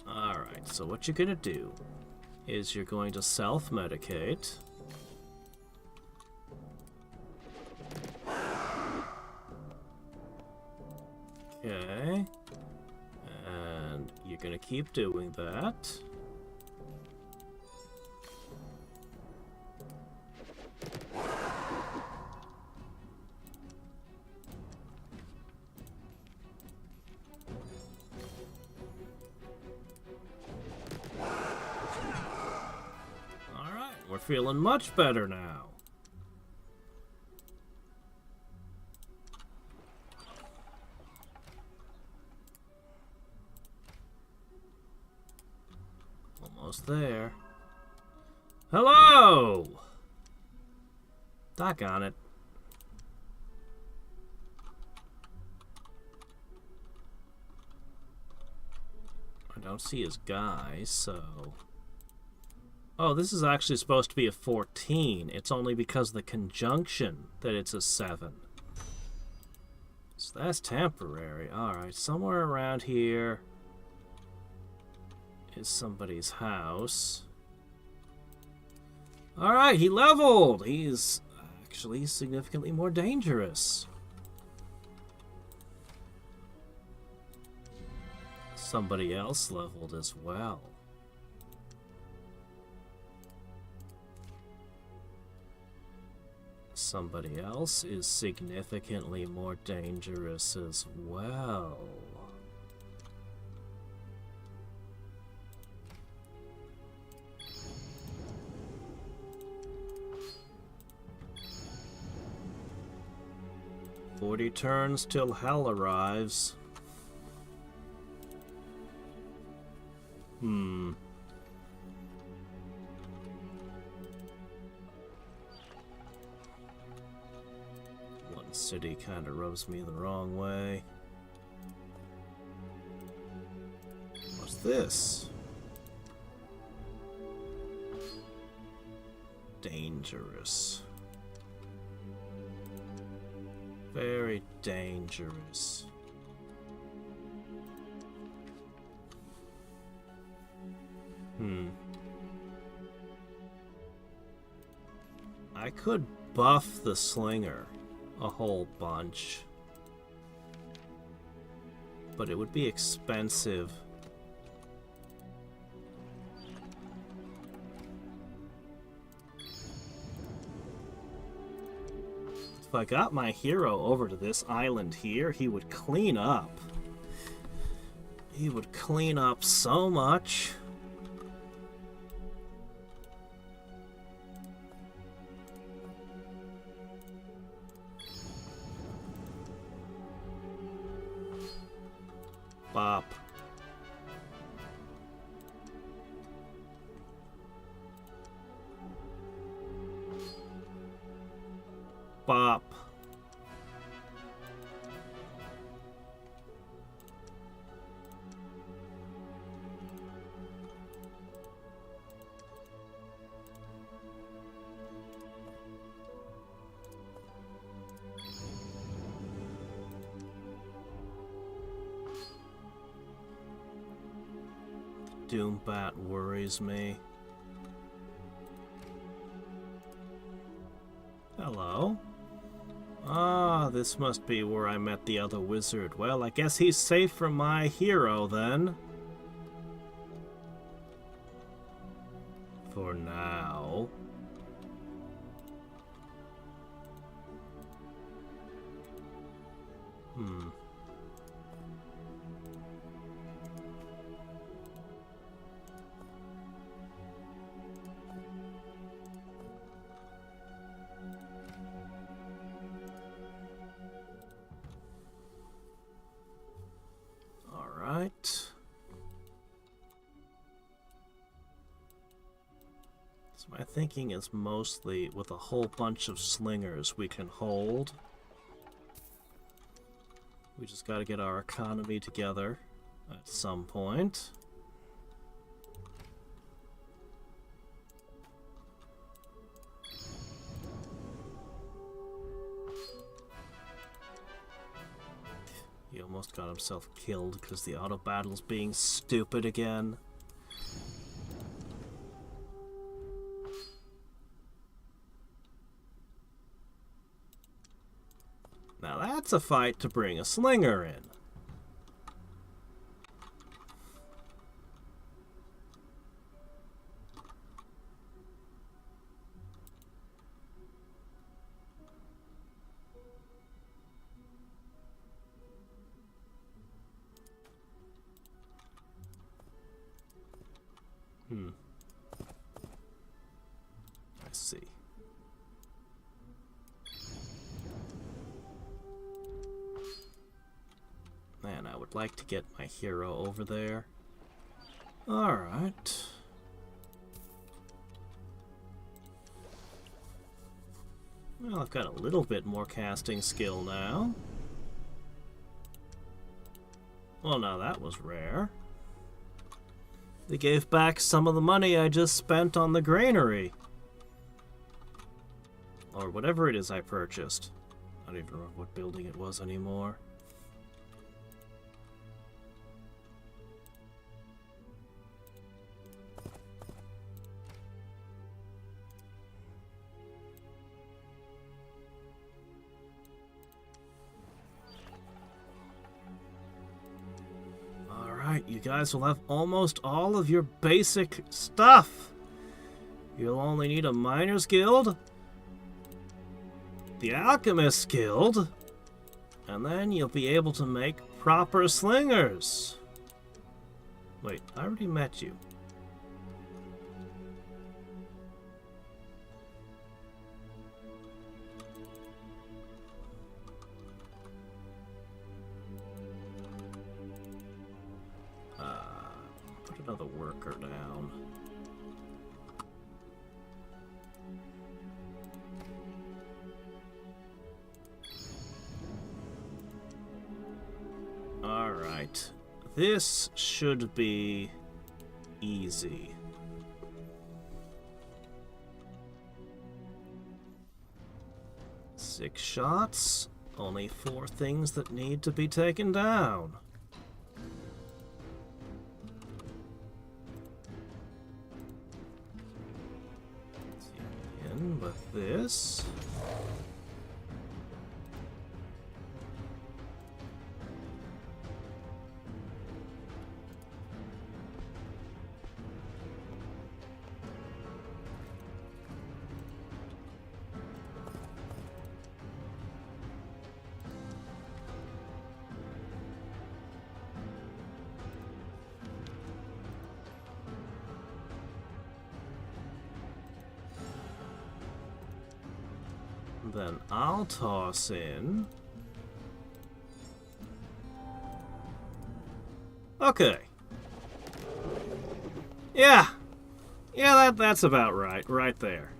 Alright, so what you're gonna do is you're going to self-medicate. Okay, and you're gonna keep doing that. Alright, we're feeling much better now. Almost there. Hello! Doggone it. I don't see his guy, so... Oh, this is actually supposed to be a 14. It's only because of the conjunction that it's a 7. So that's temporary. Alright, somewhere around here is somebody's house. Alright, he leveled! He's actually significantly more dangerous. Somebody else leveled as well. Somebody else is significantly more dangerous as well. "40 turns till hell arrives." One city kind of rubs me the wrong way. What's this? Dangerous. Very dangerous. I could buff the slinger a whole bunch, but it would be expensive. If I got my hero over to this island here, he would clean up. He would clean up so much. Bop. Bop. Doombat worries me. Hello. Ah, this must be where I met the other wizard. Well, I guess he's safe from my hero, then. For now. Alright. So my thinking is mostly with a whole bunch of slingers we can hold. We just gotta get our economy together at some point. He almost got himself killed because the auto battle's being stupid again. Now that's a fight to bring a slinger in. I see. Man, I would like to get my hero over there. Alright. Well, I've got a little bit more casting skill now. Well, now that was rare. They gave back some of the money I just spent on the granary. Or whatever it is I purchased. I don't even remember what building it was anymore. You guys will have almost all of your basic stuff. You'll only need a Miner's Guild, the Alchemist Guild, and then you'll be able to make proper slingers. Wait, I already met you. Another worker down. Alright. This should be easy. Six shots. Only 4 things that need to be taken down. With this. Then I'll toss in. Okay. Yeah. Yeah, that's about right. Right there.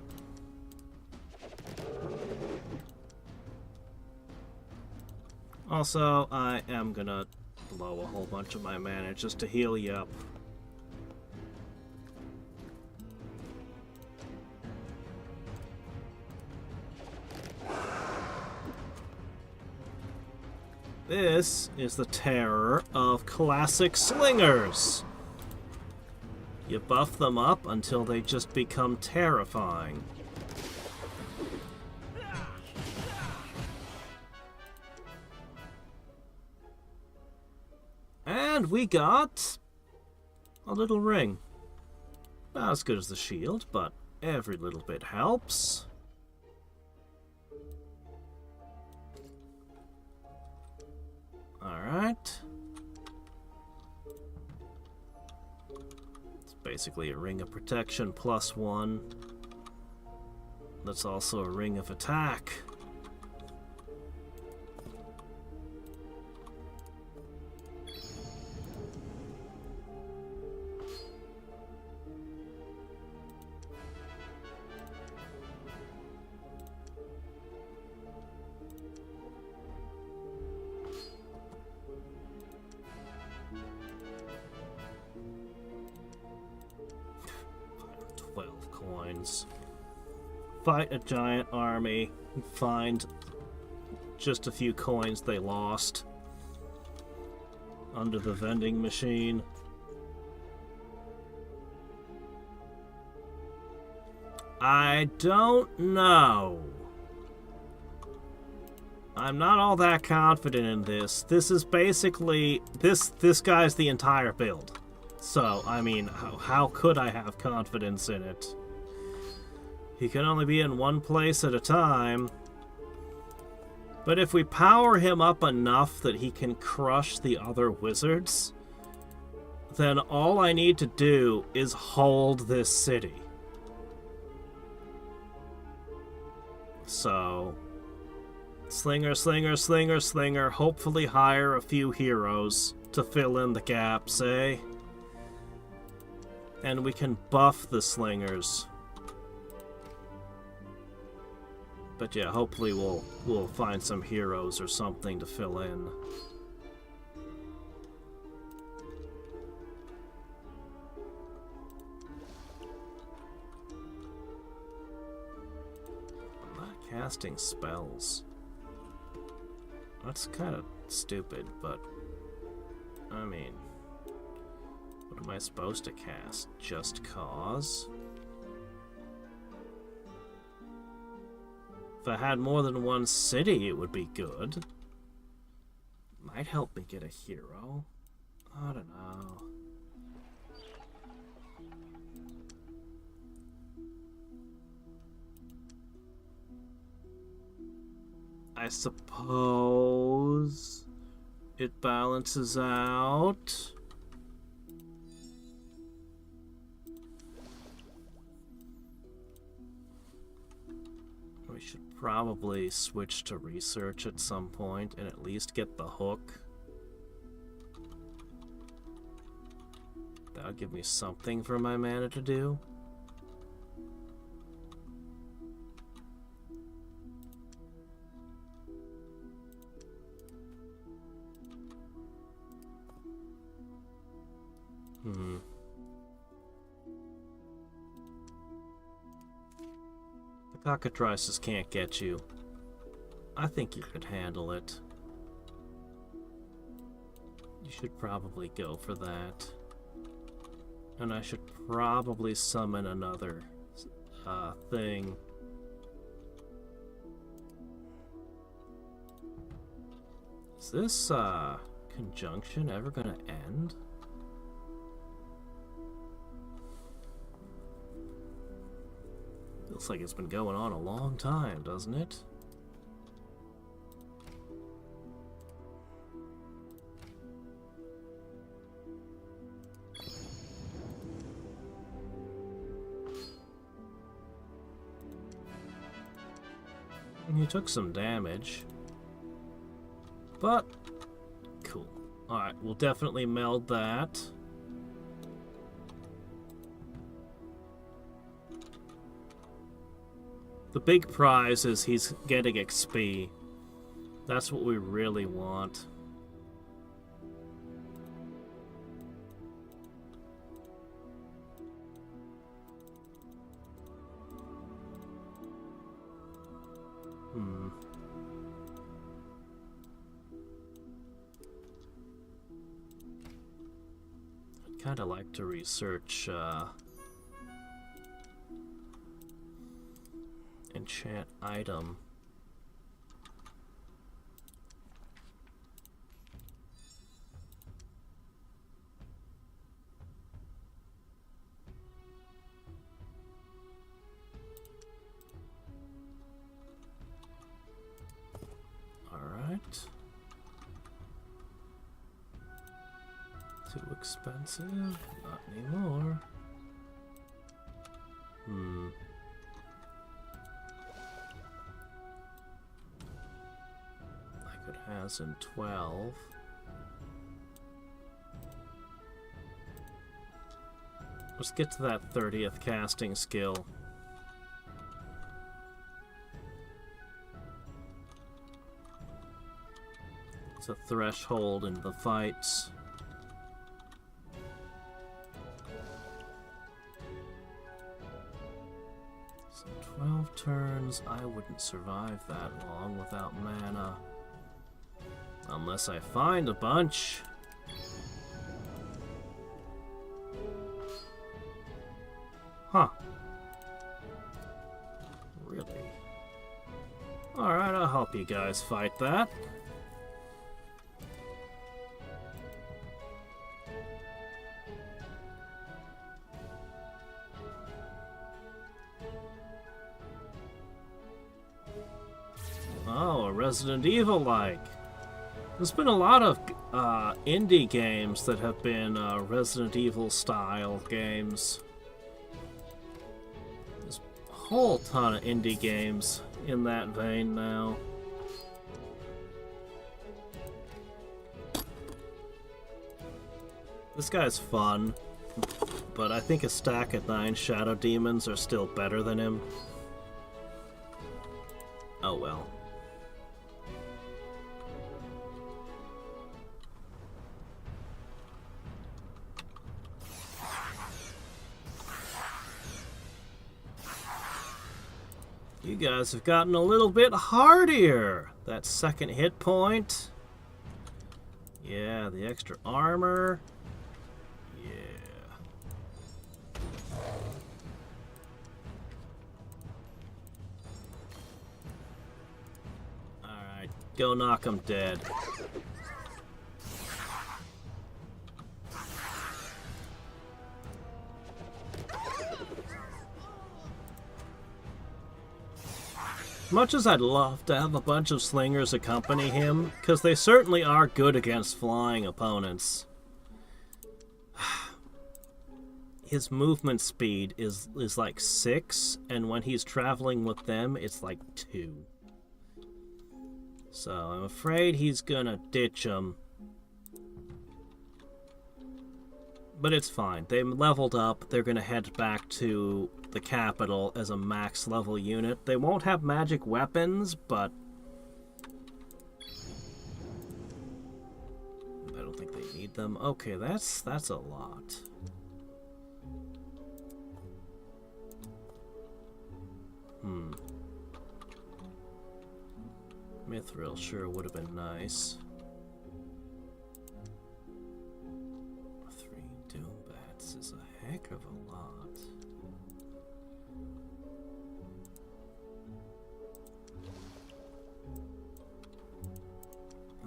Also, I am gonna blow a whole bunch of my mana just to heal you up. This is the terror of classic slingers. You buff them up until they just become terrifying. And we got a little ring. Not as good as the shield, but every little bit helps. Alright. It's basically a ring of protection +1. That's also a ring of attack. Fight a giant army and find just a few coins they lost under the vending machine. I don't know. I'm not all that confident in this. This is basically this guy's the entire build. So, I mean, how could I have confidence in it? He can only be in one place at a time. But if we power him up enough that he can crush the other wizards, then all I need to do is hold this city. So, slinger, slinger, slinger, slinger, hopefully hire a few heroes to fill in the gaps, eh? And we can buff the slingers. But yeah, hopefully we'll find some heroes or something to fill in. casting spells. That's kind of stupid, but I mean, what am I supposed to cast? Just Cause? If I had more than one city, it would be good. Might help me get a hero. I don't know. I suppose it balances out. We should probably switch to research at some point and at least get the hook. That'll give me something for my mana to do. The cockatrices can't get you. I think you could handle it. You should probably go for that. And I should probably summon another thing. Is this conjunction ever gonna end? Looks like it's been going on a long time, doesn't it? You took some damage. But, cool. Alright, we'll definitely meld that. The big prize is he's getting XP. That's what we really want. I'd kind of like to research enchant item. All right. Too expensive? Not anymore. It has in 12. Let's get to that 30th casting skill. It's a threshold in the fights. So 12 turns, I wouldn't survive that long without mana. Unless I find a bunch. Huh. Really? Alright, I'll help you guys fight that. Oh, a Resident Evil-like. There's been a lot of indie games that have been Resident Evil style games. There's a whole ton of indie games in that vein now. This guy's fun, but I think a stack of 9 Shadow Demons are still better than him. Oh well. You guys have gotten a little bit hardier. That second hit point. Yeah, the extra armor. Yeah. Alright, go knock them dead. Much as I'd love to have a bunch of slingers accompany him, because they certainly are good against flying opponents, his movement speed is like 6, and when he's traveling with them, it's like 2. So I'm afraid he's gonna ditch them. But it's fine. They leveled up. They're gonna head back to the capital as a max level unit. They won't have magic weapons, but I don't think they need them. Okay, that's a lot. Mithril sure would have been nice. 3 doom bats is a heck of a lot.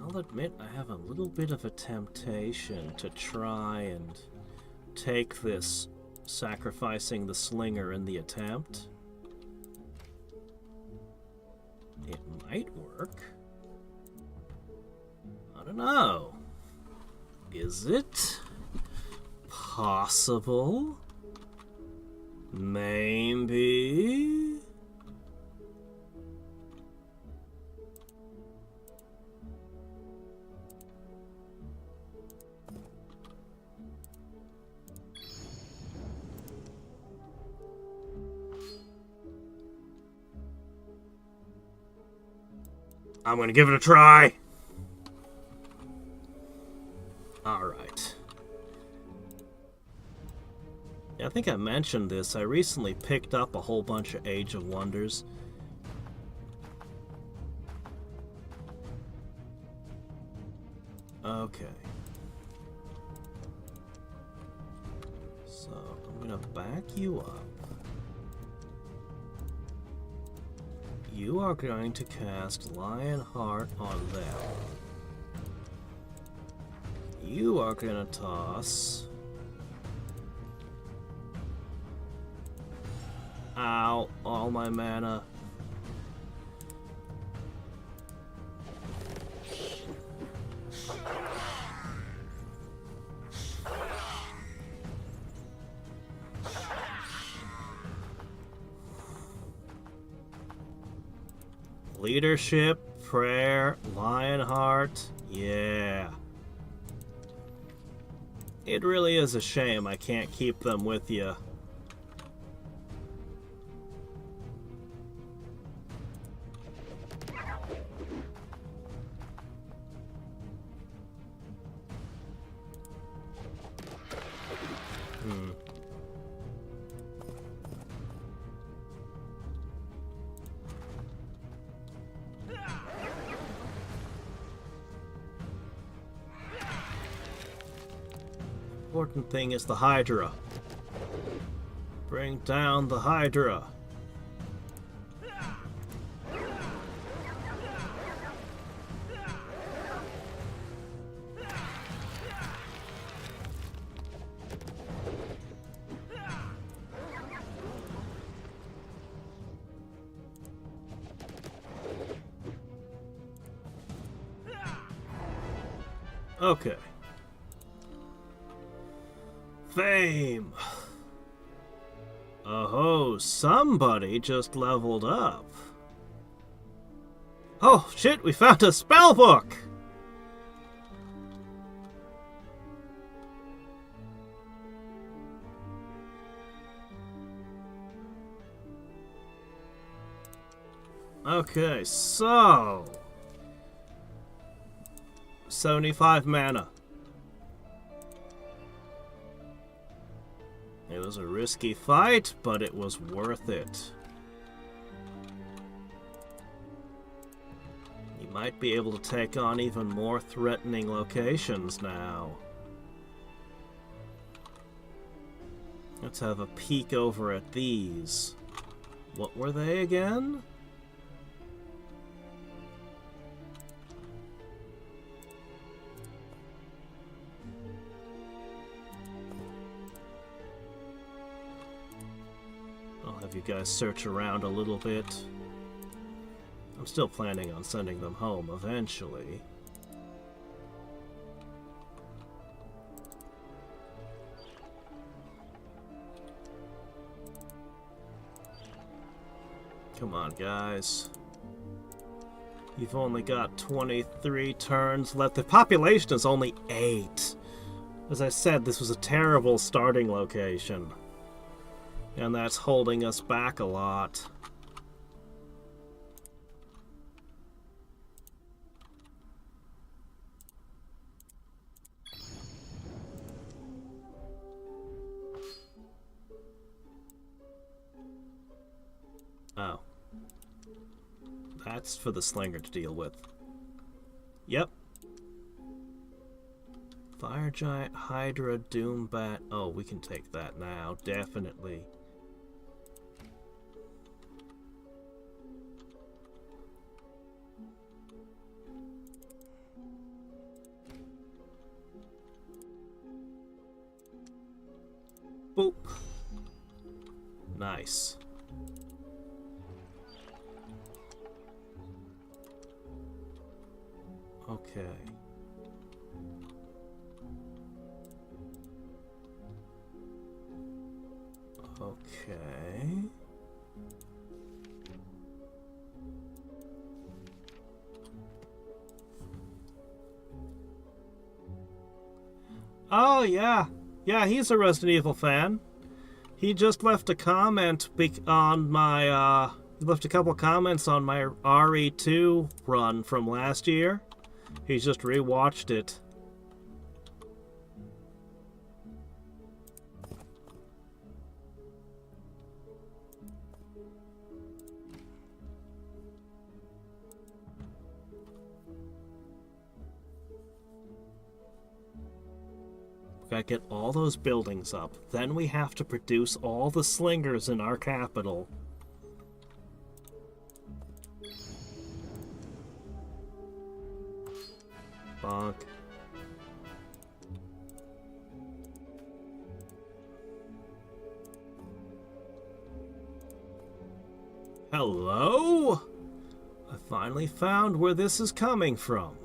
I'll admit I have a little bit of a temptation to try and take this, sacrificing the slinger in the attempt. It might work. I don't know. Is it possible? Maybe? I'm gonna give it a try. Alright. Yeah, I think I mentioned this. I recently picked up a whole bunch of Age of Wonders. Okay. So, I'm gonna back you up. You are going to cast Lionheart on them. You are going to toss... Ow, all my mana. Leadership, prayer, Lionheart, yeah. It really is a shame I can't keep them with you. Important thing is the Hydra. Bring down the Hydra. Okay. Fame! Oh, somebody just leveled up. Oh, shit, we found a spell book! Okay, so... 75 mana. It was a risky fight, but it was worth it. Might be able to take on even more threatening locations now. Let's have a peek over at these. What were they again? I'll have you guys search around a little bit. I'm still planning on sending them home eventually. Come on, guys. You've only got 23 turns left. The population is only 8. As I said, this was a terrible starting location. And that's holding us back a lot. Oh. That's for the slinger to deal with. Yep. Fire Giant, Hydra, Doombat. Oh, we can take that now, definitely. Boop. Nice. Okay. Okay. Oh, yeah. Yeah, he's a Resident Evil fan. He just left a comment on my, left a couple comments on my RE2 run from last year. He's just rewatched it. Gotta get all those buildings up. Then we have to produce all the slingers in our capital. Bonk. Hello? I finally found where this is coming from.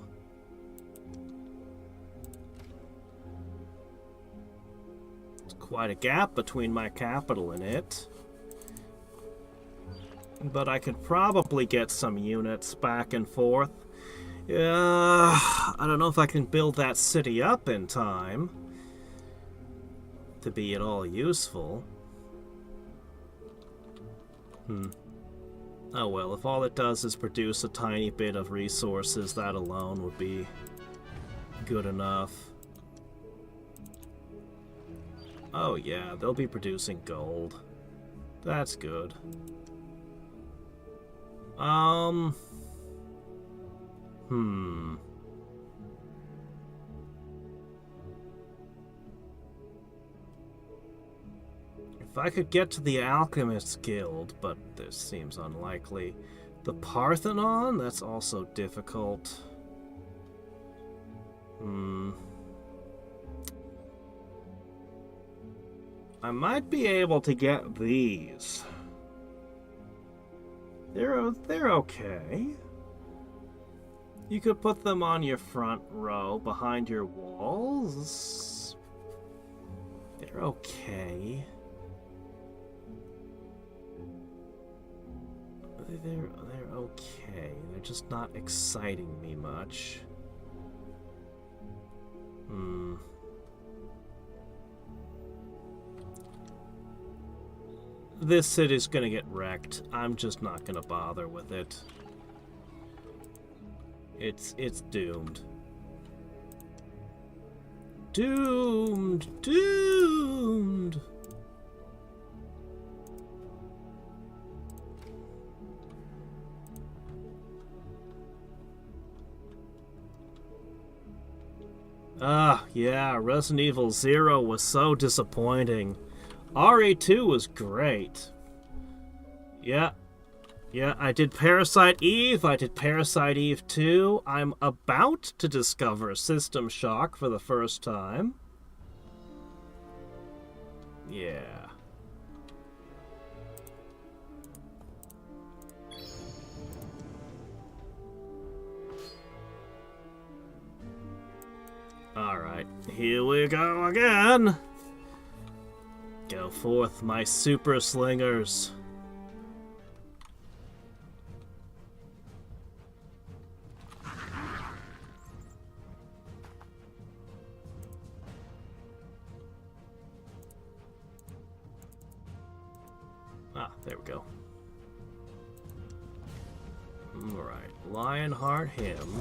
Quite a gap between my capital and it. But I could probably get some units back and forth. I don't know if I can build that city up in time to be at all useful. Oh well, if all it does is produce a tiny bit of resources, that alone would be good enough. Oh yeah, they'll be producing gold. That's good. If I could get to the Alchemist Guild, but this seems unlikely. The Parthenon? That's also difficult. I might be able to get these. They're okay. You could put them on your front row behind your walls. They're okay. They're okay. They're just not exciting me much. This city's gonna get wrecked. I'm just not gonna bother with it. It's doomed. Doomed! Yeah, Resident Evil 0 was so disappointing. RE2 was great. Yeah, I did Parasite Eve, I did Parasite Eve 2. I'm about to discover System Shock for the first time. Yeah. Alright, here we go again! Go forth, my super slingers. Ah, there we go. Alright, Lionheart him.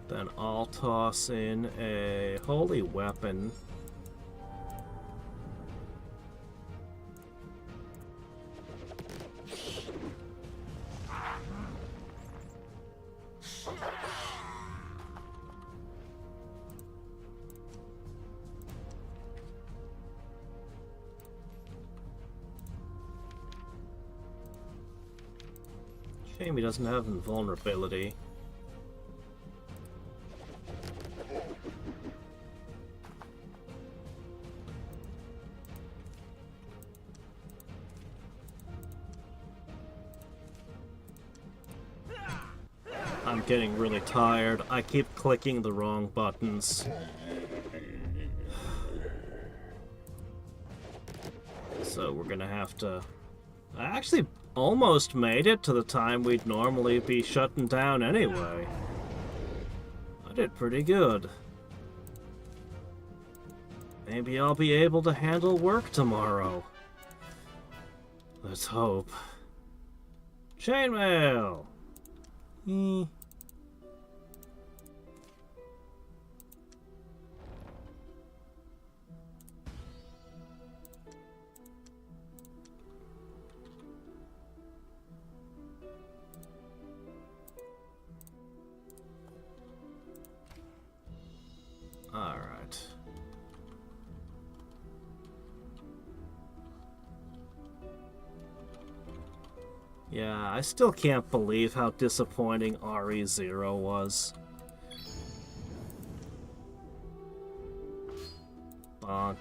Then I'll toss in a holy weapon. Shame he doesn't have invulnerability. I'm getting really tired. I keep clicking the wrong buttons. So we're gonna have to... I actually almost made it to the time we'd normally be shutting down anyway. I did pretty good. Maybe I'll be able to handle work tomorrow. Let's hope. Chainmail! Alright. Yeah, I still can't believe how disappointing RE0 was. Bonk.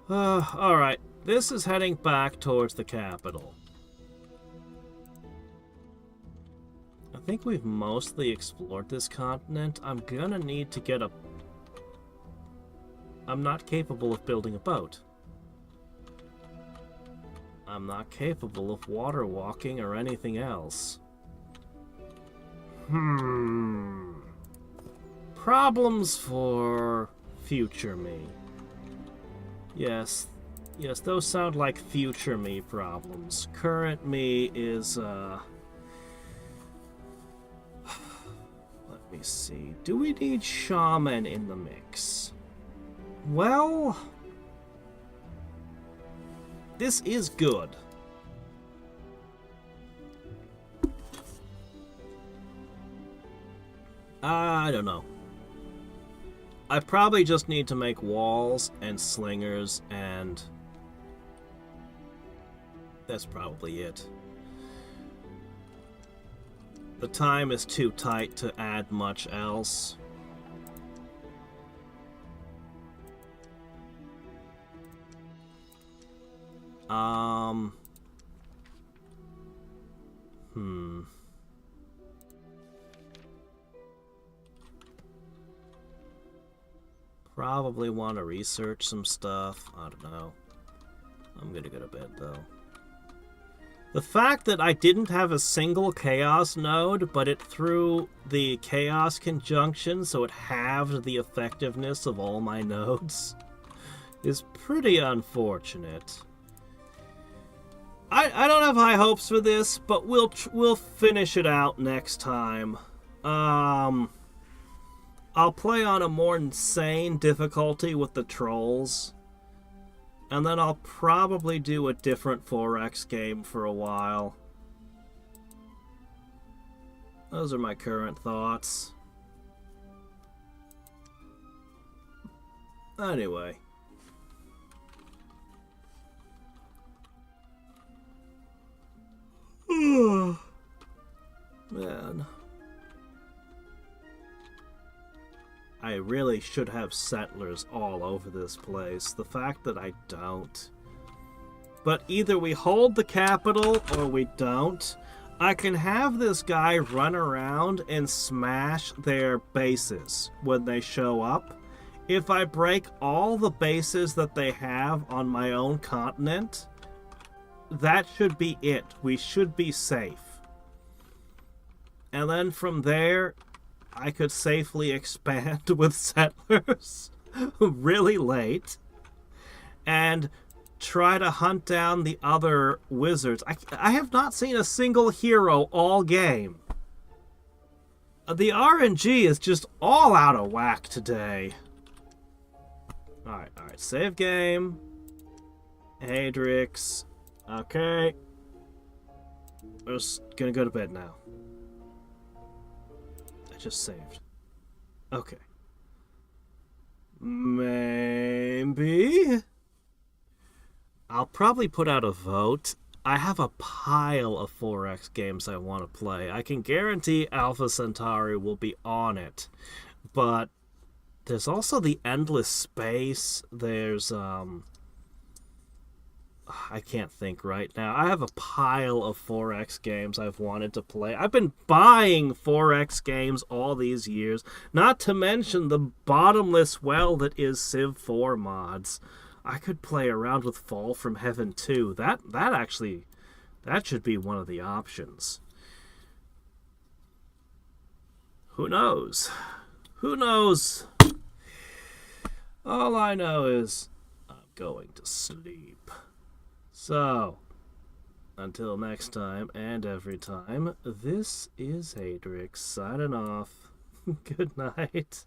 Alright, this is heading back towards the capital. I think we've mostly explored this continent. I'm gonna need to get a... I'm not capable of building a boat. I'm not capable of water walking or anything else. Problems for future me. Yes, those sound like future me problems. Current me is, let me see. Do we need shaman in the mix? Well... this is good. I don't know. I probably just need to make walls and slingers, and that's probably it. The time is too tight to add much else. Probably want to research some stuff. I don't know. I'm gonna go to bed, though. The fact that I didn't have a single chaos node, but it threw the chaos conjunction, so it halved the effectiveness of all my nodes, is pretty unfortunate. I don't have high hopes for this, but we'll finish it out next time. I'll play on a more insane difficulty with the trolls, and then I'll probably do a different 4X game for a while. Those are my current thoughts. Anyway. Man. I really should have settlers all over this place. The fact that I don't. But either we hold the capital or we don't. I can have this guy run around and smash their bases when they show up. If I break all the bases that they have on my own continent, that should be it. We should be safe. And then from there, I could safely expand with settlers really late and try to hunt down the other wizards. I have not seen a single hero all game. The RNG is just all out of whack today. Alright, save game. Hadriex. Okay. We're just gonna go to bed now. I just saved. Okay. Maybe? I'll probably put out a vote. I have a pile of 4X games I want to play. I can guarantee Alpha Centauri will be on it. But there's also the Endless Space. There's, I can't think right now. I have a pile of 4X games I've wanted to play. I've been buying 4X games all these years. Not to mention the bottomless well that is Civ 4 mods. I could play around with Fall from Heaven too. That should be one of the options. Who knows? Who knows? All I know is I'm going to sleep. So, until next time and every time, this is Hadriex signing off. Good night.